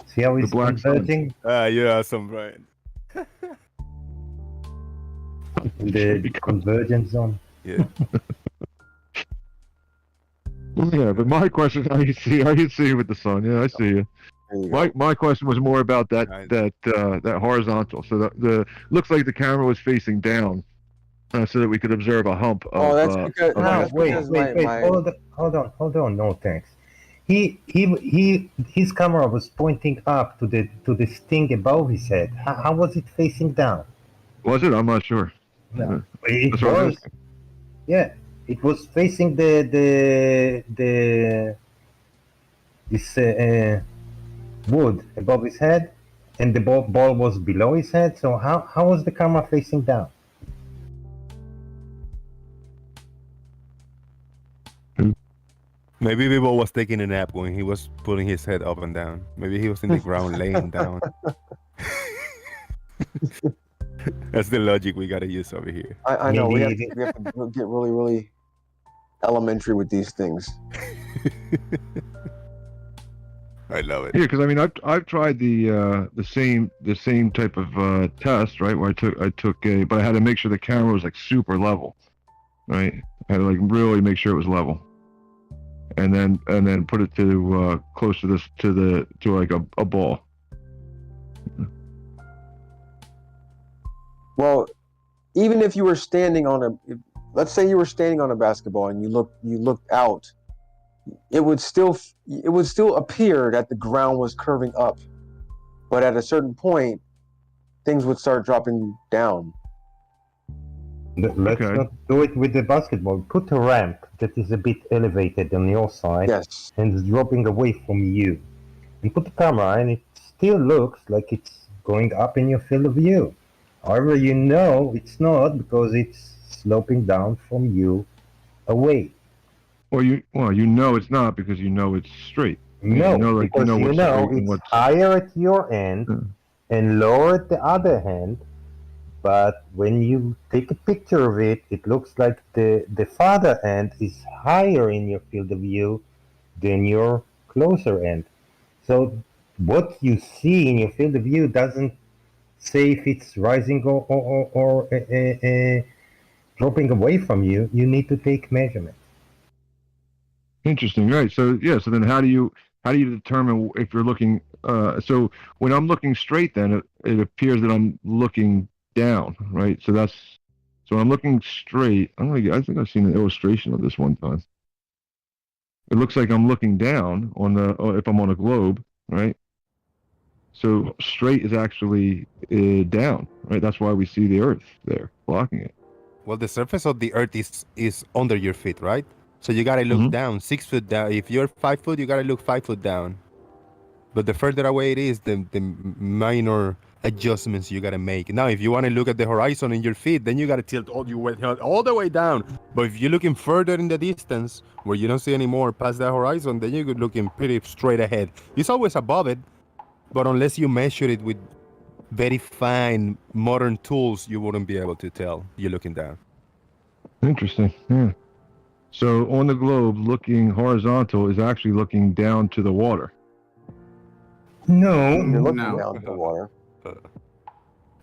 See how The he's black sun. converging? You're awesome, Brian. The convergence zone. Yeah. Well, yeah, but my question, I can see with the sun. Yeah, I see you. My question was more about that horizontal. So the looks like the camera was facing down, so that we could observe a hump. Oh, that's because. of No, ice. that's Wait, because wait. my Hold on. No, thanks. His camera was pointing up to the sting above his head. How was it facing down? Was it? I'm not sure. No, That's it what I was. Yeah, it was facing this wood above his head, and the ball was below his head. So how was the camera facing down? Maybe Bibo was taking a nap when he was pulling his head up and down. Maybe he was in the ground laying down. That's the logic we gotta use over here. I know we have to get really, really elementary with these things. I love it. Yeah, because I mean, I've tried the same type of test, right? Where I took but I had to make sure the camera was like super level, right? I had to like really make sure it was level, and then put it to close to this to like a ball. Well, even if you were standing on let's say you were standing on a basketball and you looked out, it would still appear that the ground was curving up, but at a certain point, things would start dropping down. Let's not do it with the basketball. Put a ramp that is a bit elevated on your side, yes, and is dropping away from you, and put the camera, and it still looks like it's going up in your field of view. However, you know it's not because it's sloping down from you away. Or you know it's not because you know it's straight. No, because you know it's higher at your end and lower at the other hand. But when you take a picture of it, it looks like the farther end is higher in your field of view than your closer end. So what you see in your field of view doesn't say if it's rising or dropping away from you. You need to take measurements. Interesting, right? So yeah, so then how do you determine if you're looking? So when I'm looking straight, then it appears that I'm looking down, right? So when I'm looking straight. I think I've seen an illustration of this one time. It looks like I'm looking down if I'm on a globe, right? So straight is actually down, right? That's why we see the Earth there blocking it. Well, the surface of the Earth is under your feet, right? So you gotta look down, 6 foot down. If you're 5 foot, you gotta look 5 foot down. But the further away it is, the minor adjustments you gotta make. Now, if you want to look at the horizon in your feet, then you gotta tilt all the way down. But if you're looking further in the distance, where you don't see any more past the horizon, then you're looking pretty straight ahead. It's always above it, but unless you measure it with very fine modern tools, you wouldn't be able to tell you're looking down. Interesting. Yeah. So on the globe, looking horizontal is actually looking down to the water. No, you're looking down to the water.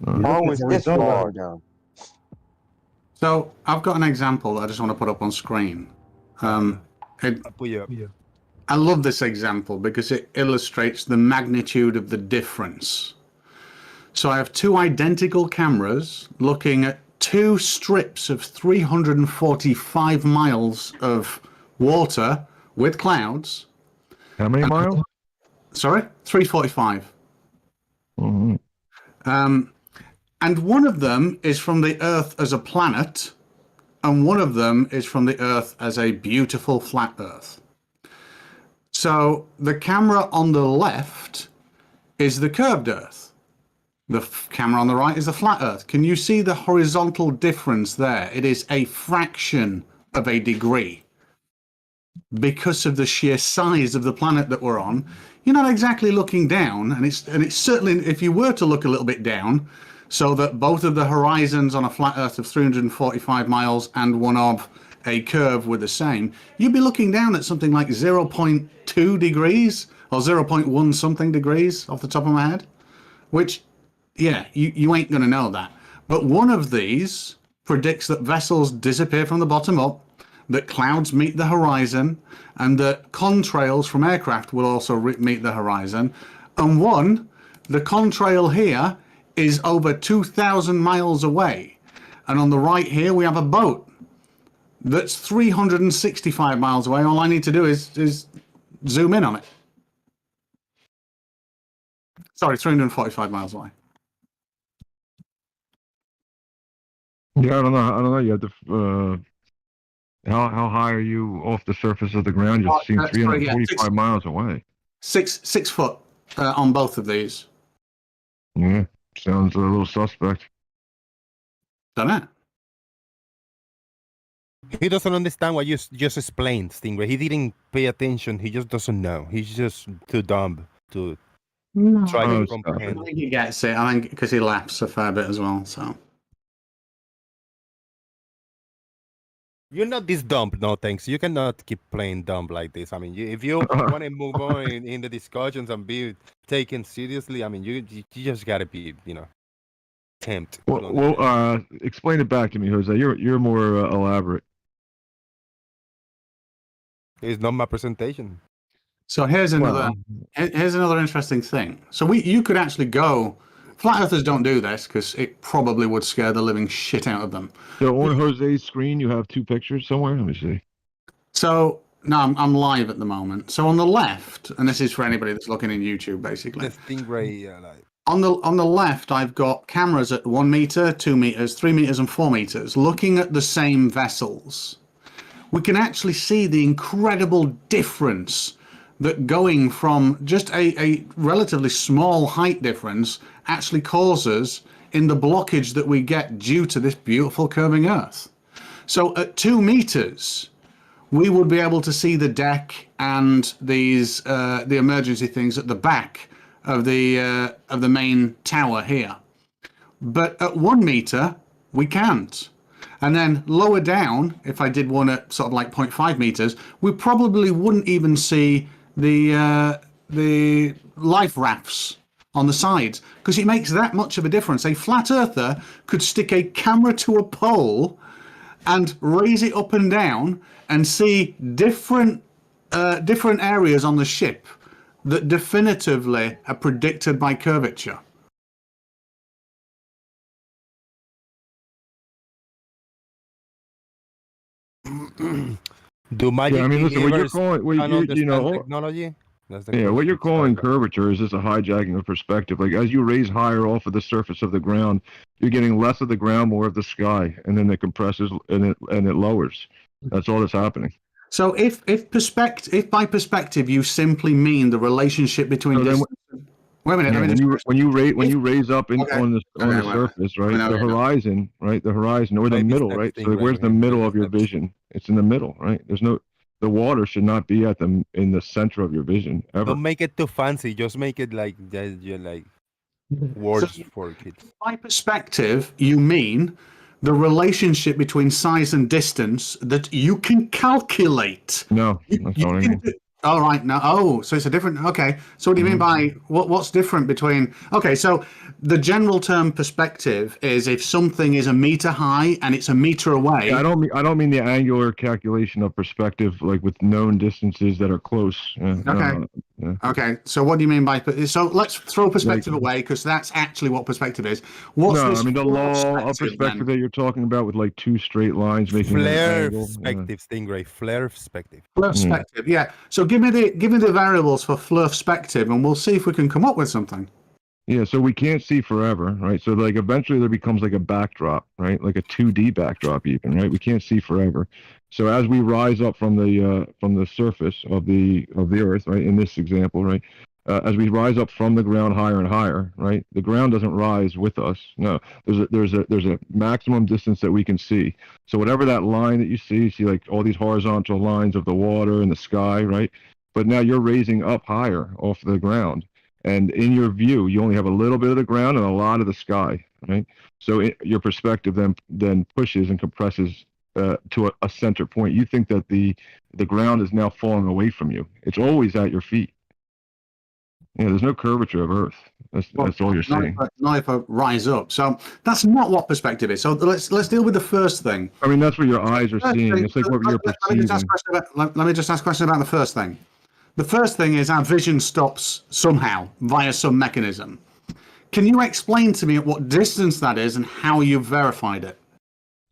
How is this far down? So I've got an example that I just want to put up on screen. I love this example because it illustrates the magnitude of the difference. So I have two identical cameras looking at two strips of 345 miles of water with clouds. How many miles? Sorry? 345. Mm-hmm. And one of them is from the Earth as a planet, and one of them is from the Earth as a beautiful flat Earth. So the camera on the left is the curved Earth. The camera on the right is the flat Earth. Can you see the horizontal difference there? It is a fraction of a degree. Because of the sheer size of the planet that we're on, you're not exactly looking down, and it's certainly, if you were to look a little bit down, so that both of the horizons on a flat Earth of 345 miles and one of a curve were the same, you'd be looking down at something like 0.2 degrees or 0.1 something degrees off the top of my head, which, yeah, you ain't going to know that. But one of these predicts that vessels disappear from the bottom up, that clouds meet the horizon, and that contrails from aircraft will also meet the horizon. And one, the contrail here, is over 2,000 miles away. And on the right here, we have a boat that's 365 miles away. All I need to do is zoom in on it. Sorry, 345 miles away. Yeah, I don't know. You have to. How high are you off the surface of the ground? You're seeing 345 miles away. 6 foot on both of these. Yeah, sounds a little suspect. Don't it? He doesn't understand what you just explained, Stingray. He didn't pay attention. He just doesn't know. He's just too dumb to try to comprehend. I think he gets it. I think because he laughs a fair bit as well. So you're not this dumb, no thanks. You cannot keep playing dumb like this. I mean, if you want to move on in the discussions and be taken seriously, I mean, you just gotta be, tempt. Well, explain it back to me, Jose. You're more elaborate. It's not my presentation. So here's another interesting thing. So you could actually go. Flat Earthers don't do this because it probably would scare the living shit out of them. So on Jose's screen, you have two pictures somewhere. Let me see. So no, I'm live at the moment. So on the left, and this is for anybody that's looking in YouTube, basically. The Stingray. On the left, I've got cameras at 1 meter, 2 meters, 3 meters, and 4 meters, looking at the same vessels. We can actually see the incredible difference that going from just a relatively small height difference actually causes in the blockage that we get due to this beautiful curving Earth. So at 2 meters, we would be able to see the deck and these the emergency things at the back of the main tower here. But at 1 meter, we can't. And then lower down, if I did one at sort of like 0.5 meters, we probably wouldn't even see the life rafts on the sides, because it makes that much of a difference. A flat earther could stick a camera to a pole and raise it up and down and see different areas on the ship that definitively are predicted by curvature. Do magic listen, what you're calling, technology? What you're calling curvature is just a hijacking of perspective. Like as you raise higher off of the surface of the ground, you're getting less of the ground, more of the sky, and then it compresses and it lowers. That's all that's happening. So if by perspective you simply mean the relationship between wait a minute. When you raise up on the surface, right? The horizon, or the middle, right? So where's the middle of your vision? It's in the middle, right? The water should not be in the center of your vision ever. Don't make it too fancy. Just make it like words for kids. By perspective, you mean the relationship between size and distance that you can calculate. No, that's not what I mean. All right, now, so it's a different, okay. So what do you mean by, what's different between, okay, so the general term perspective is if something is a meter high and it's a meter away. Yeah, I don't mean the angular calculation of perspective, like with known distances that are close. Okay. Okay, so what do you mean by, so let's throw perspective away, because that's actually what perspective is. I mean the law of perspective that you're talking about with like two straight lines making flare perspective, Stingray, flare perspective. Flare perspective, yeah. So give me the variables for flare perspective, and we'll see if we can come up with something. Yeah, so we can't see forever, right? So like eventually there becomes like a backdrop, right? Like a 2D backdrop even, right? We can't see forever. So as we rise up from the surface of the earth, right? In this example, right? As we rise up from the ground higher and higher, right? The ground doesn't rise with us. No, there's a maximum distance that we can see. So whatever that line that you see like all these horizontal lines of the water and the sky, right? But now you're raising up higher off the ground. And in your view, you only have a little bit of the ground and a lot of the sky, right? So your perspective then pushes and compresses to a center point. You think that the ground is now falling away from you. It's always at your feet. Yeah, there's no curvature of Earth. That's all you're saying. Not if I rise up. So that's not what perspective is. So let's deal with the first thing. I mean, that's what your eyes are seeing. It's like what you're perceiving. Let me just ask a question about the first thing. The first thing is our vision stops somehow via some mechanism. Can you explain to me at what distance that is and how you've verified it?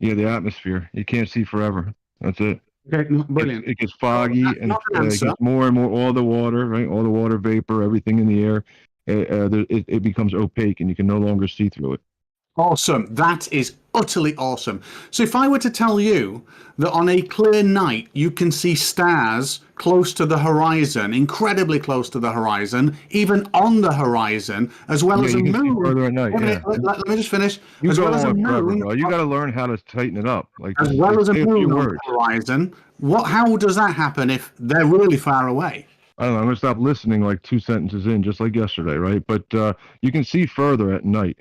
Yeah, the atmosphere. You can't see forever. That's it. Okay, brilliant. It gets foggy and it gets more and more. All the water, right? All the water vapor, everything in the air, it becomes opaque and you can no longer see through it. Awesome. That is utterly awesome. So if I were to tell you that on a clear night you can see stars close to the horizon, incredibly close to the horizon, even on the horizon, as well as a moon. Further at night, let me just finish. You as well as a moon, moon, you got to learn how to tighten it up. Like as well as a moon on the horizon. How does that happen if they're really far away? I don't know. I'm going to stop listening like 2 sentences in, just like yesterday, right? But you can see further at night.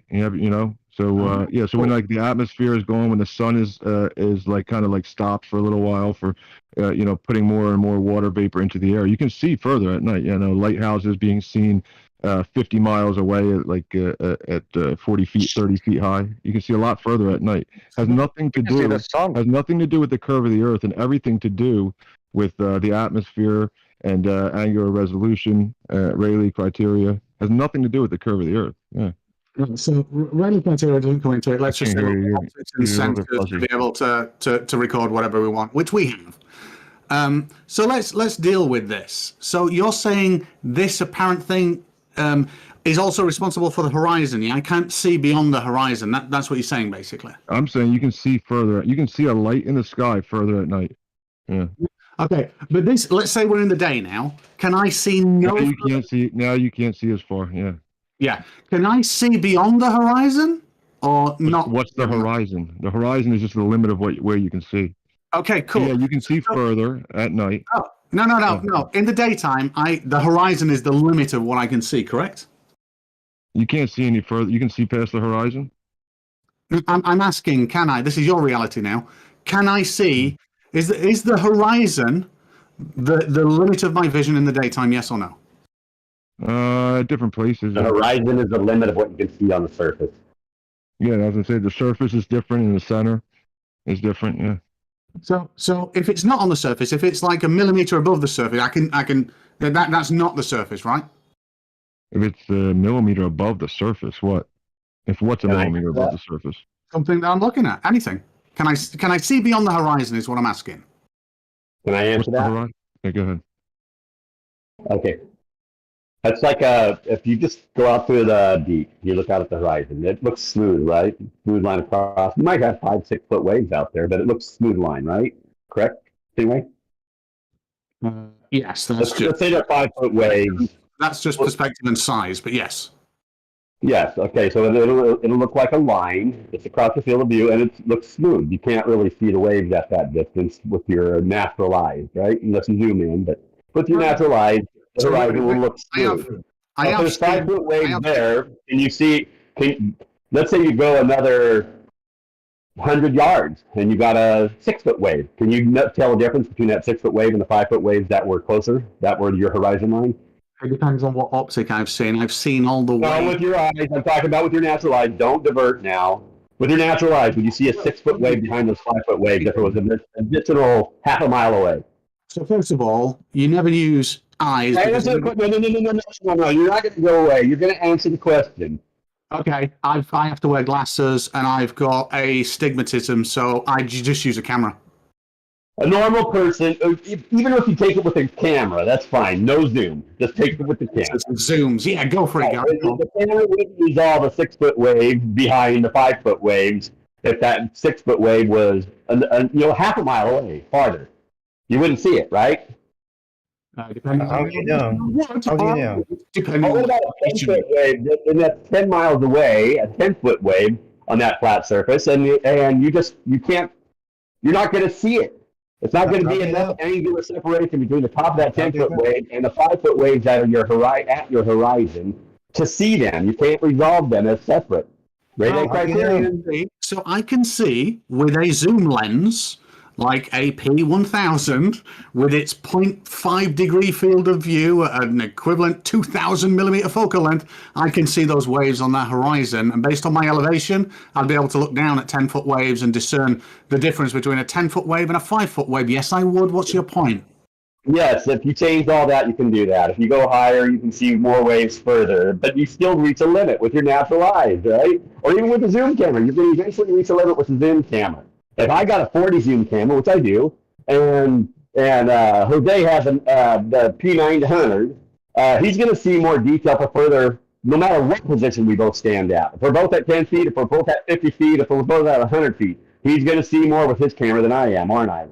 So yeah, so when like the atmosphere is going, when the sun is like kind of like stopped for a little while for putting more and more water vapor into the air, you can see further at night. Lighthouses being seen 50 miles away at 40 feet, 30 feet high. You can see a lot further at night. Has nothing to do with the curve of the Earth and everything to do with the atmosphere and angular resolution, Rayleigh criteria. Has nothing to do with the curve of the Earth. Yeah. So Rayleigh criteria doesn't come into it. Let's just say sensors to be able to record whatever we want, which we have. So let's deal with this. So you're saying this apparent thing is also responsible for the horizon. Yeah, I can't see beyond the horizon. That's what you're saying, basically. I'm saying you can see further. You can see a light in the sky further at night. Yeah. Okay, but this. Let's say we're in the day now. Can I see no? You can't see. Now you can't see as far. Yeah. Yeah. Can I see beyond the horizon or not? What's the horizon? The horizon is just the limit of where you can see. Okay, cool. Yeah, you can see further at night. Oh, no. In the daytime, the horizon is the limit of what I can see, correct? You can't see any further. You can see past the horizon? I'm asking, can I? This is your reality now. Can I see? Is the horizon the limit of my vision in the daytime, yes or no? Different places. The horizon is the limit of what you can see on the surface. Yeah, as I say, the surface is different and the center is different. Yeah. So if it's not on the surface, if it's like a millimeter above the surface, I can that's not the surface, right? If it's a millimeter above the surface, what? If what's a millimeter above the surface? Something that I'm looking at. Anything. Can I see beyond the horizon is what I'm asking. Can I answer that? Okay, go ahead. Okay. That's like if you just go out to the deep, you look out at the horizon, it looks smooth, right? Smooth line across. You might have 5-6 foot waves out there, but it looks smooth line, right? Correct? Anyway? Yes, let's say they're 5 foot waves. That's just perspective and size, but yes. Yes. Okay. So it'll look like a line. It's across the field of view, and it looks smooth. You can't really see the waves at that distance with your natural eyes, right? Unless you zoom in, but with your natural eyes, the horizon will look smooth. If there's 5 foot waves there, and you see, let's say you go another 100 yards, and you got a 6 foot wave. Can you tell the difference between that 6 foot wave and the 5 foot waves that were closer, that were your horizon line? It depends on what optic I've seen. I've seen all the way. No, with your eyes. I'm talking about with your natural eyes. Don't divert now. With your natural eyes, would you see a 6 foot wave behind those 5 foot waves if it was an additional half a mile away? So first of all, you never use eyes. No. You're not going to go away. You're going to answer the question. Okay, I have to wear glasses and I've got astigmatism, so I just use a camera. A normal person, even if you take it with a camera, that's fine. No zoom. Just take it with the camera. Zooms. Yeah, go for it, Gary. The camera wouldn't resolve a 6-foot wave behind the 5-foot waves if that 6-foot wave was half a mile away, farther. You wouldn't see it, right? Depending How do you know? How do you know? What about a 10-foot wave? And that's 10 miles away, a 10-foot wave on that flat surface, and you can't. You're not going to see it. It's not going to be enough angular separation between the top of that 10-foot wave and the 5-foot waves that are at your horizon to see them. You can't resolve them as separate. So I can see with a zoom lens, like a P1000, with its 0.5 degree field of view at an equivalent 2000 millimeter focal length, I can see those waves on that horizon. And based on my elevation, I'd be able to look down at 10-foot waves and discern the difference between a 10-foot wave and a 5-foot wave. Yes, I would. What's your point? Yes, if you change all that, you can do that. If you go higher, you can see more waves further, but you still reach a limit with your natural eyes, right? Or even with a zoom camera, you can eventually reach a limit with a zoom camera. If I got a 40 zoom camera, which I do, and Jose has the P900, he's going to see more detail for further, no matter what position we both stand at. If we're both at 10 feet, if we're both at 50 feet, if we're both at 100 feet, he's going to see more with his camera than I am, aren't I?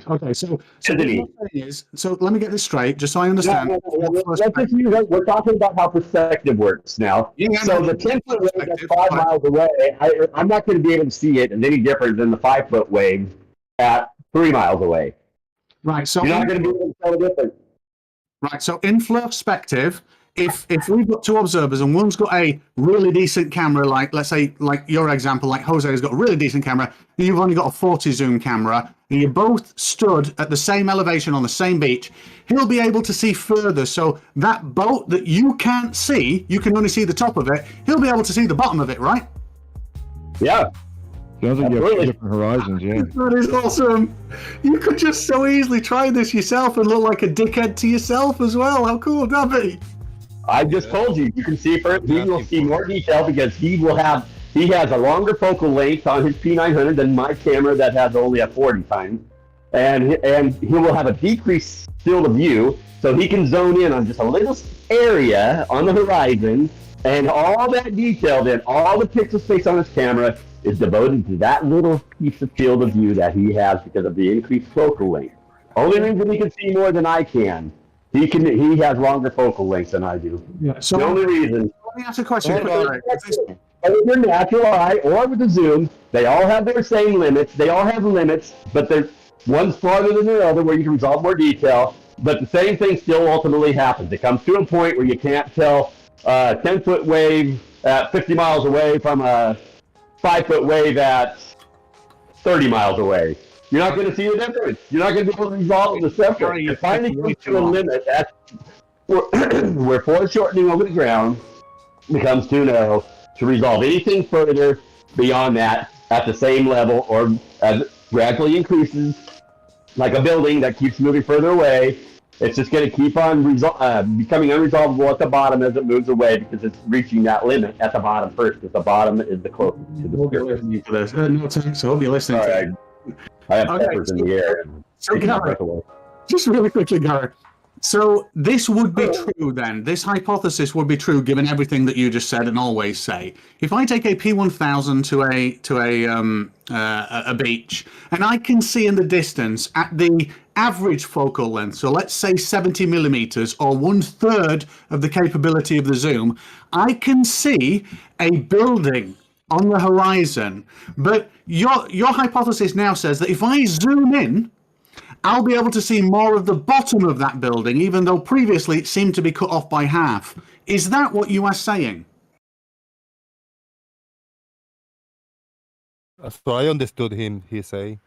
Okay, so what you're saying is, so let me get this straight, just so I understand. Let's just use it. We're talking about how perspective works now. So the 10-foot wave that's 5 miles away, I'm not going to be able to see it any different than the 5-foot wave at 3 miles away. Right. So you're not going to be able to tell the difference. Right. So in perspective, if we've got two observers and one's got a really decent camera, like let's say like your example, like Jose has got a really decent camera, and you've only got a 40 zoom camera, and you both stood at the same elevation on the same beach, he'll be able to see further. So that boat that you can't see, you can only see the top of it, he'll be able to see the bottom of it, right? Yeah. Sounds like you have two different horizons, yeah. That is awesome. You could just so easily try this yourself and look like a dickhead to yourself as well. How cool would that be? I just told you, you can see first. He will see more detail because he has a longer focal length on his P900 than my camera that has only a 40 times, and he will have a decreased field of view, so he can zone in on just a little area on the horizon, and all that detail, then all the pixel space on his camera is devoted to that little piece of field of view that he has because of the increased focal length. Only reason he can see more than I can. He has longer focal lengths than I do. Yeah. So the only reason. Let me ask a question. With your natural eye or with the zoom, they all have their same limits. They all have limits, but one's farther than the other where you can resolve more detail. But the same thing still ultimately happens. It comes to a point where you can't tell a 10-foot wave at 50 miles away from a 5-foot wave at 30 miles away. You're not going to see the difference. You're not going to be able to resolve the separate. You finally come to a limit where foreshortening over the ground becomes too narrow to resolve anything further beyond that at the same level, or as it gradually increases, like a building that keeps moving further away. It's just going to keep on becoming unresolvable at the bottom as it moves away because it's reaching that limit at the bottom first, because the bottom is the closest to the surface. No thanks. I hope you're listening to it. I have peppers in the air. So Garrett, just really quickly, Garrett. So this would be true then. This hypothesis would be true given everything that you just said and always say. If I take a P1000 to a beach, and I can see in the distance at the average focal length, so let's say 70 millimeters or 1/3 of the capability of the zoom, I can see a building on the horizon. But your hypothesis now says that if I zoom in, I'll be able to see more of the bottom of that building, even though previously it seemed to be cut off by half. Is that what you are saying? So I understood him, he say.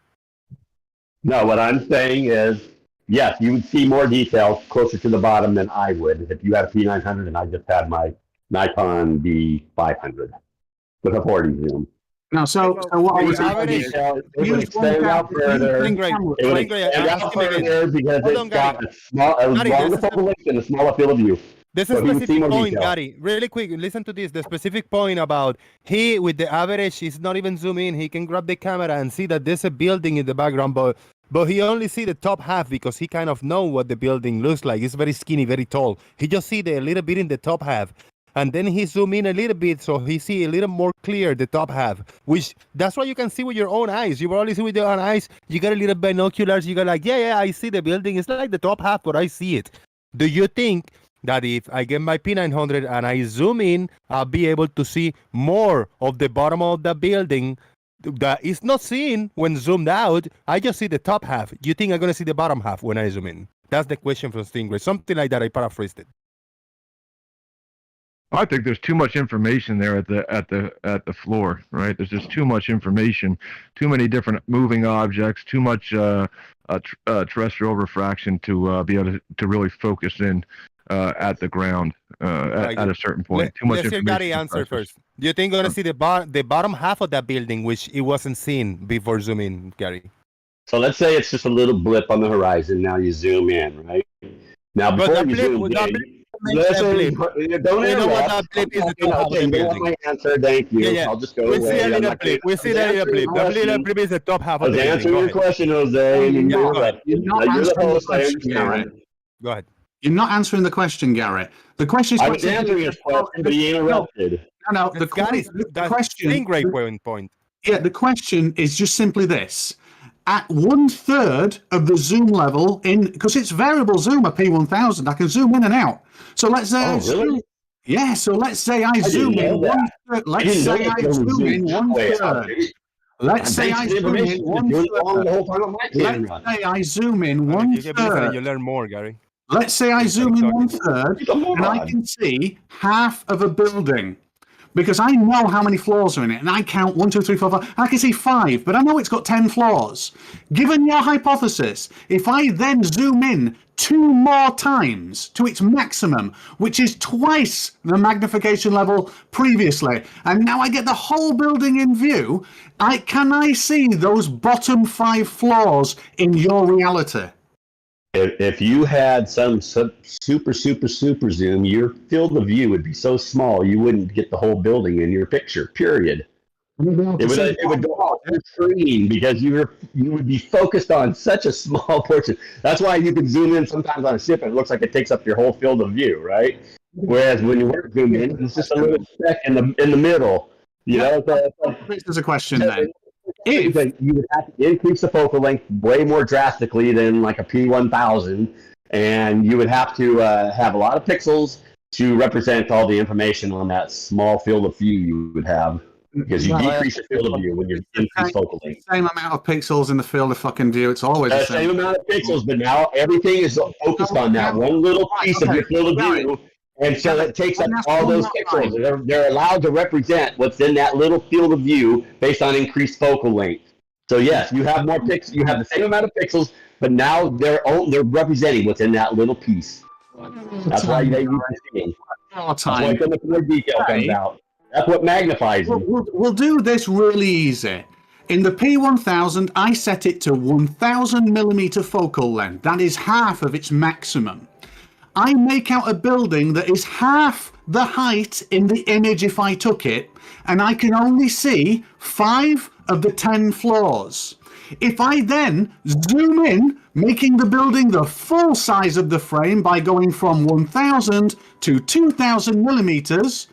No, what I'm saying is, yes, you would see more detail closer to the bottom than I would if you had a P900 and I just had my Nikon D500 with a 40 zoom. No, so what I was saying is, it would extend out further. It would extend out further because it's got a longer focal length and a smaller field of view. There's a So he can see specific more point, detail. Gary. Really quick, listen to this. The specific point about he, with the average, he's not even zoom in. He can grab the camera and see that there's a building in the background, but he only see the top half because he kind of know what the building looks like. It's very skinny, very tall. He just see the little bit in the top half. And then he zoom in a little bit so he see a little more clear the top half, which that's what you can see with your own eyes. You only see with your own eyes. You got a little binoculars. You got like, yeah, I see the building. It's like the top half, but I see it. Do you think that if I get my P900 and I zoom in, I'll be able to see more of the bottom of the building that is not seen when zoomed out? I just see the top half. You think I'm going to see the bottom half when I zoom in? That's the question from Stingray. Something like that. I paraphrased it. I think there's too much information there at the floor, right? There's just too much information, too many different moving objects, too much terrestrial refraction to be able to really focus in at the ground at a certain point. Too much Let's hear information. Gary answer first. Do you think you're going to see the bottom half of that building, which it wasn't seen before zoom in, Gary? So let's say it's just a little blip on the horizon. Now you zoom in, right? Now before you zoom in, listen, don't interrupt. Okay, you don't want my answer. Thank you. Yeah. I'll just go We away. see a I'm little not blip. gonna- We see that little blip. The little blip is the top half I of was the building. answering Go your ahead. question, Jose, and you Yeah, go ahead. interrupted. You're not You're the answering the host. I question, understand. Garrett. Go ahead. You're not answering the question, Garrett. The question is. I was answering his question, but he interrupted. No. The question. Point. Yeah, the question is just simply this. At 1/3 of the zoom level because it's variable zoom at P1000, I can zoom in and out. So let's say I zoom. Really? Yeah, so let's say I zoom in 1/3. Let's say I zoom in 1/3. Let's say I zoom in 1/3. Let's say I zoom in 1/3. You learn more, Gary. Let's say I zoom in 1/3 and I can see half of a building. Because I know how many floors are in it, and I count 1, 2, 3, 4, 5. I can see 5, but I know it's got 10 floors. Given your hypothesis, if I then zoom in 2 more times to its maximum, which is twice the magnification level previously, and now I get the whole building in view, can I see those bottom 5 floors in your reality? If you had some super zoom, your field of view would be so small you wouldn't get the whole building in your picture. Period. It would go off the screen because you would be focused on such a small portion. That's why you can zoom in sometimes on a ship and it looks like it takes up your whole field of view, right? Whereas when you weren't zoomed in, it's just a little speck in the middle. You know. This is a question then. You would have to increase the focal length way more drastically than like a P1000, and you would have to have a lot of pixels to represent all the information on that small field of view you would have, because you decrease your field of view when you increase focal length. Same amount of pixels in the field of fucking view. It's always the Same amount of pixels, but now everything is focused on that one little piece of your field of view. And so it takes up all those pixels. They're allowed to represent what's in that little field of view based on increased focal length. So yes, you have more pixels. You have the same amount of pixels, but now they're representing what's in that little piece. That's why they use the seeing. That's why so much more detail comes out. That's what magnifies them. We'll do this really easy. In the P1000, I set it to 1000mm focal length. That is half of its maximum. I make out a building that is half the height in the image if I took it, and I can only see 5 of the 10 floors. If I then zoom in, making the building the full size of the frame by going from 1000 to 2000mm,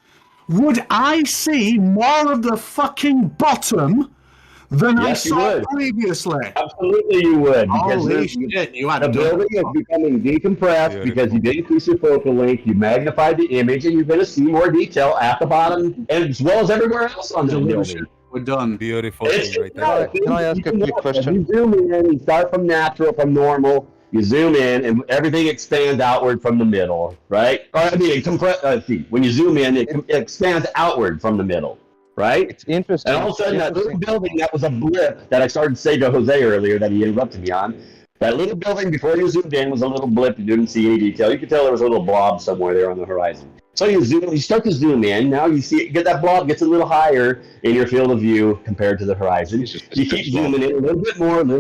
would I see more of the fucking bottom than I saw previously? Absolutely, you would. Holy shit, you had the building is becoming decompressed because you did increase your focal length, you magnified the image, and you're going to see more detail at the bottom, as well as everywhere else on the building. We're done. Beautiful thing right there. Can I ask a quick question? You zoom in, you start from natural, from normal, you zoom in, and everything expands outward from the middle, right? Or, I mean, when you zoom in, it expands outward from the middle. Right? It's interesting. And all of a sudden, that little building that was a blip that I started to say to Jose earlier that he interrupted me on, That little building before you zoomed in was a little blip. You didn't see any detail. You could tell there was a little blob somewhere there on the horizon. So you start to zoom in. Now you see get that blob gets a little higher in your field of view compared to the horizon. You keep zooming in a little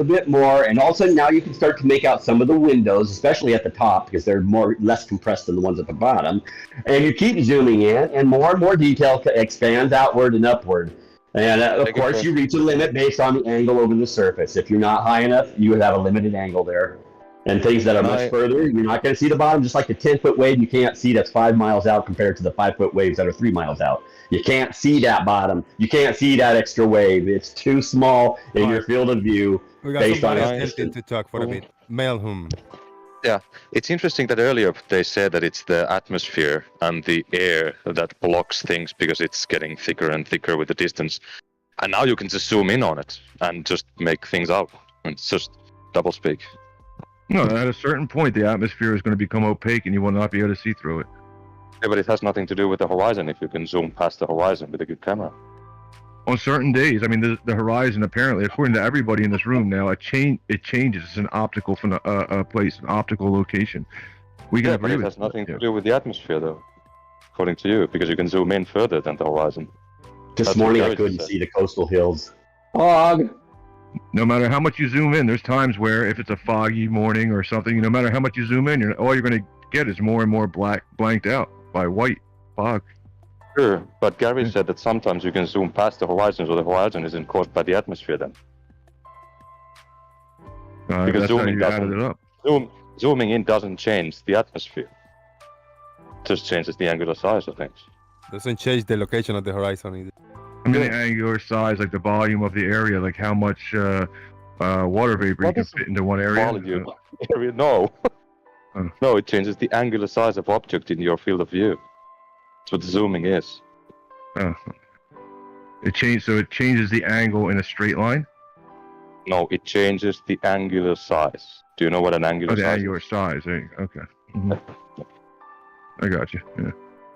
bit more, and all of a sudden now you can start to make out some of the windows, especially at the top because they're less compressed than the ones at the bottom. And you keep zooming in, and more detail expands outward and upward. And of course, you reach a limit based on the angle over the surface. If you're not high enough, you would have a limited angle there. And things that are much further, you're not going to see the bottom. Just like the 10-foot wave, you can't see that's 5 miles out compared to the 5-foot waves that are 3 miles out. You can't see that bottom. You can't see that extra wave. It's too small in your field of view. We got based on somebody its attempting to talk for a bit. Melhum. Yeah, it's interesting that earlier they said that it's the atmosphere and the air that blocks things because it's getting thicker and thicker with the distance. And now you can just zoom in on it and just make things out. It's just double speak. No, at a certain point, the atmosphere is going to become opaque and you will not be able to see through it. Yeah, but it has nothing to do with the horizon if you can zoom past the horizon with a good camera. On certain days, I mean, the horizon apparently, according to everybody in this room now, it changes. It's an optical place, an optical location. We can agree but it with has nothing to do with the atmosphere, though, according to you, because you can zoom in further than the horizon. This morning I couldn't see the coastal hills. Fog. No matter how much you zoom in, there's times where if it's a foggy morning or something, no matter how much you zoom in, all you're going to get is more and more blanked out by white fog. Sure, but Gary said that sometimes you can zoom past the horizon, so the horizon isn't caused by the atmosphere then. Because zooming in doesn't change the atmosphere. It just changes the angular size of things. Doesn't change the location of the horizon either. I mean, the angular size, like the volume of the area, like how much water vapor you can fit into one area. Volume? No. No, it changes the angular size of object in your field of view. That's what zooming is. It changes the angle in a straight line? No, it changes the angular size. Do you know what an angular size is? Angular size. Okay. Mm-hmm. I got you. Yeah.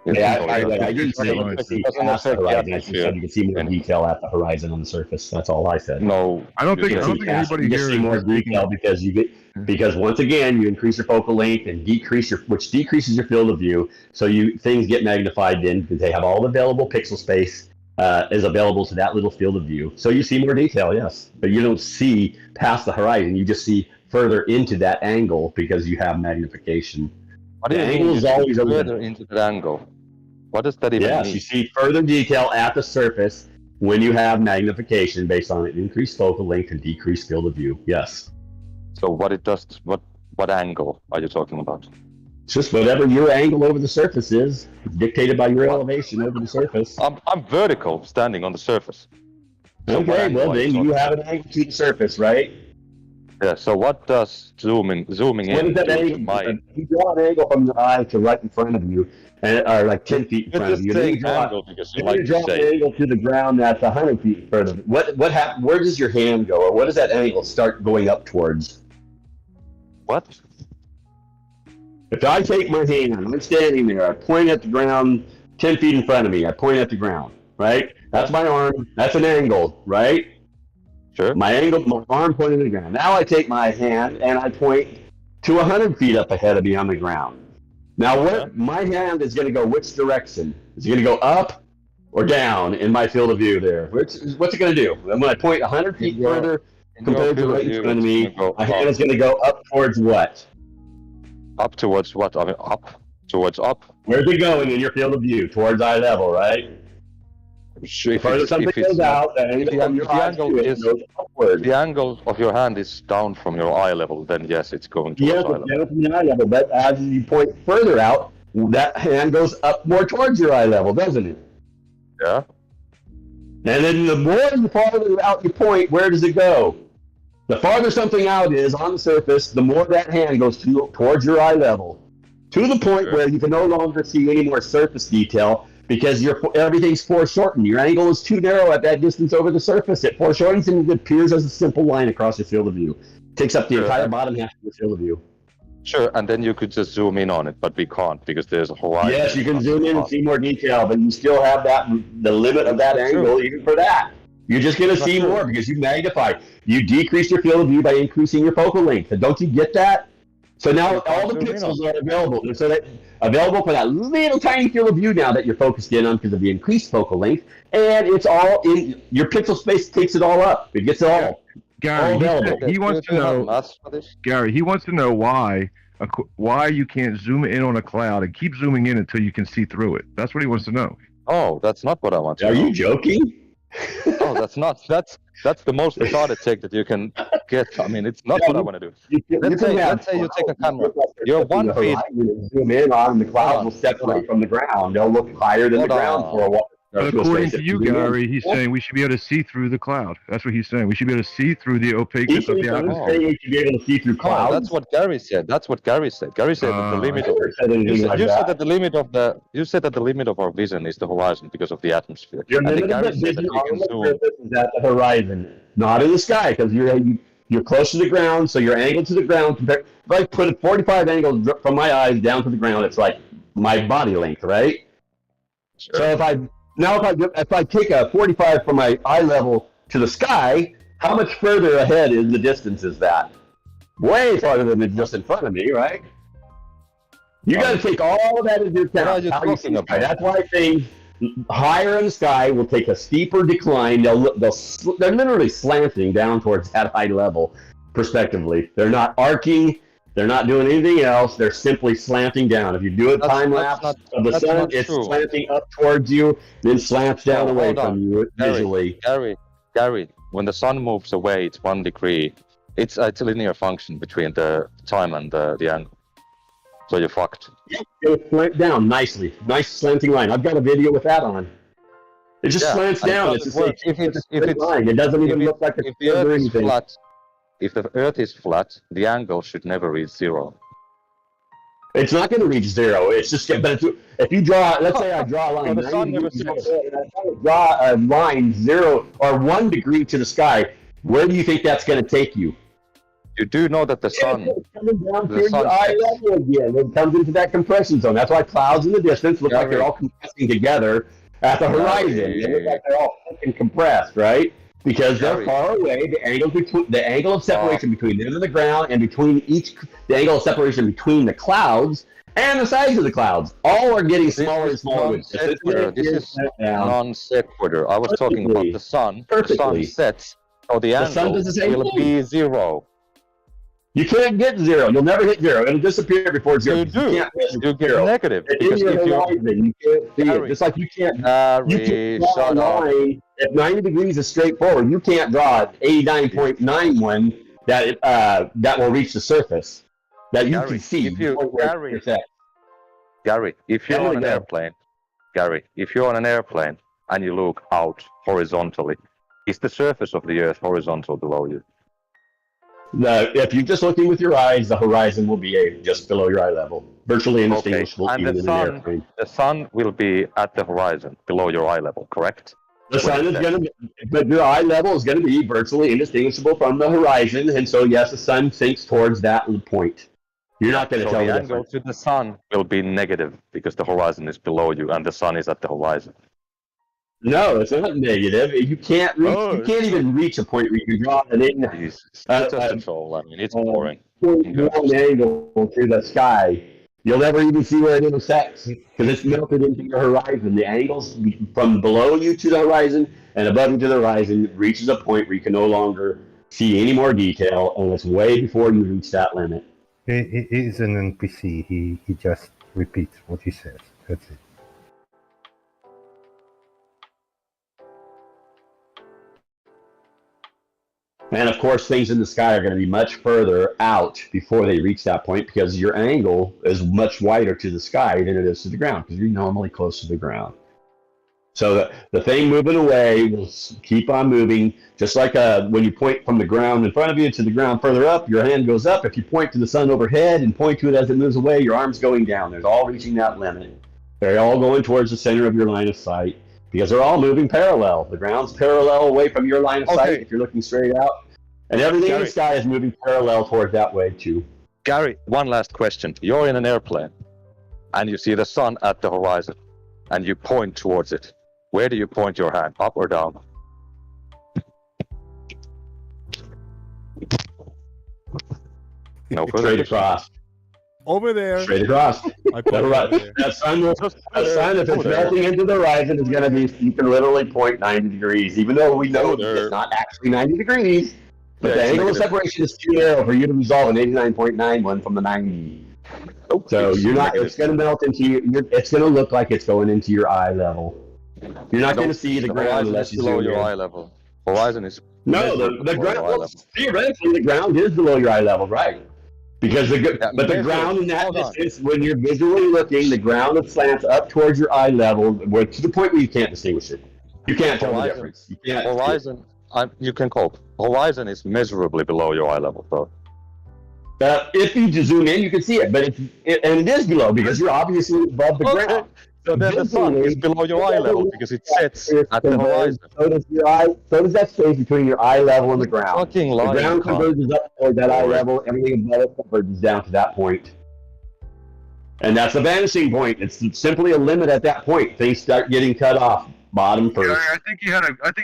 I didn't say you could see past the horizon. I said you could see more detail at the horizon on the surface. That's all I said. No, I don't think anybody you here see more detail because once again you increase your focal length and which decreases your field of view. So things get magnified then because they have all the available pixel space is available to that little field of view. So you see more detail, yes, but you don't see past the horizon. You just see further into that angle because you have magnification. The angle is always further into the angle. What does that even mean? Yes, you see further detail at the surface when you have magnification based on an increased focal length and decreased field of view. Yes. So what angle are you talking about? It's just whatever your angle over the surface is, dictated by your elevation over the surface. I'm vertical, standing on the surface. So okay, well then you have an angle to the surface, right? Yeah, so what does zooming in do to my... If you draw an angle from your eye to right in front of you, or like 10 feet in front of you, then you draw an angle to the ground that's 100 feet in front of you. What happens? Where does your hand go, or what does that angle start going up towards? What? If I take my hand, I'm standing there, I point at the ground 10 feet in front of me, I point at the ground, right? That's my arm, that's an angle, right? Sure. My arm pointing to the ground. Now I take my hand and I point to 100 feet up ahead of me on the ground. Now, my hand is going to go which direction? Is it going to go up or down in my field of view there? What's it going to do? When I point 100 feet further compared to right in front of me, my hand is going to go up towards what? Up towards what? I mean, up towards up. Where's it going in your field of view? Towards eye level, right? Sure, further something goes out, the angle of your hand is down from your eye level, then yes, it's going towards eye level. Yes, from the eye level, but as you point further out, that hand goes up more towards your eye level, doesn't it? Yeah. And then the farther out you point, where does it go? The farther something out is on the surface, the more that hand goes towards your eye level, to the point where you can no longer see any more surface detail, because everything's foreshortened. Your angle is too narrow at that distance over the surface. It foreshortens and it appears as a simple line across your field of view. It takes up the entire bottom half of your field of view. Sure, and then you could just zoom in on it, but we can't because there's a horizon. Yes, you can zoom in and see more detail, but you still have the limit of that angle even for that. You're just going to see more because you magnify. You decrease your field of view by increasing your focal length. And don't you get that? So now all the pixels are available. And so that available for that little tiny field of view now that you're focused in on because of the increased focal length. And it's all in your pixel space takes it all up. It gets it all. Gary, all available. he wants to know. Gary, he wants to know why you can't zoom in on a cloud and keep zooming in until you can see through it. That's what he wants to know. Oh, that's not what I want to know. Are you joking? Oh, that's not. That's the most retarded take that you can get. I mean, it's not what I want to do. Let's say you take a camera. You're 1 feet. Zoom in on the clouds will separate from the ground. They'll look higher than the ground for a while. But according to you, Gary, he's saying we should be able to see through the cloud. That's what he's saying. We should be able to see through the opaqueness of the atmosphere. We should be able to see through clouds. That's what Gary said. That's what Gary said. Gary said that the limit. You said that the limit of the. You said that the limit of our vision is the horizon because of the atmosphere. Your limit of vision on the surface is at the horizon, not in the sky, because you're close to the ground, so your angle to the ground. If I put a 45 angle from my eyes down to the ground, it's like my body length, right? Sure. So if I take a 45 from my eye level to the sky, how much further ahead is the distance is that? Way farther than just in front of me, right? You got to take all of that into account. That's why things higher in the sky will take a steeper decline. They're literally slanting down towards that high level, prospectively. They're not arcing. They're not doing anything else. They're simply slanting down. If you do a time lapse of the sun, it's slanting up towards you, then slants down away from you visually. Gary, when the sun moves away, it's 1 degree. It's a linear function between the time and the angle. So you're fucked. It slant down nicely. Nice slanting line. I've got a video with that on. It just slants down. It's a line. It doesn't even look like it's or anything. Flat, if the Earth is flat, the angle should never reach 0. It's not going to reach 0. It's just if you draw, let's say I draw a line, draw a line 0 or 1 degree to the sky. Where do you think that's going to take you? You do know that the sun coming down to your eye level again. It comes into that compression zone. That's why clouds in the distance look like they're all compressing together at the horizon. They look like they're all fucking compressed, right? Because they're far away. The angle of separation between them and the ground, and the angle of separation between the clouds and the size of the clouds, all are getting smaller and smaller. This is non sequitur. I was talking about the sun. The sun sets, so the angle will be 0. You can't get 0. You'll never hit 0. It'll disappear before 0. You get negative. Because if you can't see it. Just like you can't draw a line. If 90 degrees is straightforward, you can't draw 89.91 that will reach the surface that you can see. Gary, if you're on an airplane, and you look out horizontally, is the surface of the Earth horizontal below you? If you're just looking with your eyes, the horizon will be just below your eye level, virtually indistinguishable. And the sun will be at the horizon, below your eye level, correct? The sun is going to be, but your eye level is going to be virtually indistinguishable from the horizon, and so yes, the sun sinks towards that point. You're not going to tell the angle to the sun will be negative because the horizon is below you and the sun is at the horizon. No, it's not negative. You can't reach. You can't even reach a point where you can draw an control. I mean, it's boring. One angle to the sky. You'll never even see where it intersects because it's melted into your horizon. The angles from below you to the horizon and above you to the horizon reaches a point where you can no longer see any more detail, and it's way before you reach that limit. He is an NPC. He just repeats what he says. That's it. And of course, things in the sky are going to be much further out before they reach that point because your angle is much wider to the sky than it is to the ground because you're normally close to the ground. So the thing moving away will keep on moving, just like when you point from the ground in front of you to the ground further up, your hand goes up. If you point to the sun overhead and point to it as it moves away, your arm's going down. They're all reaching that limit. They're all going towards the center of your line of sight. Because they're all moving parallel. The ground's parallel away from your line of sight if you're looking straight out. And everything in the sky is moving parallel toward that way too. Gary, one last question. You're in an airplane and you see the sun at the horizon and you point towards it. Where do you point your hand, up or down? No, Straight across. Over there. Straight across. That sun, if it's melting into the horizon, is going to be, you can literally point 90 degrees, even though we know it's not actually 90 degrees. But the angle of separation is too narrow for you to resolve an 89.91 from the 90. So you're not. It's going to melt into you. It's going to look like it's going into your eye level. You're not going to see the ground unless you below zoom your in. eye level. Horizon is No, the ground. Theoretically, the ground is below your eye level, right? Because the ground in that distance, when you're visually looking, the ground slants up towards your eye level, to the point where you can't distinguish it. You can't tell the difference. You can't. Horizon. You can cope. Horizon is measurably below your eye level, though. If you just zoom in, you can see it, but it is below because you're obviously above the ground. So then the sun is below your eye level because it sets at the horizon. So does your eye. So does that space between your eye level and the ground. Fucking the ground converges up toward that eye level. Everything above it converges down to that point. And that's a vanishing point. It's simply a limit at that point. Things start getting cut off. Bottom first. Yeah, I think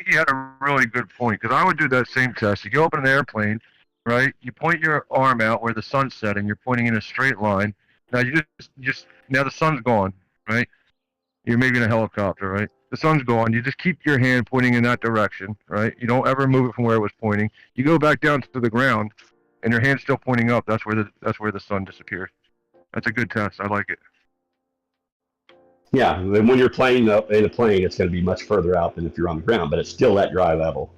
you had a really good point because I would do that same test. You go up in an airplane, right? You point your arm out where the sun's setting. You're pointing in a straight line. Now you just now the sun's gone, right? You're maybe in a helicopter, right? The sun's gone. You just keep your hand pointing in that direction, right? You don't ever move it from where it was pointing. You go back down to the ground, and your hand's still pointing up. That's where the sun disappears. That's a good test. I like it. Yeah, and when you're playing up in a plane, it's going to be much further out than if you're on the ground, but it's still at your eye level.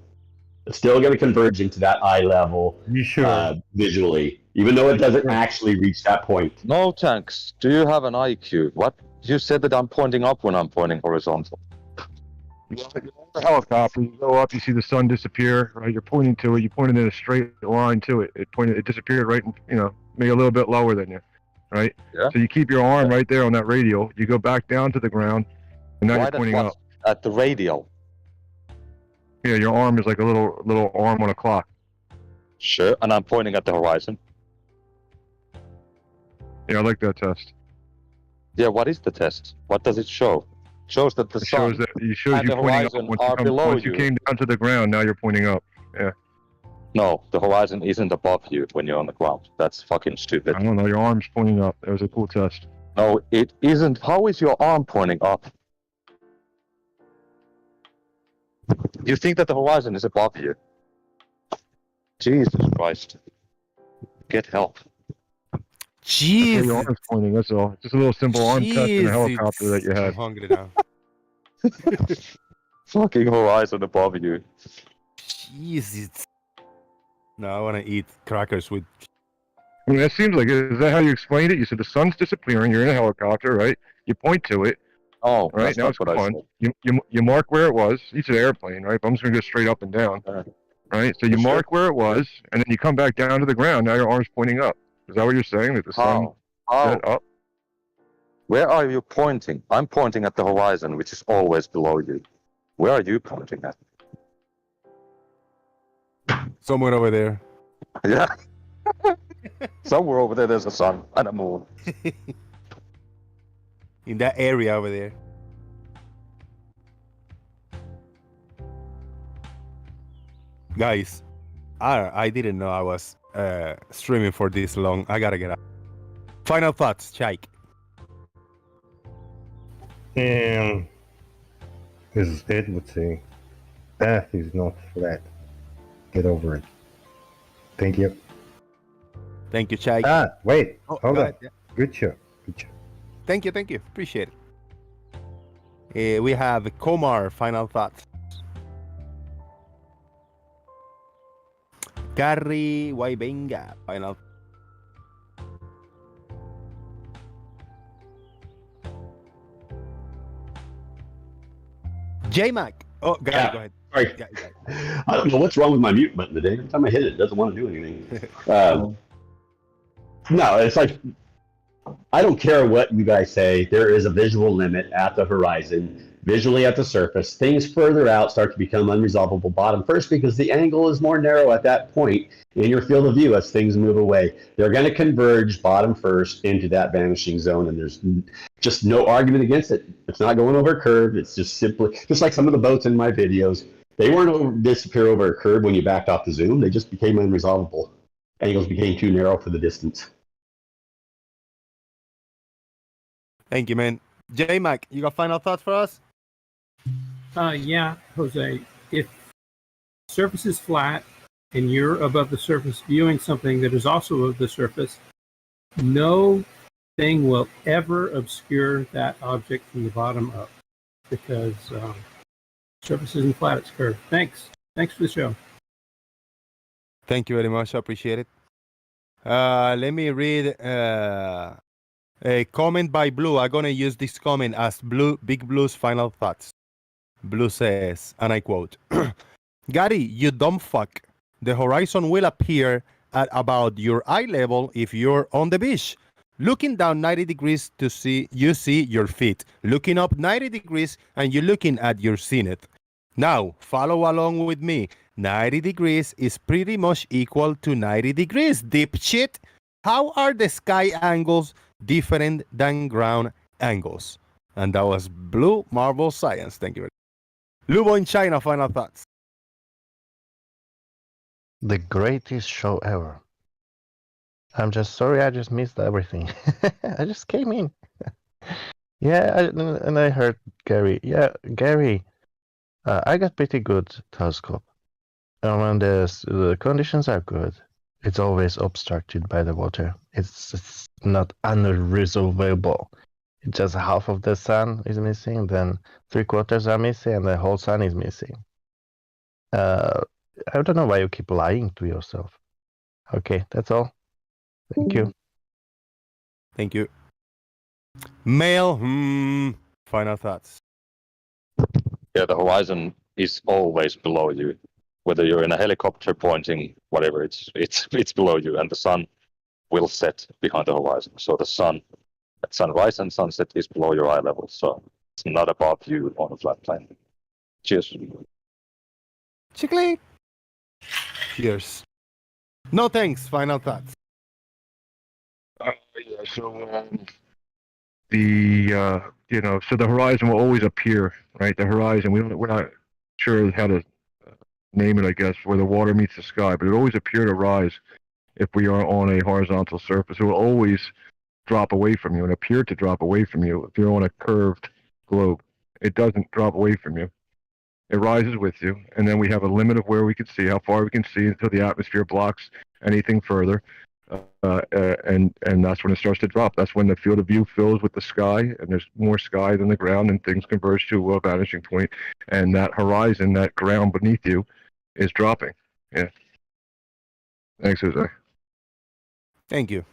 It's still going to converge into that eye level visually, even though it doesn't actually reach that point. No, Tanks. Do you have an IQ? What? You said that I'm pointing up when I'm pointing horizontal. You're on the helicopter. You go up. You see the sun disappear. Right? You're pointing to it. You pointed in a straight line to it. It disappeared right, maybe a little bit lower than you. Right? Yeah. So you keep your arm right there on that radial. You go back down to the ground, and now you're pointing up. At the radial? Yeah, your arm is like a little arm on a clock. Sure, and I'm pointing at the horizon. Yeah, I like that test. Yeah, what is the test? What does it show? It shows that the sun shows you and the pointing up horizon once are below once you came down to the ground. Now you're pointing up. Yeah. No, the horizon isn't above you when you're on the ground. That's fucking stupid. I don't know. Your arm's pointing up. That was a cool test. No, it isn't. How is your arm pointing up? You think that the horizon is above you? Jesus Christ. Get help. Jeez. Your arm's pointing. That's all. Just a little simple arm test in a helicopter that you had. I'm hungry now. Fucking horizon above you. Jesus. No, I want to eat crackers with. I mean, that seems like it. Is that how you explained it? You said the sun's disappearing. You're in a helicopter, right? You point to it. Oh, right. that's Now it's what I gone. said. You mark where it was. You said airplane, right? But I'm just gonna go straight up and down. Right. So you mark where it was, and then you come back down to the ground. Now your arm's pointing up. Is that what you're saying? That the sun set up? Where are you pointing? I'm pointing at the horizon, which is always below you. Where are you pointing at? Somewhere over there. Yeah. Somewhere over there, there's a sun and a moon. In that area over there. Guys, I didn't know I was streaming for this long. I gotta get out. Final thoughts, Chike. As Ed would say, Earth is not flat. Get over it. Thank you. Thank you, Chike. Wait. Oh, Hold go on. ahead, yeah. Good show. Good show. Thank you. Appreciate it. We have Komar, final thoughts. Gary Waibenga, final. J-Mac. Oh, Gary, go ahead. Sorry. I don't know what's wrong with my mute button today. Every time I hit it, it doesn't want to do anything. No, it's like, I don't care what you guys say. There is a visual limit at the horizon, visually at the surface. Things further out start to become unresolvable bottom first because the angle is more narrow at that point in your field of view as things move away. They're going to converge bottom first into that vanishing zone, and there's just no argument against it. It's not going over a curve. It's just simply, just like some of the boats in my videos, they weren't disappear over a curve when you backed off the zoom. They just became unresolvable. angles became too narrow for the distance. Thank you, man. J Mac, you got final thoughts for us? Yeah, Jose. If surface is flat and you're above the surface viewing something that is also above the surface, no thing will ever obscure that object from the bottom up because surface isn't flat, it's curved. Thanks. Thanks for the show. Thank you very much. I appreciate it. Let me read a comment by Blue. I'm going to use this comment as Big Blue's final thoughts. Blue says, and I quote, Gary, you dumb fuck. The horizon will appear at about your eye level if you're on the beach. Looking down 90 degrees to see, you see your feet. Looking up 90 degrees and you're looking at your zenith. Now, follow along with me. 90 degrees is pretty much equal to 90 degrees, dipshit. How are the sky angles different than ground angles? And that was Blue Marble Science. Thank you very much. Lubo in China, final thoughts. The greatest show ever. I'm just sorry I just missed everything. I just came in. Yeah, and I heard Gary. Yeah, Gary, I got pretty good telescope. And when the conditions are good, it's always obstructed by the water. It's not unresolvable. It's just half of the sun is missing, then 3/4 are missing, and the whole sun is missing. I don't know why you keep lying to yourself. Okay, that's all. Thank you. Thank you. Male, final thoughts. Yeah, the horizon is always below you. Whether you're in a helicopter pointing, whatever, it's below you, and the sun will set behind the horizon. So the sun at sunrise and sunset is below your eye level. So it's not above you on a flat plane. Cheers. Chickly. Cheers. No thanks. Final thoughts. Yeah, so so the horizon will always appear, right? The horizon, we're not sure how to name it, I guess, where the water meets the sky, but it always appear to rise if we are on a horizontal surface. It will always drop away from you and appear to drop away from you if you're on a curved globe. It doesn't drop away from you. It rises with you, and then we have a limit of where we can see, how far we can see until the atmosphere blocks anything further. And that's when it starts to drop. That's when the field of view fills with the sky, and there's more sky than the ground, and things converge to a vanishing point, and that horizon, that ground beneath you, is dropping. Yeah. Thanks, Jose. Thank you.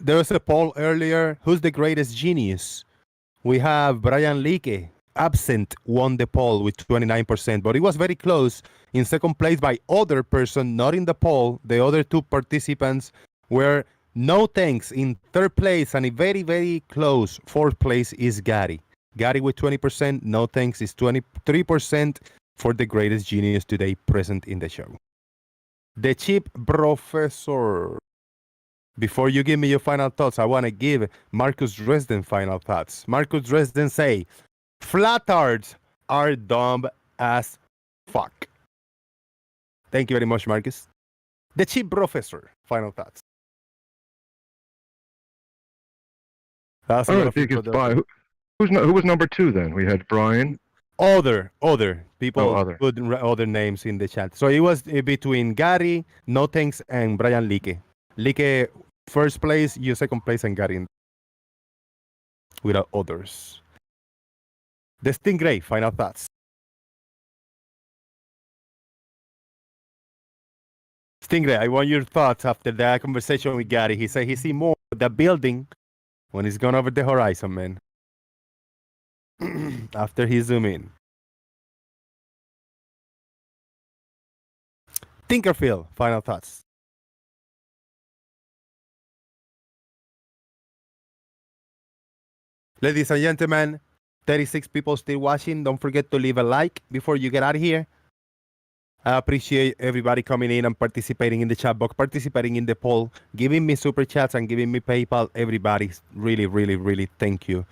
There was a poll earlier. Who's the greatest genius? We have Brian Leakey, absent, won the poll with 29%, but it was very close. In second place by other person, not in the poll. The other two participants were no thanks in third place, and a very, very close fourth place is Gary. Gary with 20%, no thanks is 23% for the greatest genius today present in the show. The Cheap Professor. Before you give me your final thoughts, I want to give Marcus Dresden final thoughts. Marcus Dresden say, flatards are dumb as fuck. Thank you very much, Marcus. The Cheap Professor, final thoughts. I don't think it's by who was number 2 then? We had Brian. Other people other. put other names in the chat. So it was between Gary, No Thanks, and Brian Leakey. Leakey first place, you second place, and Gary without others. The Stingray, final thoughts. Stingray, I want your thoughts after that conversation with Gary. He said he see more of the building when he's gone over the horizon, man. After he zoom in. Tinkerfield, final thoughts. Ladies and gentlemen, 36 people still watching. Don't forget to leave a like before you get out of here. I appreciate everybody coming in and participating in the chat box, participating in the poll, giving me super chats and giving me PayPal. Everybody, really, really, really thank you.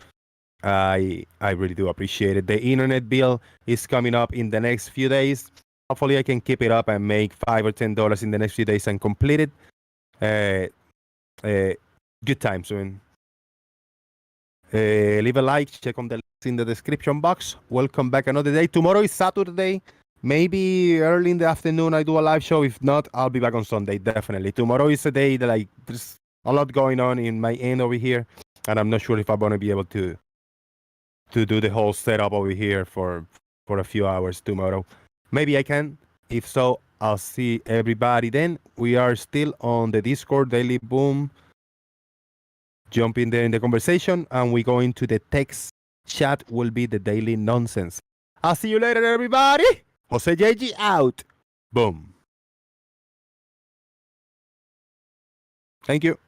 I really do appreciate it. The internet bill is coming up in the next few days. Hopefully, I can keep it up and make $5 or $10 in the next few days and complete it. Good time soon. Leave a like, check on the links in the description box. Welcome back another day. Tomorrow is Saturday. Maybe early in the afternoon I do a live show. If not, I'll be back on Sunday, definitely. Tomorrow is a day that there's a lot going on in my end over here, and I'm not sure if I'm going to be able to do the whole setup over here for a few hours tomorrow. Maybe I can. If so, I'll see everybody then. We are still on the Discord Daily Boom. Jump in there in the conversation, and we go into the text chat. Will be the daily nonsense. I'll see you later, everybody. Jose JG out. Boom. Thank you.